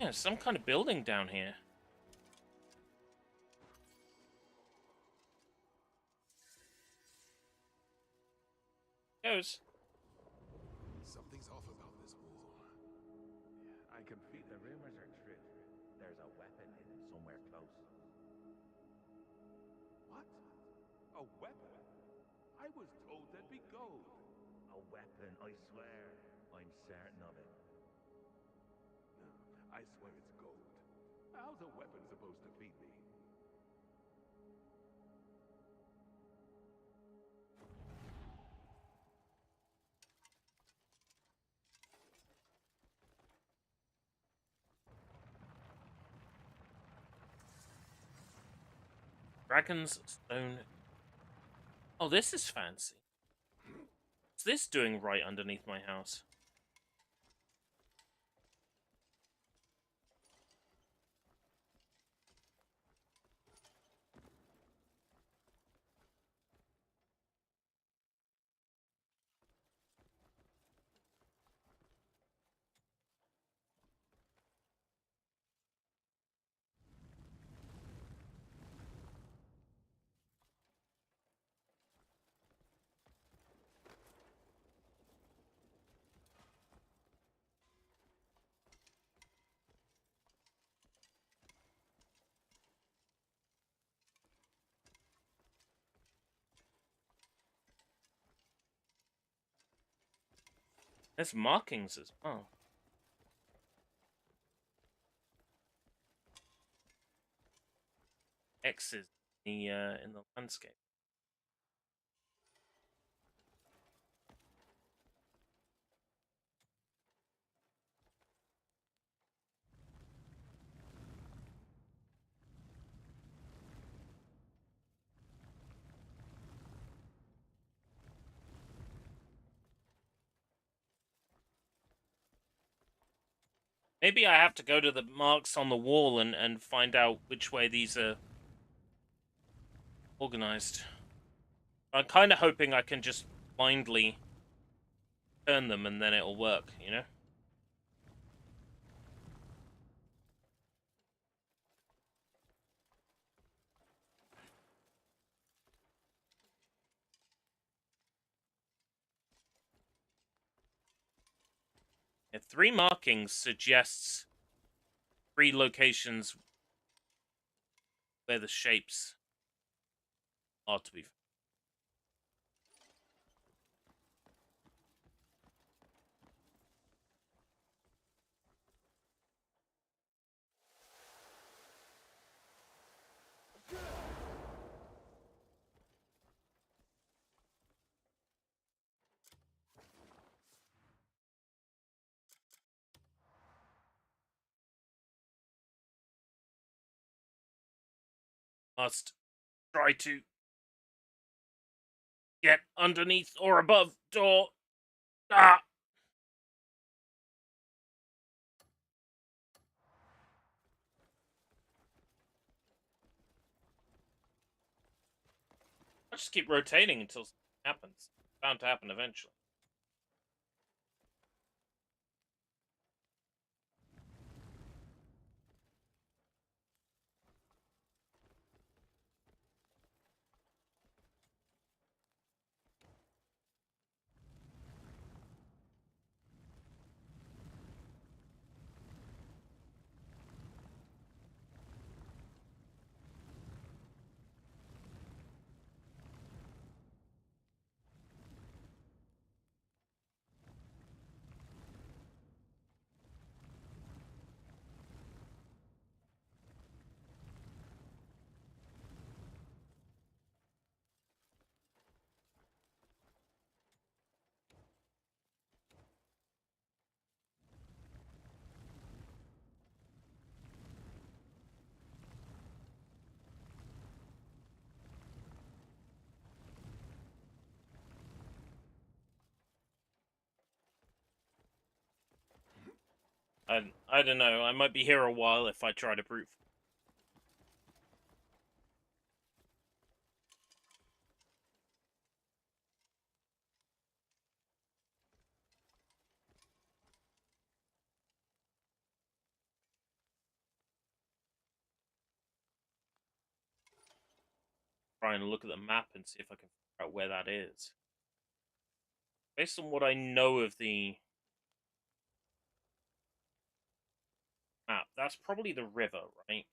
Yeah, some kind of building down here. Goes. Something's off about this war. I can feel the rumors are true. There's a weapon hidden somewhere close. What? A weapon? I was told there'd be gold. A weapon, I swear. I'm certain of it. No, I swear it's gold. How's a weapon supposed to feed me? Dragon's Stone. Oh, this is fancy. What's this doing right underneath my house? There's markings as well. X's in the landscape. Maybe I have to go to the marks on the wall and find out which way these are organized. I'm kind of hoping I can just blindly turn them and then it'll work, you know? Yeah, 3 markings suggests 3 locations where the shapes are to be. Must try to get underneath or above door. Ah! I'll just keep rotating until something happens. It's bound to happen eventually. I don't know. I might be here a while if I try to brute. Try and look at the map and see if I can figure out where that is. Based on what I know of the map, that's probably the river, right?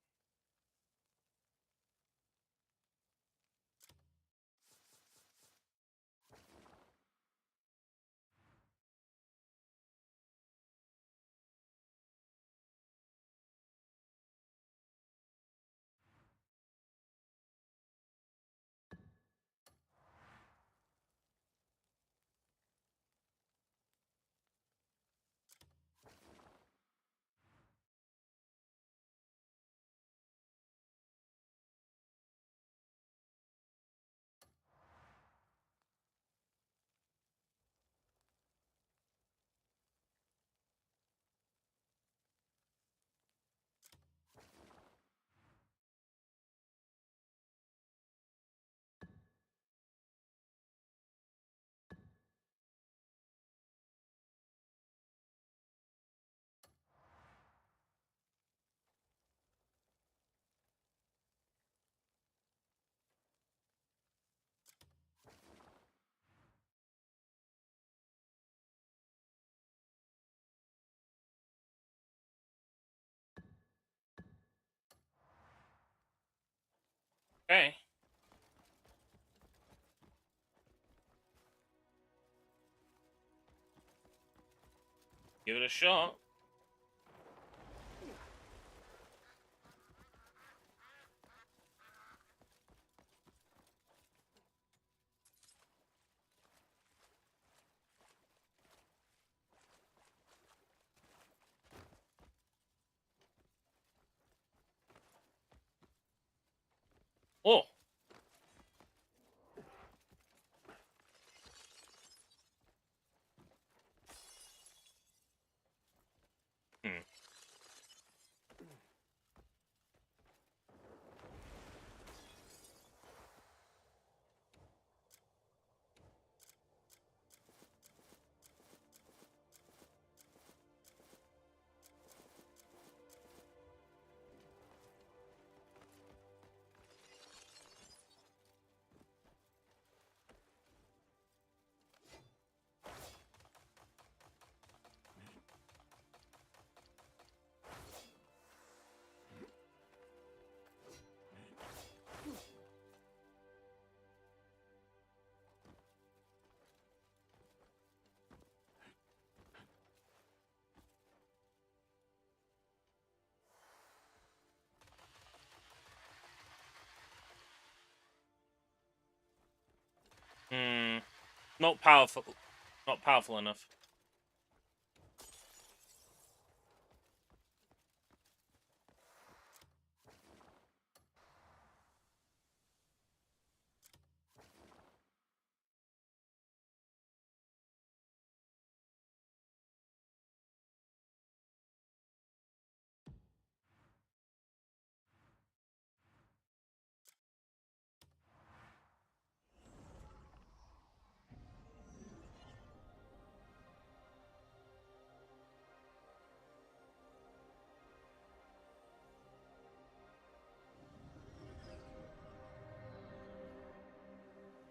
Okay. Give it a shot. Oh. Hmm. Hmm. Not powerful. Not powerful enough.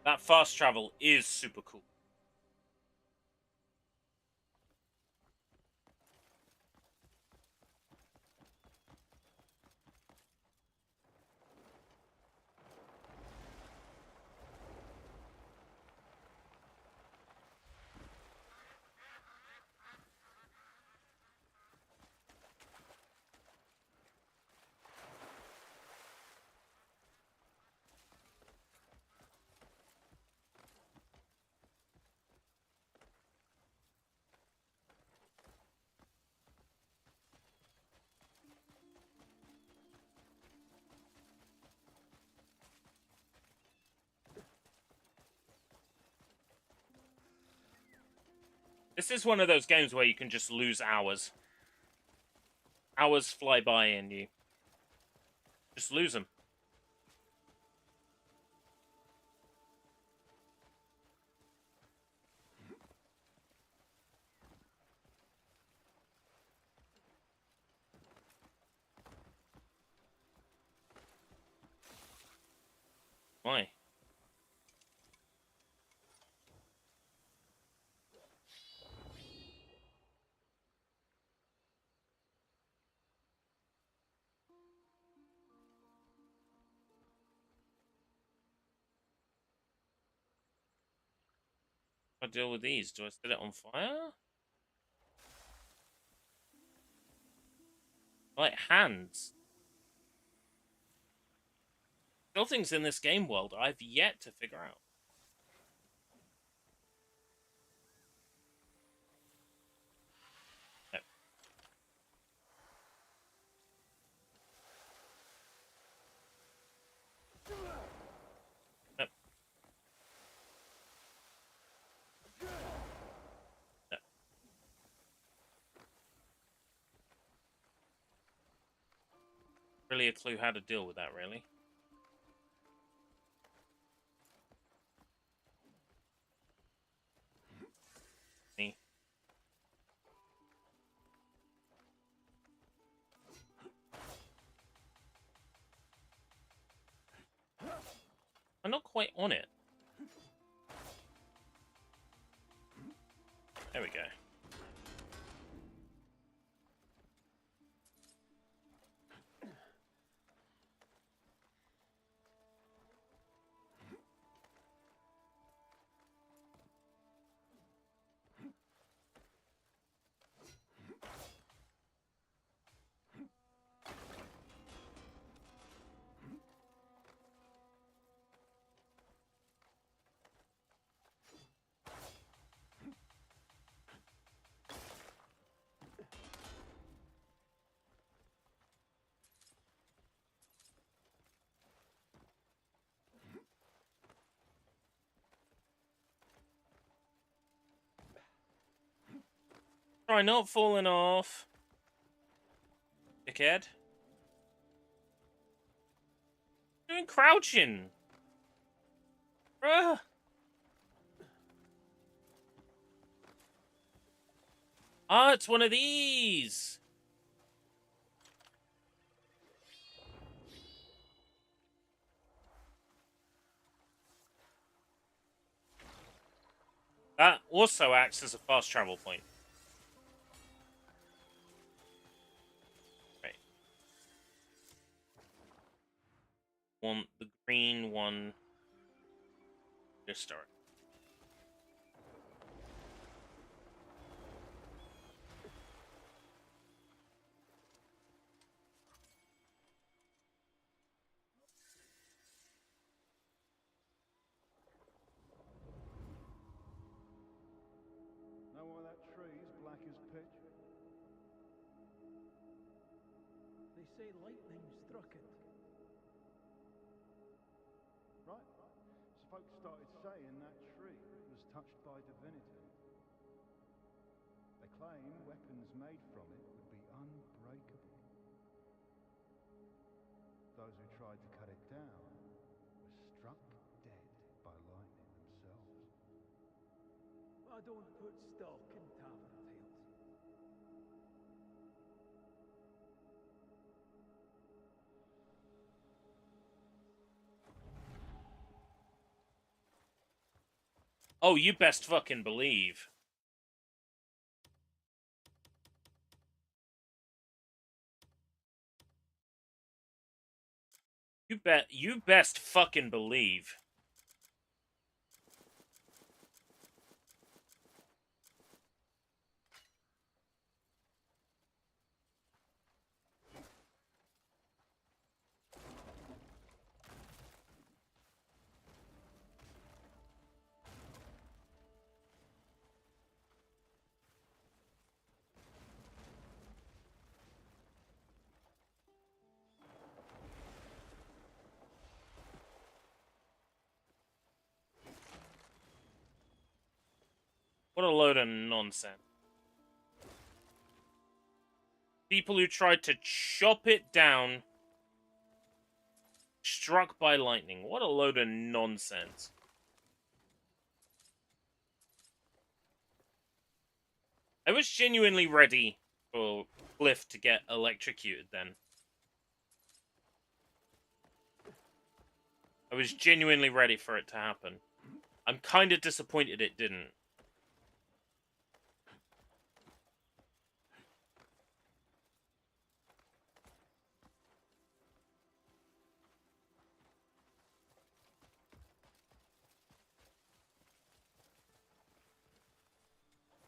That fast travel is super cool. This is one of those games where you can just lose hours. Hours fly by and you just lose them. Why? How do I deal with these? Do I set it on fire? Like hands. Still things in this game world I've yet to figure out. No. No. No. Really a clue how to deal with that, really. Me. I'm not quite on it. There we go. Try not falling off. Dickhead. Doing crouching. Bruh. Ah, it's one of these. That also acts as a fast travel point. Right. Want the green one. Just start. Know why that tree's black as pitch? They say lightning struck it. Right. So folks started saying that tree was touched by divinity. They claim weapons made from it would be unbreakable. Those who tried to cut it down were struck dead by lightning themselves. I don't put stock in tavern tales. Oh, you best fucking believe. You best fucking believe. What a load of nonsense. People who tried to chop it down, struck by lightning. What a load of nonsense. I was genuinely ready for Cliff to get electrocuted then. I was genuinely ready for it to happen. I'm kind of disappointed it didn't.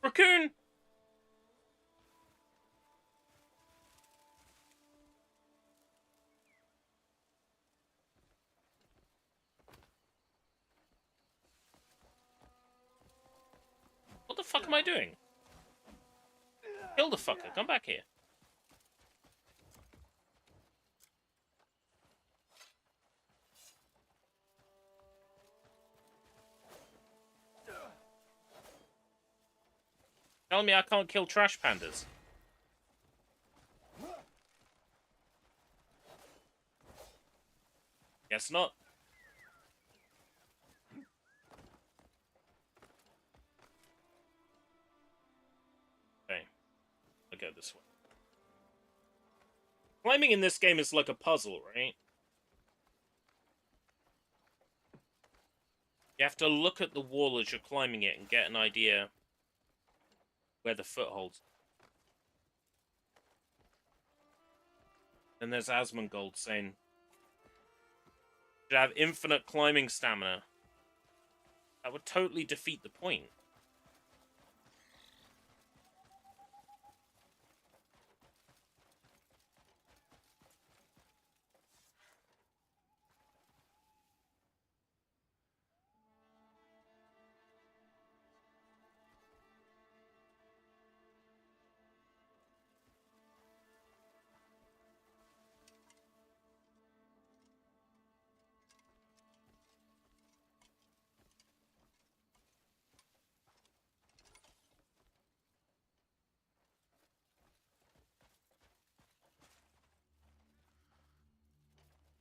Raccoon! What the fuck am I doing? Kill the fucker, come back here. Tell me I can't kill trash pandas. Guess not. Okay. I'll go this way. Climbing in this game is like a puzzle, right? You have to look at the wall as you're climbing it and get an idea where the footholds. And there's Asmongold saying, should have infinite climbing stamina. That would totally defeat the point.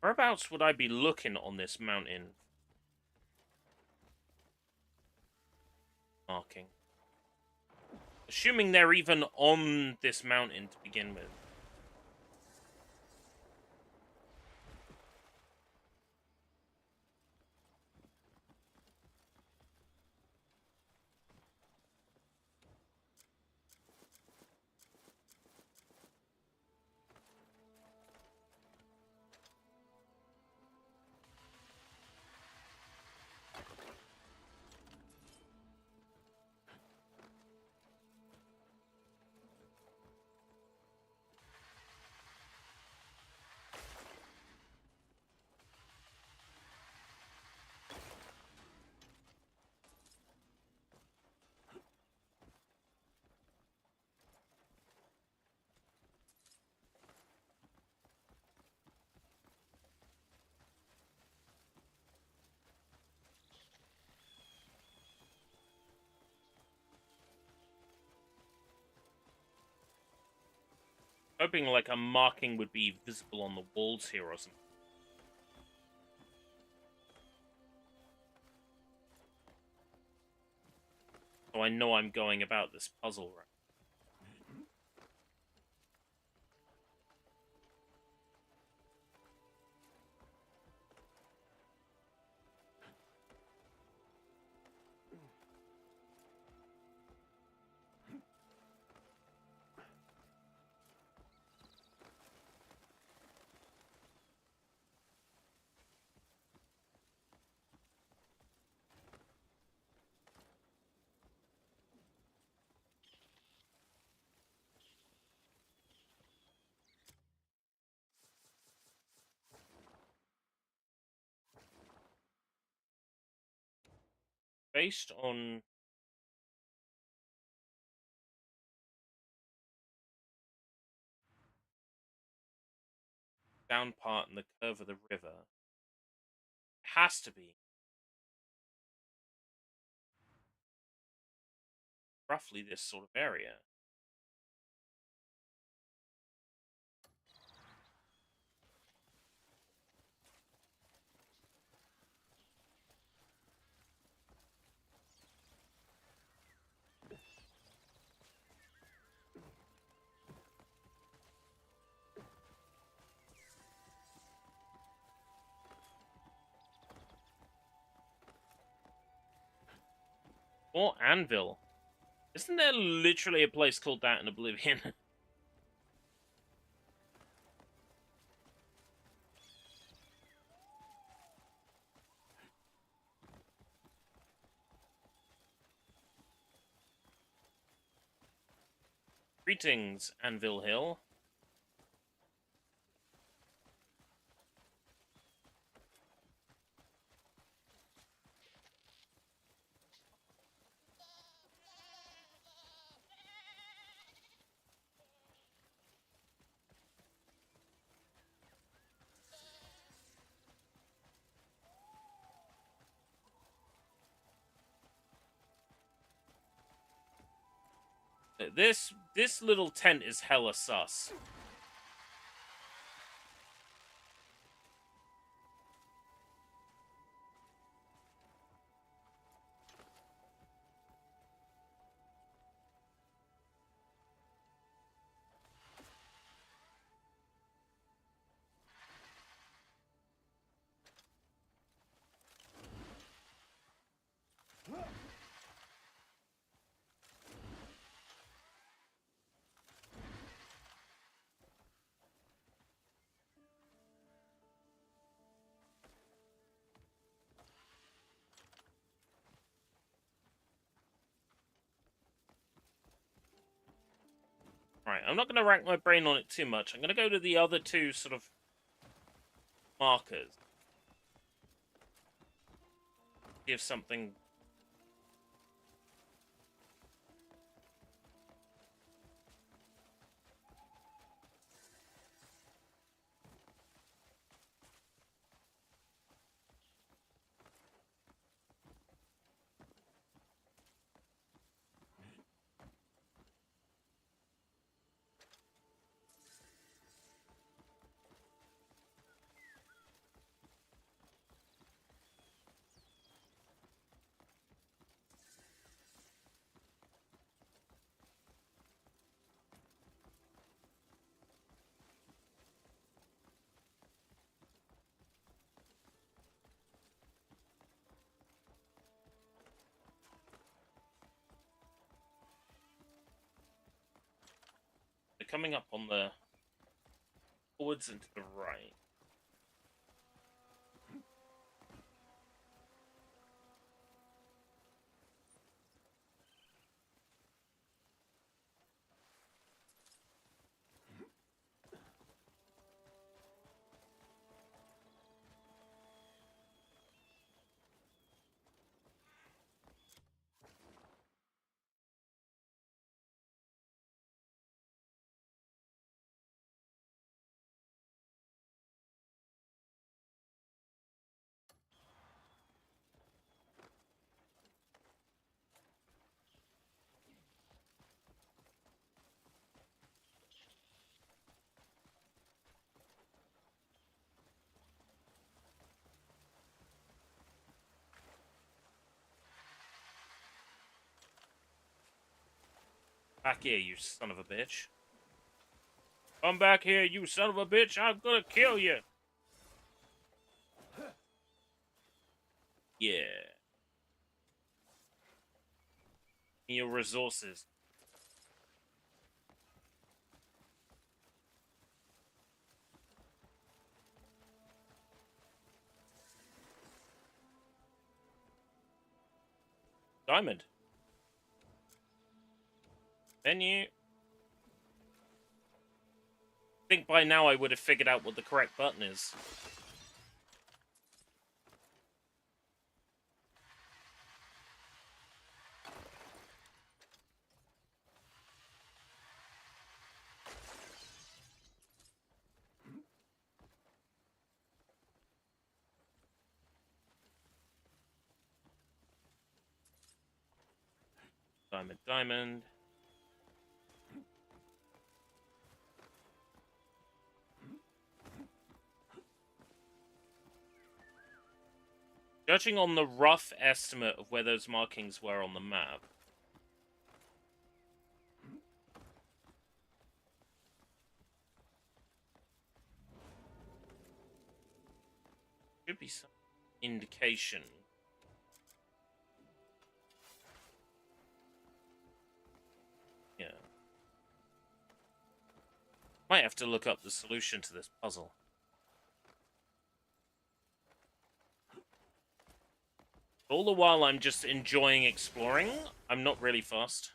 Whereabouts would I be looking on this mountain? Marking. Assuming they're even on this mountain to begin with. Hoping like a marking would be visible on the walls here or something. So I know I'm going about this puzzle right. based on down part and the curve of the river. It has to be roughly this sort of area. Or Anvil. Isn't there literally a place called that in Oblivion? Greetings, Anvil Hill. This little tent is hella sus. Right, I'm not going to rack my brain on it too much. I'm going to go to the other two sort of markers. Give something. They're coming up on the forwards and to the right. Back here, you son of a bitch. Come back here, you son of a bitch. I'm gonna kill you. Yeah. Your resources. Diamond. Menu. I think by now I would have figured out what the correct button is. Diamond, diamond. Judging on the rough estimate of where those markings were on the map, should be some indication. Yeah. Might have to look up the solution to this puzzle. All the while I'm just enjoying exploring, I'm not really fussed.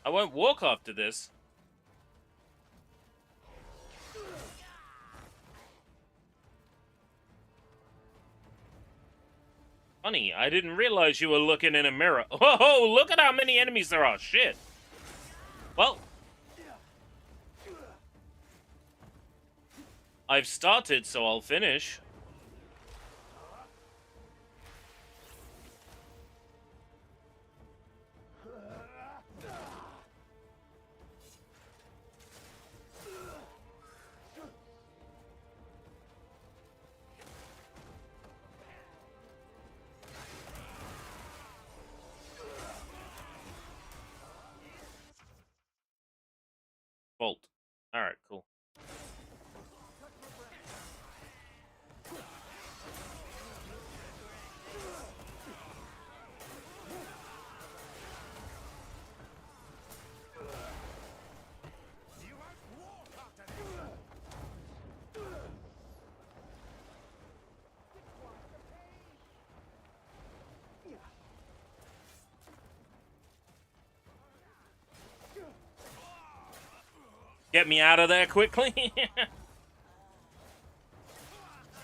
I won't walk after this. Funny, I didn't realize you were looking in a mirror. Oh, look at how many enemies there are. Shit. Well, I've started, so I'll finish. Bolt. Alright, cool. Get me out of there quickly.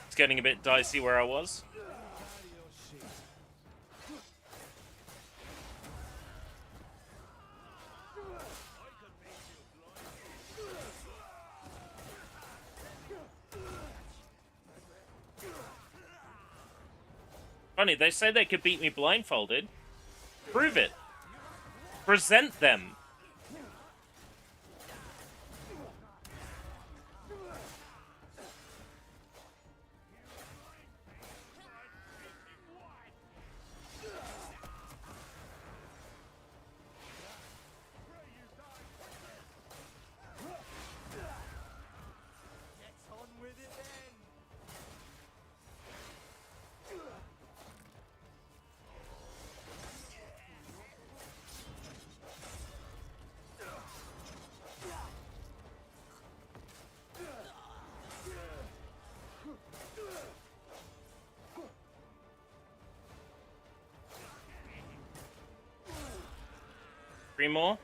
It's getting a bit dicey where I was. Funny, they say they could beat me blindfolded. Prove it. Present them. Three more?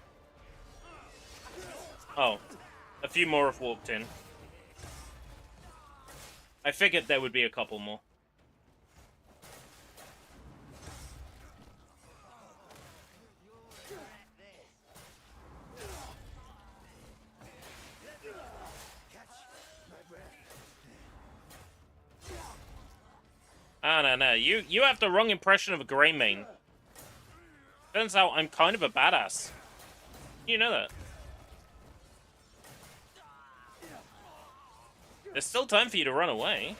Oh, a few more have walked in. I figured there would be a couple more. No. You have the wrong impression of a Greymane. Turns out I'm kind of a badass. You know that. There's still time for you to run away.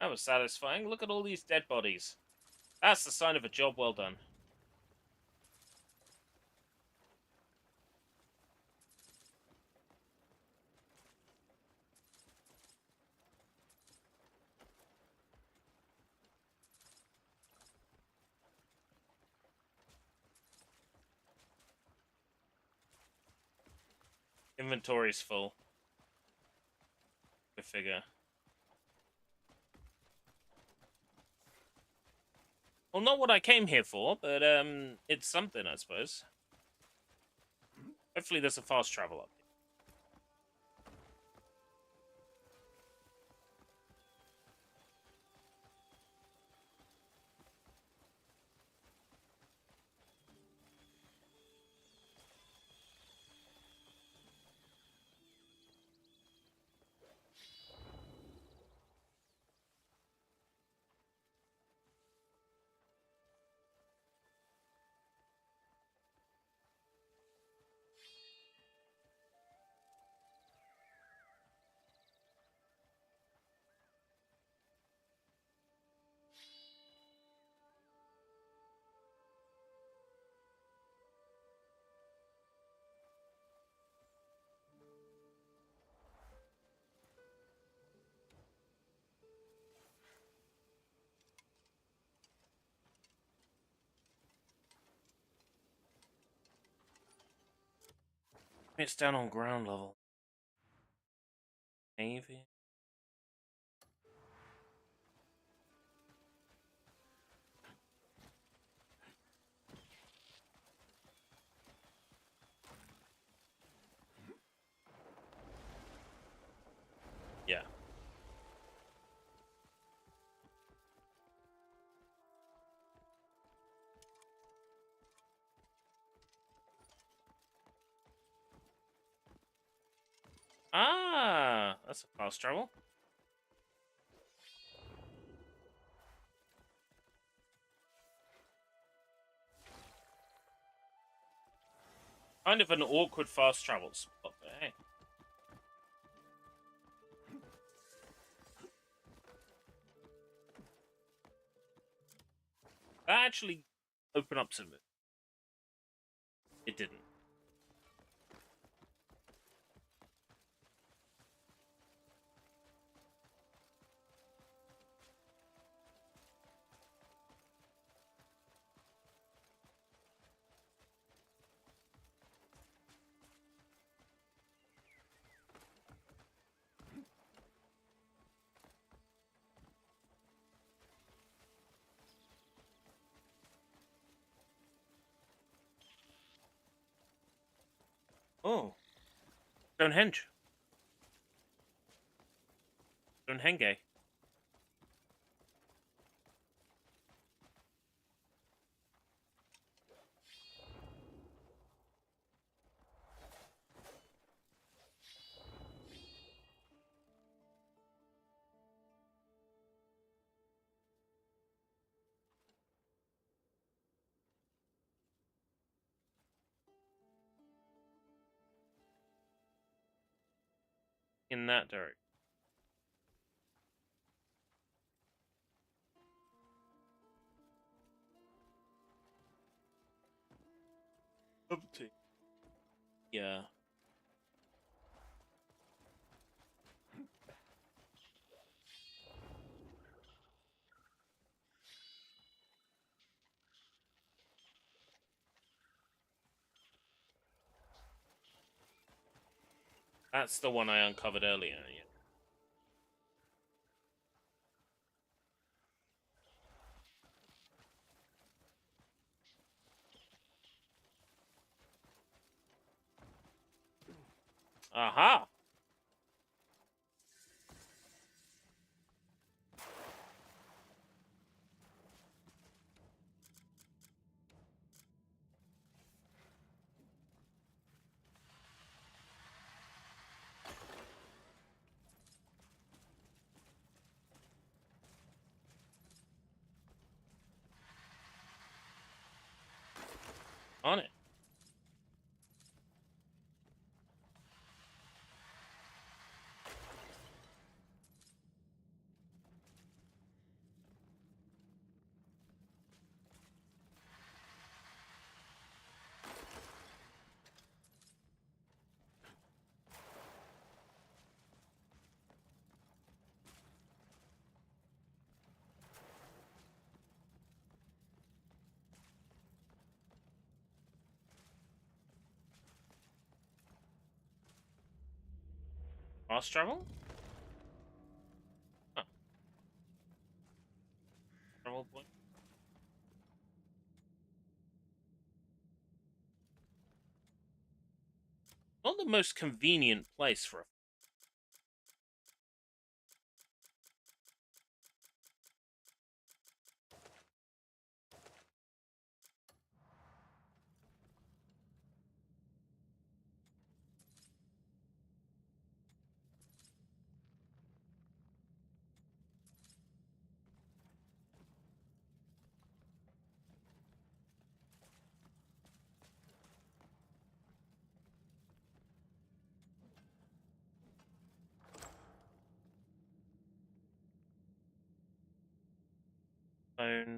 That was satisfying. Look at all these dead bodies. That's the sign of a job well done. Inventory's full. Go figure. Well, not what I came here for, but it's something, I suppose. Hopefully there's a fast travel up here. It's down on ground level. Navy. Yeah. Ah, that's a fast travel. Kind of an awkward fast travel spot, but hey. That actually opened up some of it. It didn't. Oh. Stonehenge. Stonehenge. In that direction. Empty. Yeah. That's the one I uncovered earlier. Yeah. Aha! On it. Fast travel? Oh. Travel point. Not the most convenient place for a...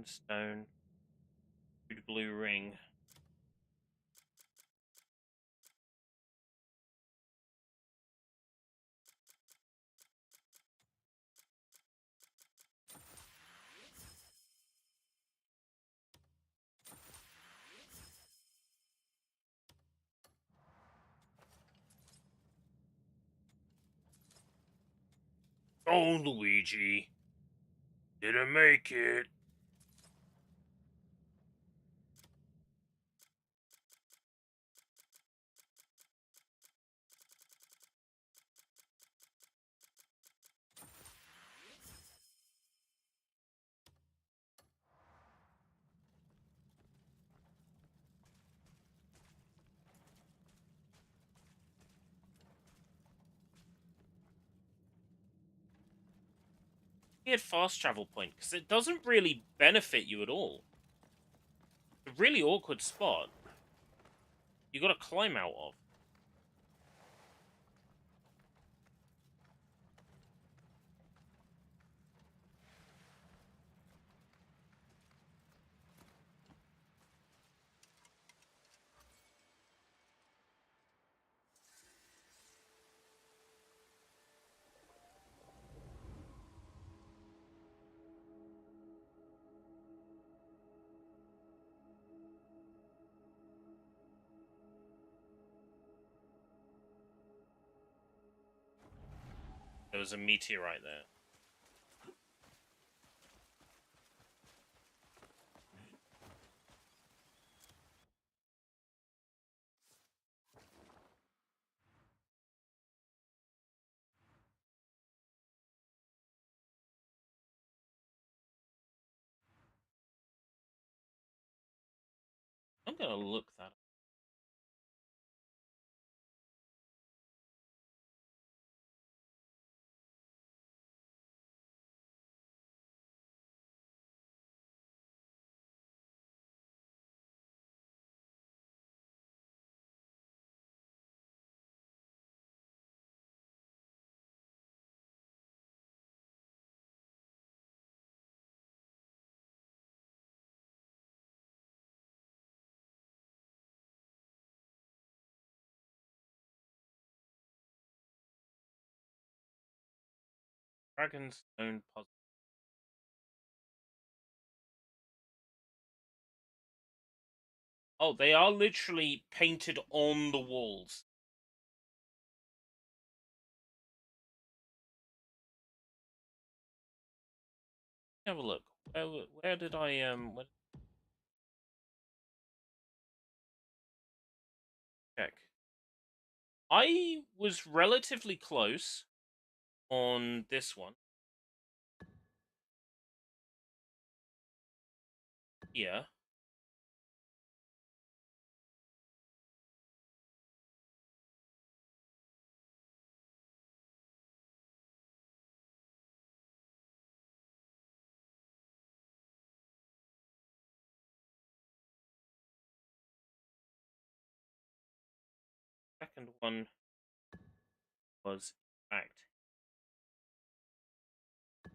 Stone. Blue ring. Oh, Luigi. Didn't make it. Weird fast travel point, because it doesn't really benefit you at all. A really awkward spot you gotta climb out of. There was a meteorite there. I'm gonna look that up. Dragonstone puzzle. Oh, they are literally painted on the walls. Have a look. Where did I check? I was relatively close on this one. Yeah. Second one was, in fact,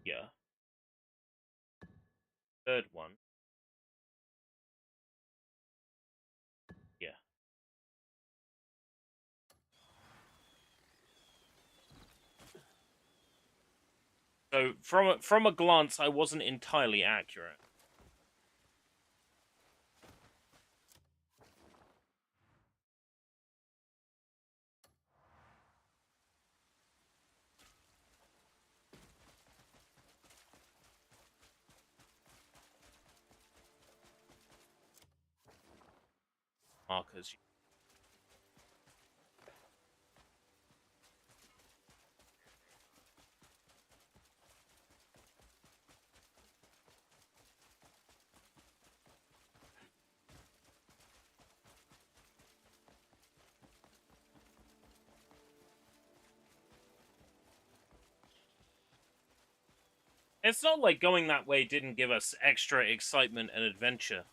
yeah. Third one, yeah. So from a glance, I wasn't entirely accurate. markers. It's not like going that way didn't give us extra excitement and adventure.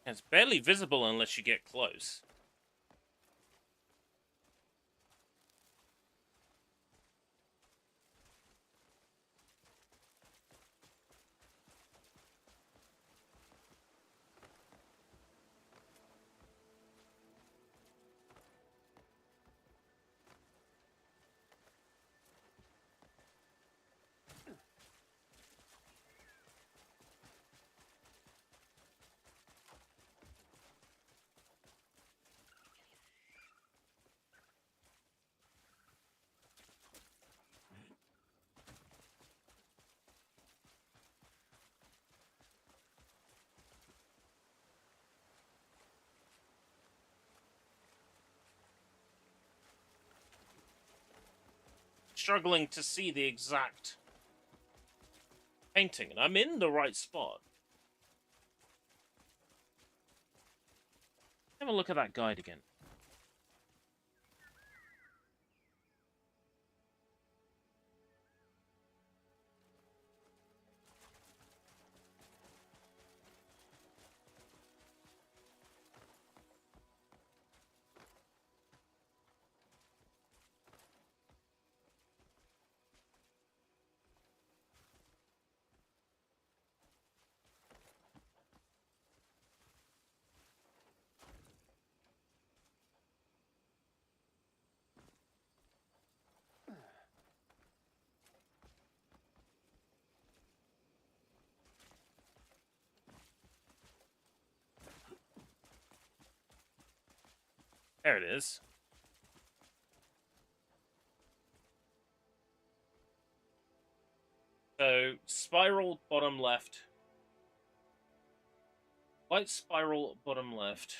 It's barely visible unless you get close. Struggling to see the exact painting, and I'm in the right spot. Have a look at that guide again. There it is. So, spiral bottom left. Light spiral bottom left.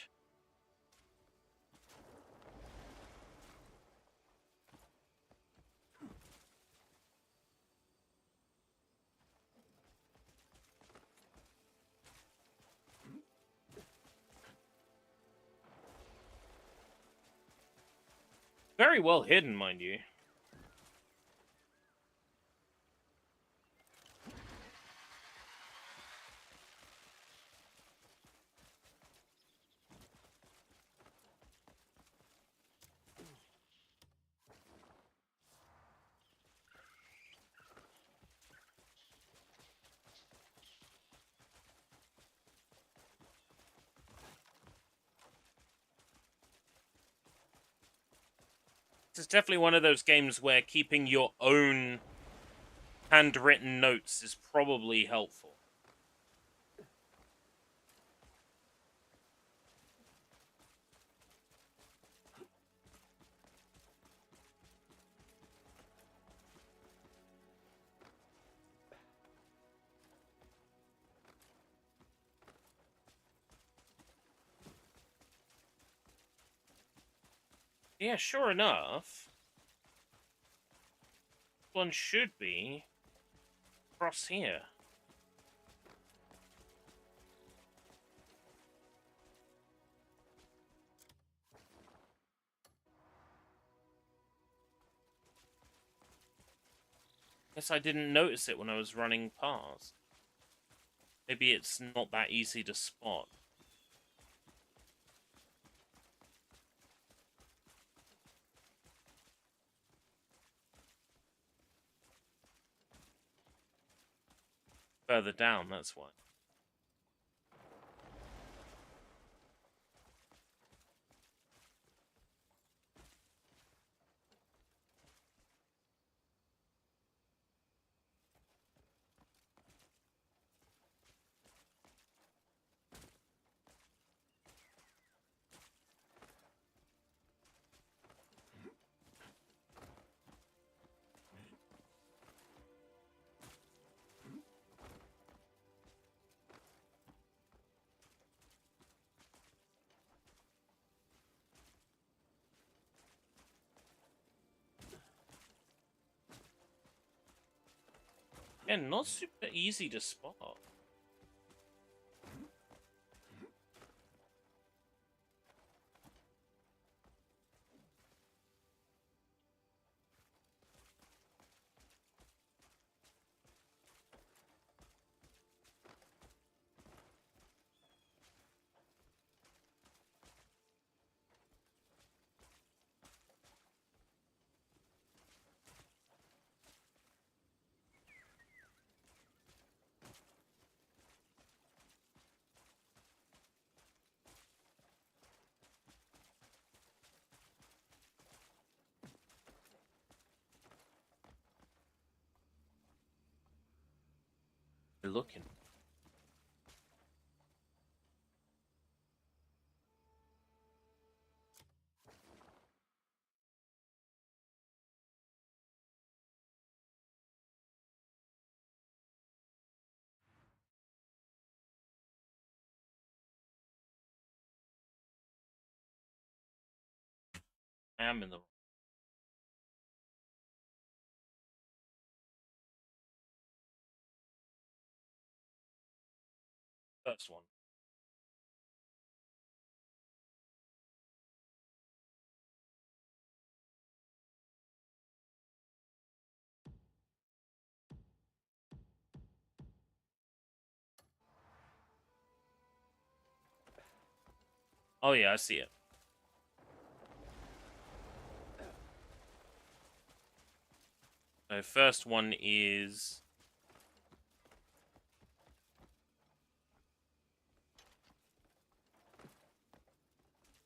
Very well hidden, mind you. This is definitely one of those games where keeping your own handwritten notes is probably helpful. Yeah, sure enough. One should be across here. Guess I didn't notice it when I was running past. Maybe it's not that easy to spot. Further down, that's why. And not super easy to spot. You're looking. I am in the first one. Oh yeah, I see it. So first one is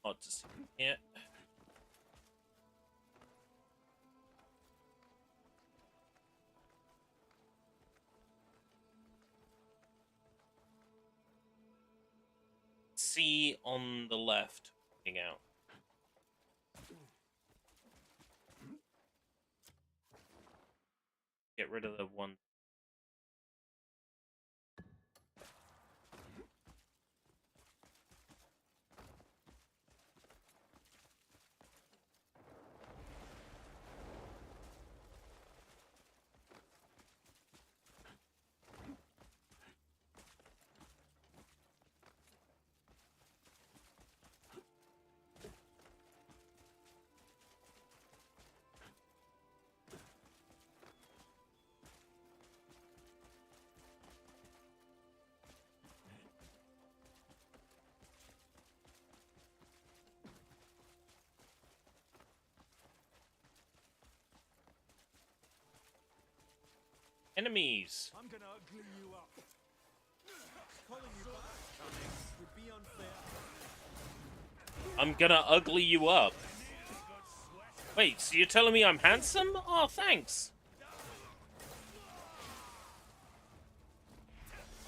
hard to see here. C on the left, looking out. Get rid of the one. Enemies. I'm gonna ugly you up. Calling you back would be unfair. I'm gonna ugly you up. Wait, so you're telling me I'm handsome? Oh, thanks.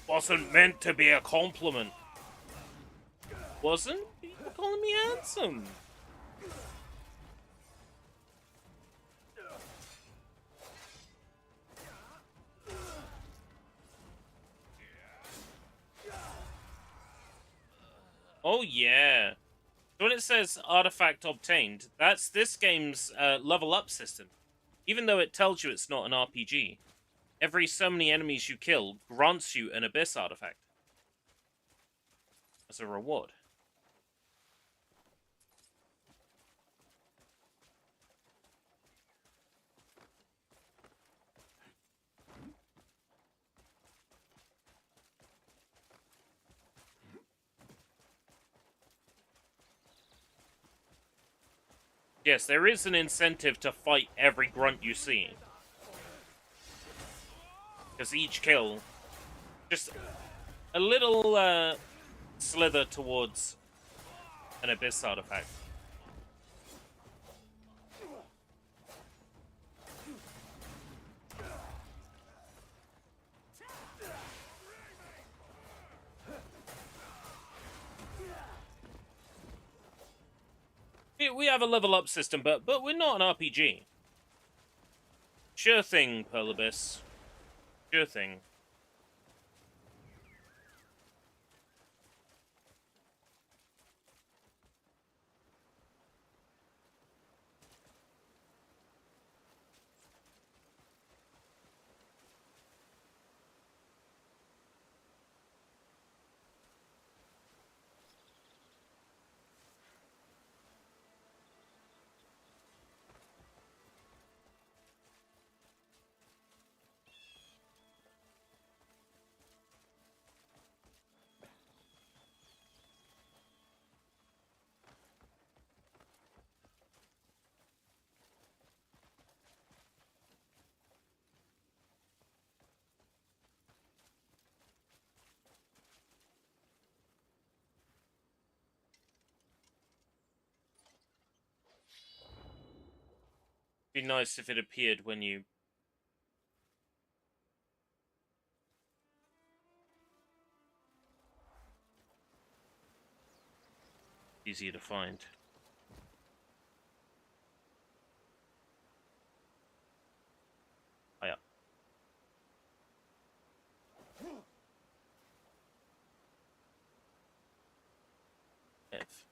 Wasn't meant to be a compliment. Wasn't? You were calling me handsome. Oh yeah. So when it says artifact obtained, that's this game's level up system. Even though it tells you it's not an RPG, every so many enemies you kill grants you an Abyss artifact as a reward. Yes, there is an incentive to fight every grunt you see. Because each kill, just a little slither towards an Abyss artifact. We have a level up system, but we're not an RPG. Sure thing, Pearl Abyss. Sure thing. Be nice if it appeared when you... Easier to find. Oh, yeah. F.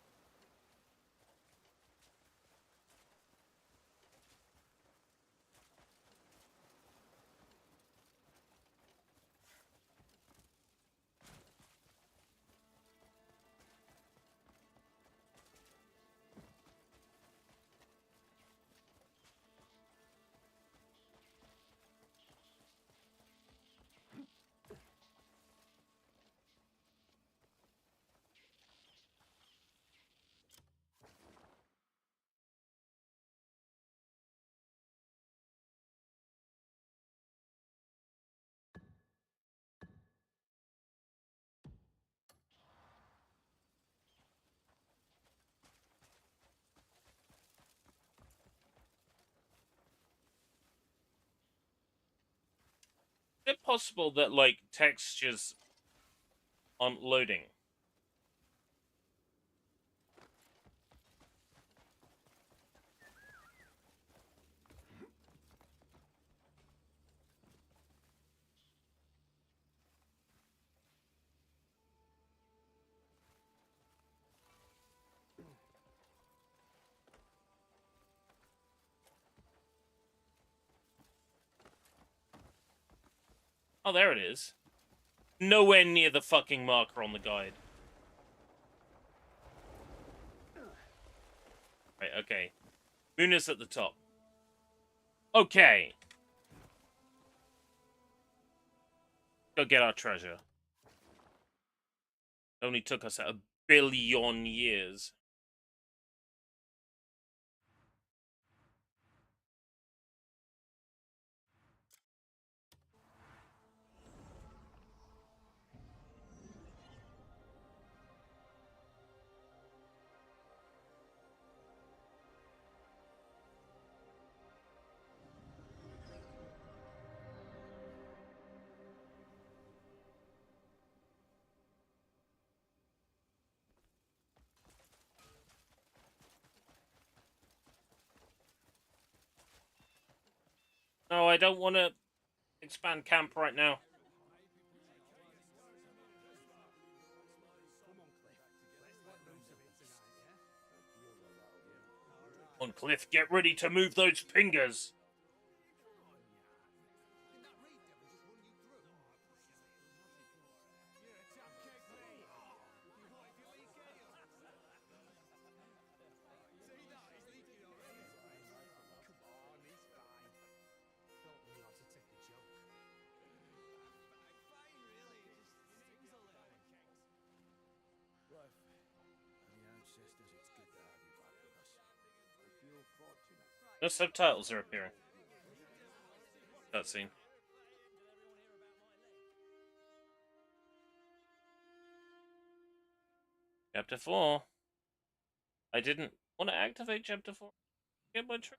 Is it possible that, like, textures aren't loading? Oh, there it is. Nowhere near the fucking marker on the guide. Right, okay. Moon is at the top. Okay. Go get our treasure. Only took us 1 billion years. No, I don't want to expand camp right now. On Cliff, get ready to move those fingers. No subtitles are appearing. Cutscene. Chapter 4. I didn't want to activate Chapter 4. Get my trick.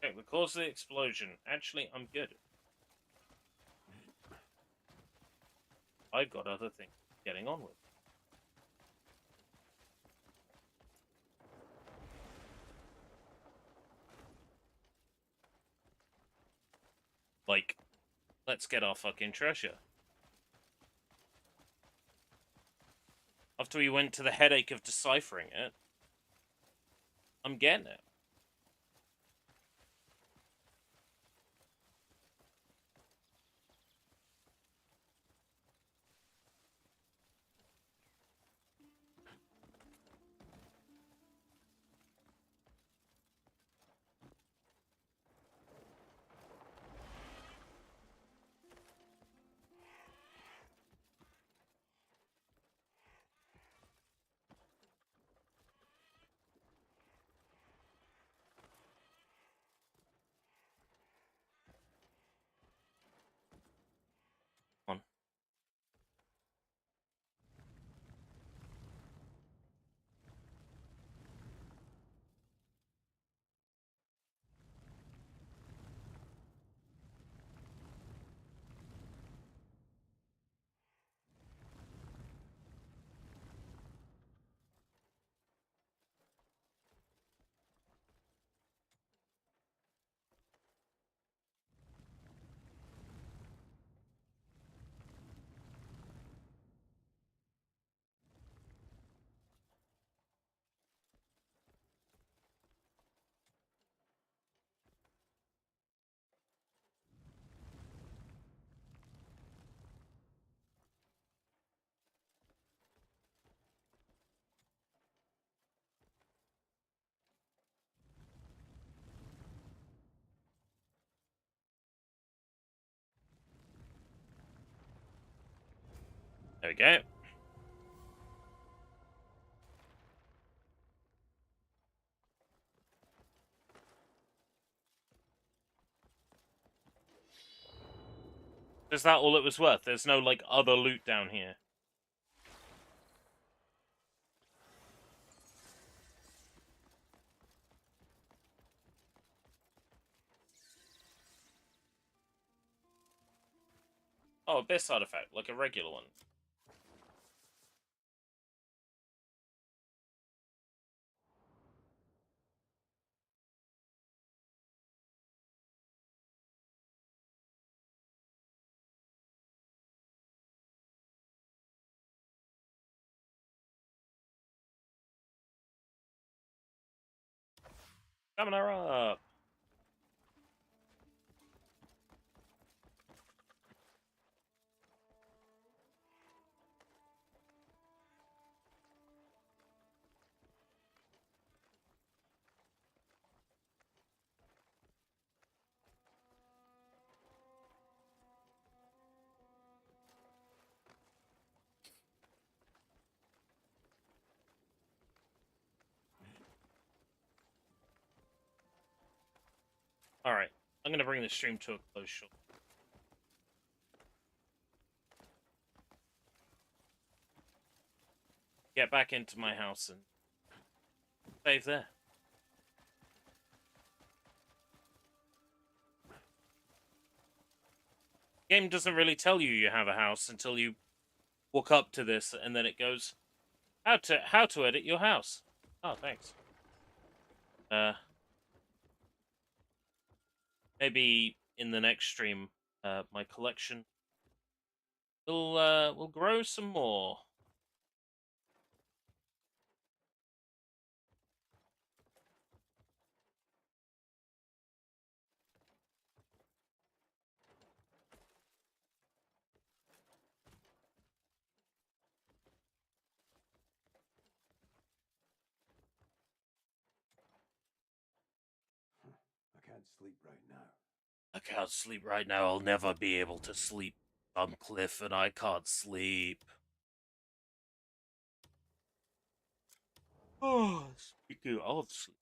Okay, the cause of the explosion. Actually, I'm good. I've got other things getting on with. Like, let's get our fucking treasure. After we went to the headache of deciphering it, I'm getting it. There we go. Is that all it was worth? There's no, like, other loot down here. Oh, Abyss artifact, like a regular one. Coming up. Alright, I'm gonna bring the stream to a close short. Get back into my house and save there. Game doesn't really tell you have a house until you walk up to this, and then it goes, how to edit your house. Oh, thanks. Maybe in the next stream, my collection will grow some more. I can't sleep right now. I can't sleep right now. I'll never be able to sleep. I'm Cliff and I can't sleep. Oh, speaking of sleep.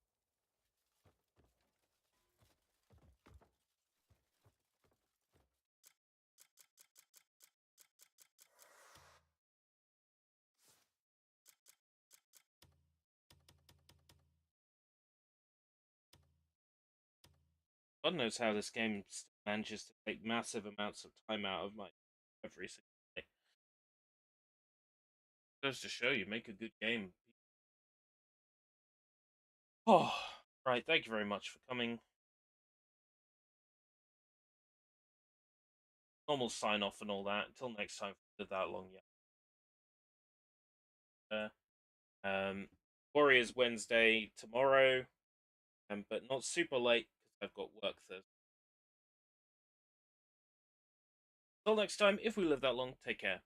God knows how this game manages to take massive amounts of time out of my every single day. Goes to show you, make a good game. Oh, right. Thank you very much for coming. Normal sign off and all that. Until next time, for that long yet. Warriors Wednesday tomorrow, but not super late because I've got work Thursday. Until next time, if we live that long, take care.